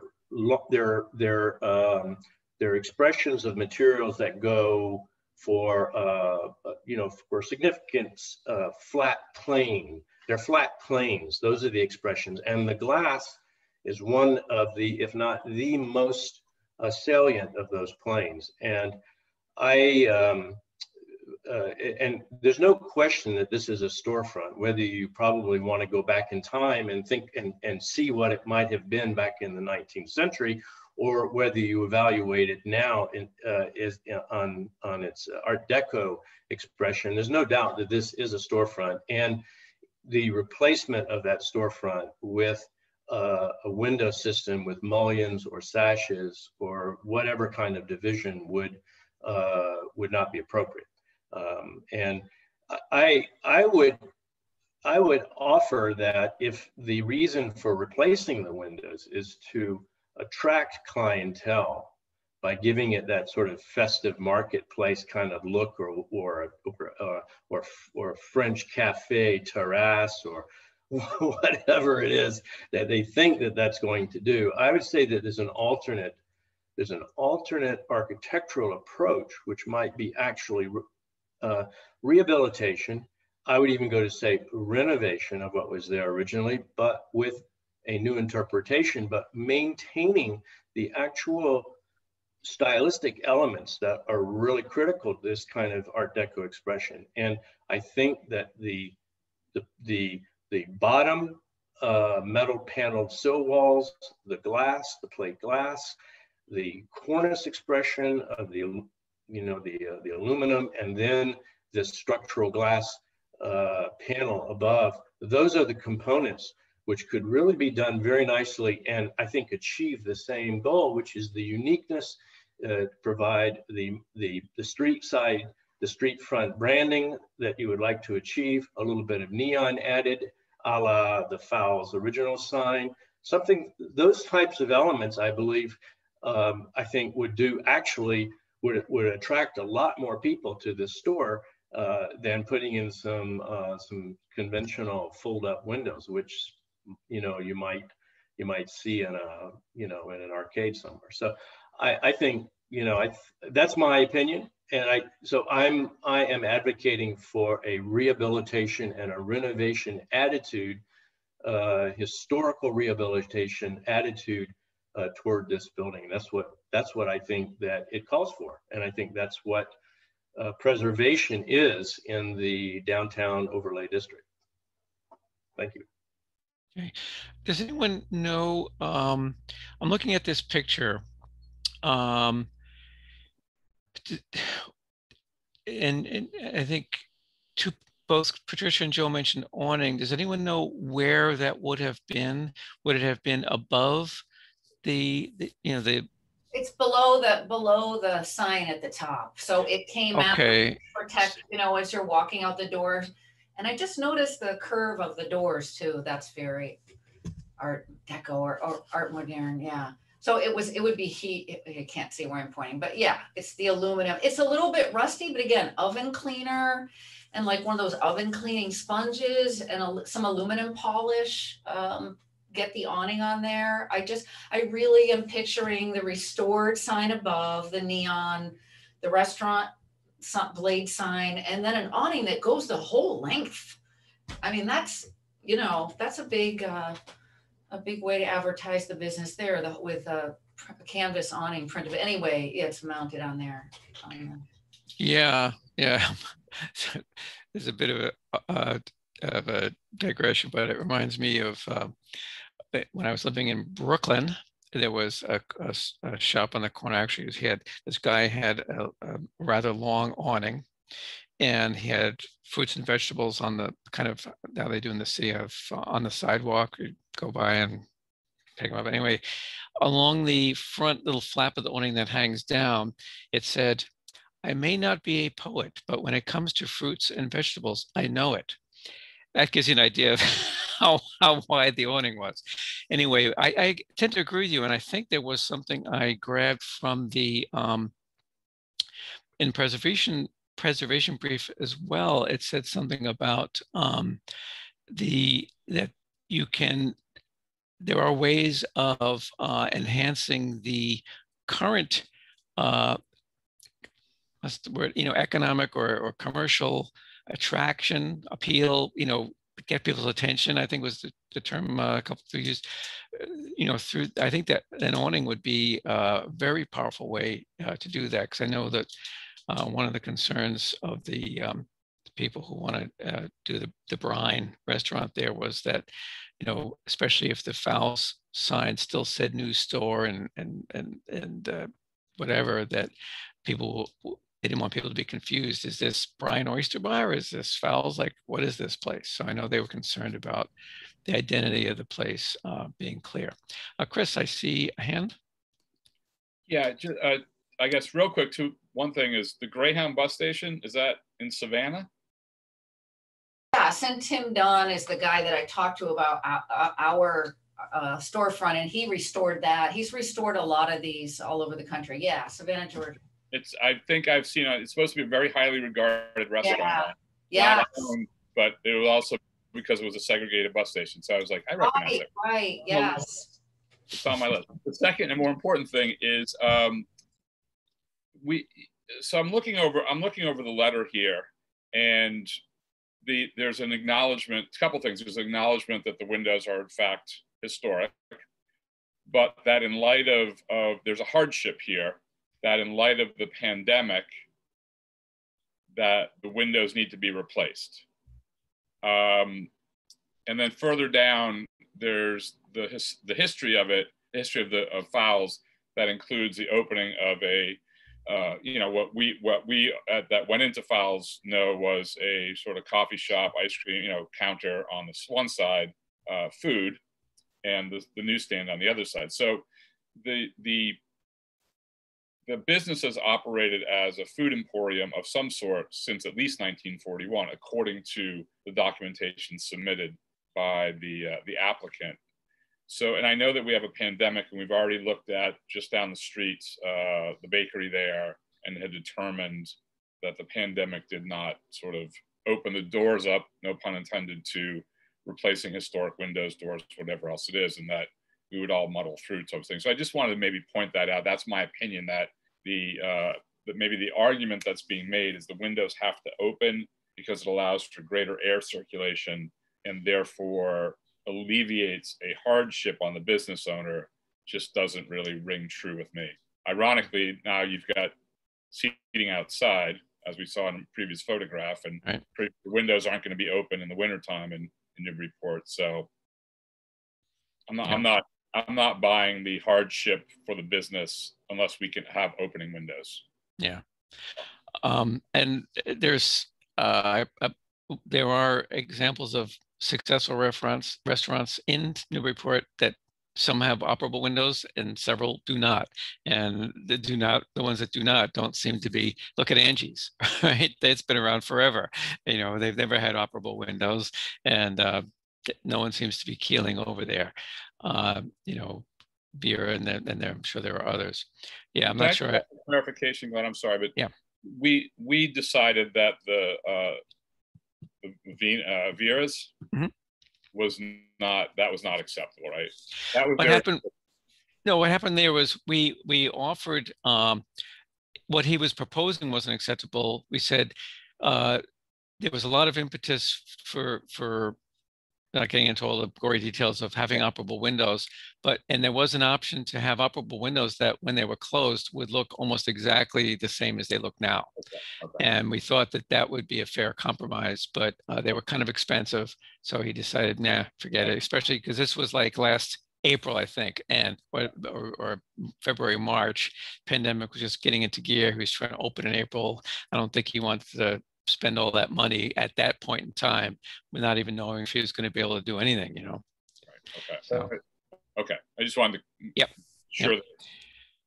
expressions of materials that go for you know, for significant flat plane. They're flat planes. Those are the expressions, and the glass is one of the, if not the most salient of those planes. And and there's no question that this is a storefront, whether you probably want to go back in time and think and see what it might have been back in the 19th century, or whether you evaluate it now on its Art Deco expression. There's no doubt that this is a storefront, and the replacement of that storefront with a window system with mullions or sashes or whatever kind of division would not be appropriate. And I would offer that if the reason for replacing the windows is to attract clientele by giving it that sort of festive marketplace kind of look, or French cafe terrace, or whatever it is that they think that that's going to do, I would say that there's an alternate architectural approach, which might be actually rehabilitation. I would even go to say renovation of what was there originally, but with a new interpretation, but maintaining the actual stylistic elements that are really critical to this kind of Art Deco expression. And I think that the bottom metal paneled sill walls, the glass, the plate glass, the cornice expression of the aluminum, and then this structural glass panel above, those are the components which could really be done very nicely, and I think achieve the same goal, which is the uniqueness, provide the street side, the street front branding that you would like to achieve, a little bit of neon added, a la the Fowles original sign, something, those types of elements, I believe, I think would attract a lot more people to this store than putting in some conventional fold-up windows, which you might see in in an arcade somewhere. So I think that's my opinion, and I am advocating for a rehabilitation and a renovation attitude, historical rehabilitation attitude toward this building. That's what I think that it calls for, and I think that's what preservation is in the downtown overlay district. Thank you. Okay. Does anyone know? I'm looking at this picture, and I think both Patricia and Joe mentioned awning. Does anyone know where that would have been? Would it have been above the It's below the sign at the top. So it came out to protect, as you're walking out the doors. And I just noticed the curve of the doors too. That's very Art Deco or Art Moderne. Yeah. So it would be heat. You can't see where I'm pointing, but yeah, it's the aluminum. It's a little bit rusty, but again, oven cleaner and like one of those oven cleaning sponges and some aluminum polish. Get the awning on there. I really am picturing the restored sign above, the neon, the restaurant blade sign, and then an awning that goes the whole length. I mean, that's a big way to advertise the business there, with a canvas awning print of it. Anyway, it's mounted on there. Yeah. There's a bit of a digression, but it reminds me of when I was living in Brooklyn. There was a shop on the corner. Actually, this guy had a rather long awning, and he had fruits and vegetables on the kind of how they do in the city on the sidewalk. You go by and pick them up. Anyway, along the front little flap of the awning that hangs down, it said, "I may not be a poet, but when it comes to fruits and vegetables, I know it." That gives you an idea of how wide the awning was. Anyway, I tend to agree with you, and I think there was something I grabbed from the in preservation brief as well, it said something about that you can, there are ways of enhancing the current what's the word, economic or commercial attraction, appeal, get people's attention, I think was the term a couple of used, through, I think that an awning would be a very powerful way to do that. Because I know that one of the concerns of the people who want to do the brine restaurant there was that, especially if the Fowles sign still said new store and whatever, that people they didn't want people to be confused. Is this Brine Oyster Bar or is this Fowles? Like, what is this place? So I know they were concerned about the identity of the place being clear. Chris, I see a hand. Yeah, I guess real quick too, one thing is the Greyhound bus station, is that in Savannah? Yes, and Tim Dunn is the guy that I talked to about our storefront, and he restored that. He's restored a lot of these all over the country. Yeah, Savannah, Georgia. I think I've seen it. It's supposed to be a very highly regarded restaurant. Yeah. But it was also because it was a segregated bus station. So I was like, I recognize it. Right, yes. It's on my list. The second and more important thing is so I'm looking over the letter here, and there's an acknowledgement, a couple things. There's an acknowledgement that the windows are in fact historic, but that in light of there's a hardship here, that in light of the pandemic, that the windows need to be replaced. And then further down, there's the history of it, of Fowles, that includes the opening of a, what we that went into Fowles know was a sort of coffee shop, ice cream, counter on the one side, food, and the newsstand on the other side. So the business has operated as a food emporium of some sort since at least 1941, according to the documentation submitted by the applicant. So, and I know that we have a pandemic, and we've already looked at just down the street, the bakery there, and had determined that the pandemic did not sort of open the doors up, no pun intended, to replacing historic windows, doors, whatever else it is, and that we would all muddle through type of thing. So I just wanted to maybe point that out. That's my opinion, that that maybe the argument that's being made is the windows have to open because it allows for greater air circulation and therefore alleviates a hardship on the business owner, just doesn't really ring true with me. Ironically, now you've got seating outside, as we saw in a previous photograph, and right. The windows aren't going to be open in the wintertime in Newburyport. So I'm not buying the hardship for the business unless we can have opening windows. Yeah. And there's there are examples of successful restaurants in Newburyport that some have operable windows and several do not. And the ones that do not don't seem to be, look at Angie's, right? It's been around forever. They've never had operable windows, and no one seems to be keeling over there. Beer, and then I'm sure there are others. Yeah, I'm not sure. Clarification, Glenn, I'm sorry, but yeah, we decided that the Vera's was not acceptable, right? That was what happened. No, what happened there was we offered what he was proposing wasn't acceptable. We said there was a lot of impetus for not getting into all the gory details of having operable windows, and there was an option to have operable windows that when they were closed would look almost exactly the same as they look now. Okay. And we thought that would be a fair compromise, but they were kind of expensive. So he decided, nah, forget it, especially because this was like last April, I think, or February, March. Pandemic was just getting into gear. He was trying to open in April. I don't think he wanted to spend all that money at that point in time, without even knowing if he was going to be able to do anything, Right. Okay. So, okay. I just wanted to sure that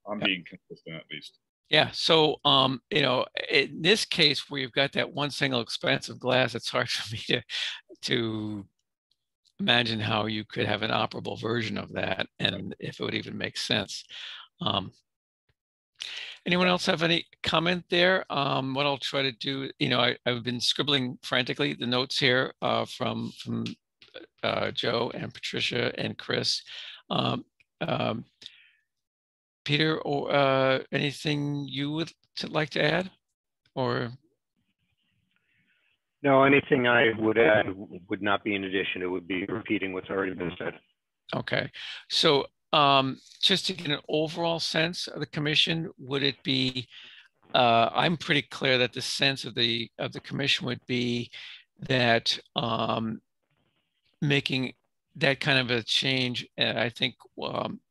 I'm being consistent at least. Yeah. So, in this case where you've got that one single expensive glass, it's hard for me to imagine how you could have an operable version of that, and if it would even make sense. Anyone else have any comment there? What I'll try to do, I've been scribbling frantically the notes here from Joe and Patricia and Chris. Peter, or anything you would like to add, or? No, anything I would add would not be in addition. It would be repeating what's already been said. Okay, so just to get an overall sense of the commission, would it be? I'm pretty clear that the sense of the commission would be that making that kind of a change, and I think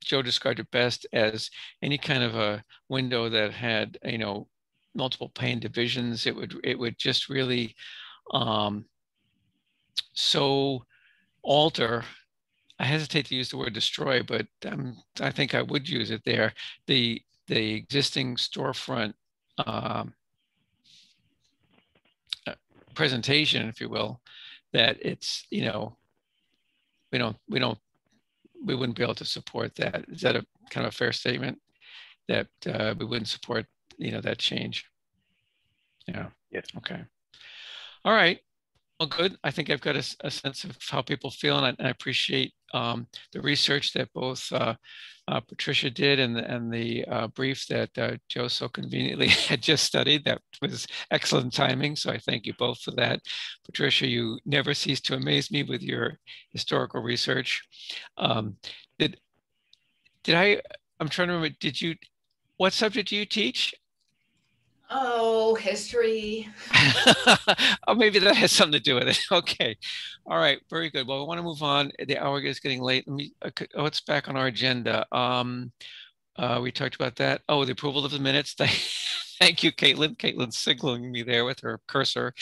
Joe described it best as any kind of a window that had multiple pane divisions. It would just really so alter. I hesitate to use the word destroy, but I think I would use it there. The existing storefront presentation, if you will, that it's we wouldn't be able to support that. Is that a kind of a fair statement, that we wouldn't support that change? Yeah. Yes. Okay. All right. Well, good. I think I've got a sense of how people feel, and I appreciate the research that both Patricia did and the brief that Joe so conveniently had just studied. That was excellent timing, so I thank you both for that. Patricia, you never cease to amaze me with your historical research. I'm trying to remember, what subject do you teach? Oh, history. Oh, maybe that has something to do with it. Okay. All right. Very good. Well, we want to move on. The hour is getting late. What's back on our agenda? We talked about that. Oh, the approval of the minutes. Thank you, Caitlin. Caitlin's signaling me there with her cursor.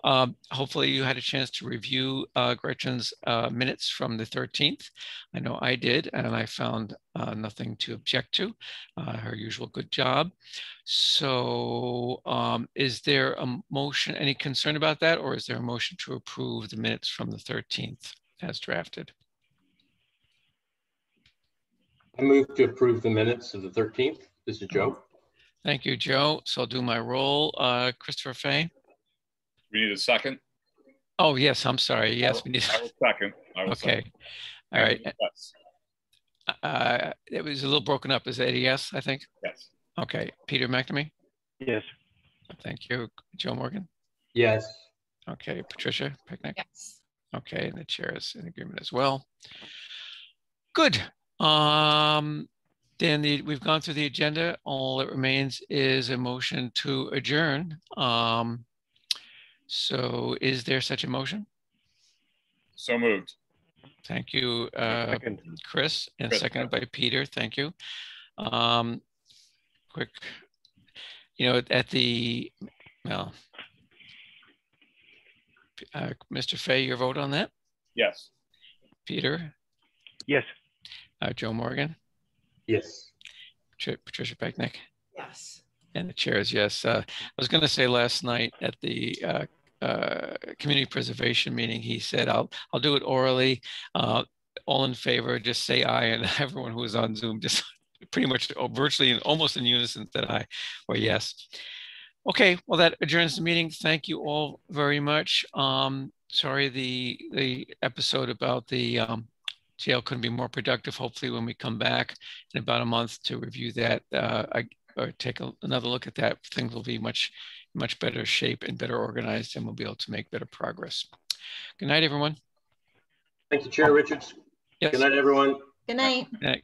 Hopefully you had a chance to review Gretchen's minutes from the 13th. I know I did, and I found nothing to object to. Her usual good job. So is there a motion, any concern about that, or is there a motion to approve the minutes from the 13th as drafted? I move to approve the minutes of the 13th. This is Joe. Thank you, Joe. So I'll do my roll. Christopher Fay. We need a second. Oh, yes. I'm sorry. Yes, we need. I will second. Okay. All right. Yes. It was a little broken up. Is that a yes, I think? Yes. Okay. Peter McNamee. Yes. Thank you. Joe Morgan. Yes. Okay. Patricia Picnic. Yes. Okay. And the chair is in agreement as well. Good. Then we've gone through the agenda. All that remains is a motion to adjourn. So is there such a motion? So moved. Thank you, Chris, and Chris. Seconded by Peter. Thank you. Quick, at the, well, Mr. Fay, your vote on that? Yes. Peter? Yes. Joe Morgan? Yes. Patricia Picnic? Yes. And the chair is yes. I was going to say last night at the community preservation meeting, he said, I'll do it orally. All in favor, just say aye. And everyone who was on Zoom just pretty much virtually almost in unison said aye or yes. Okay, well, that adjourns the meeting. Thank you all very much. Sorry, the episode about the jail couldn't be more productive. Hopefully when we come back in about a month to review that or take another look at that, things will be much better shape and better organized, and we'll be able to make better progress. Good night, everyone. Thank you, Chair Richards. Yes. Good night, everyone. Good night. Good night.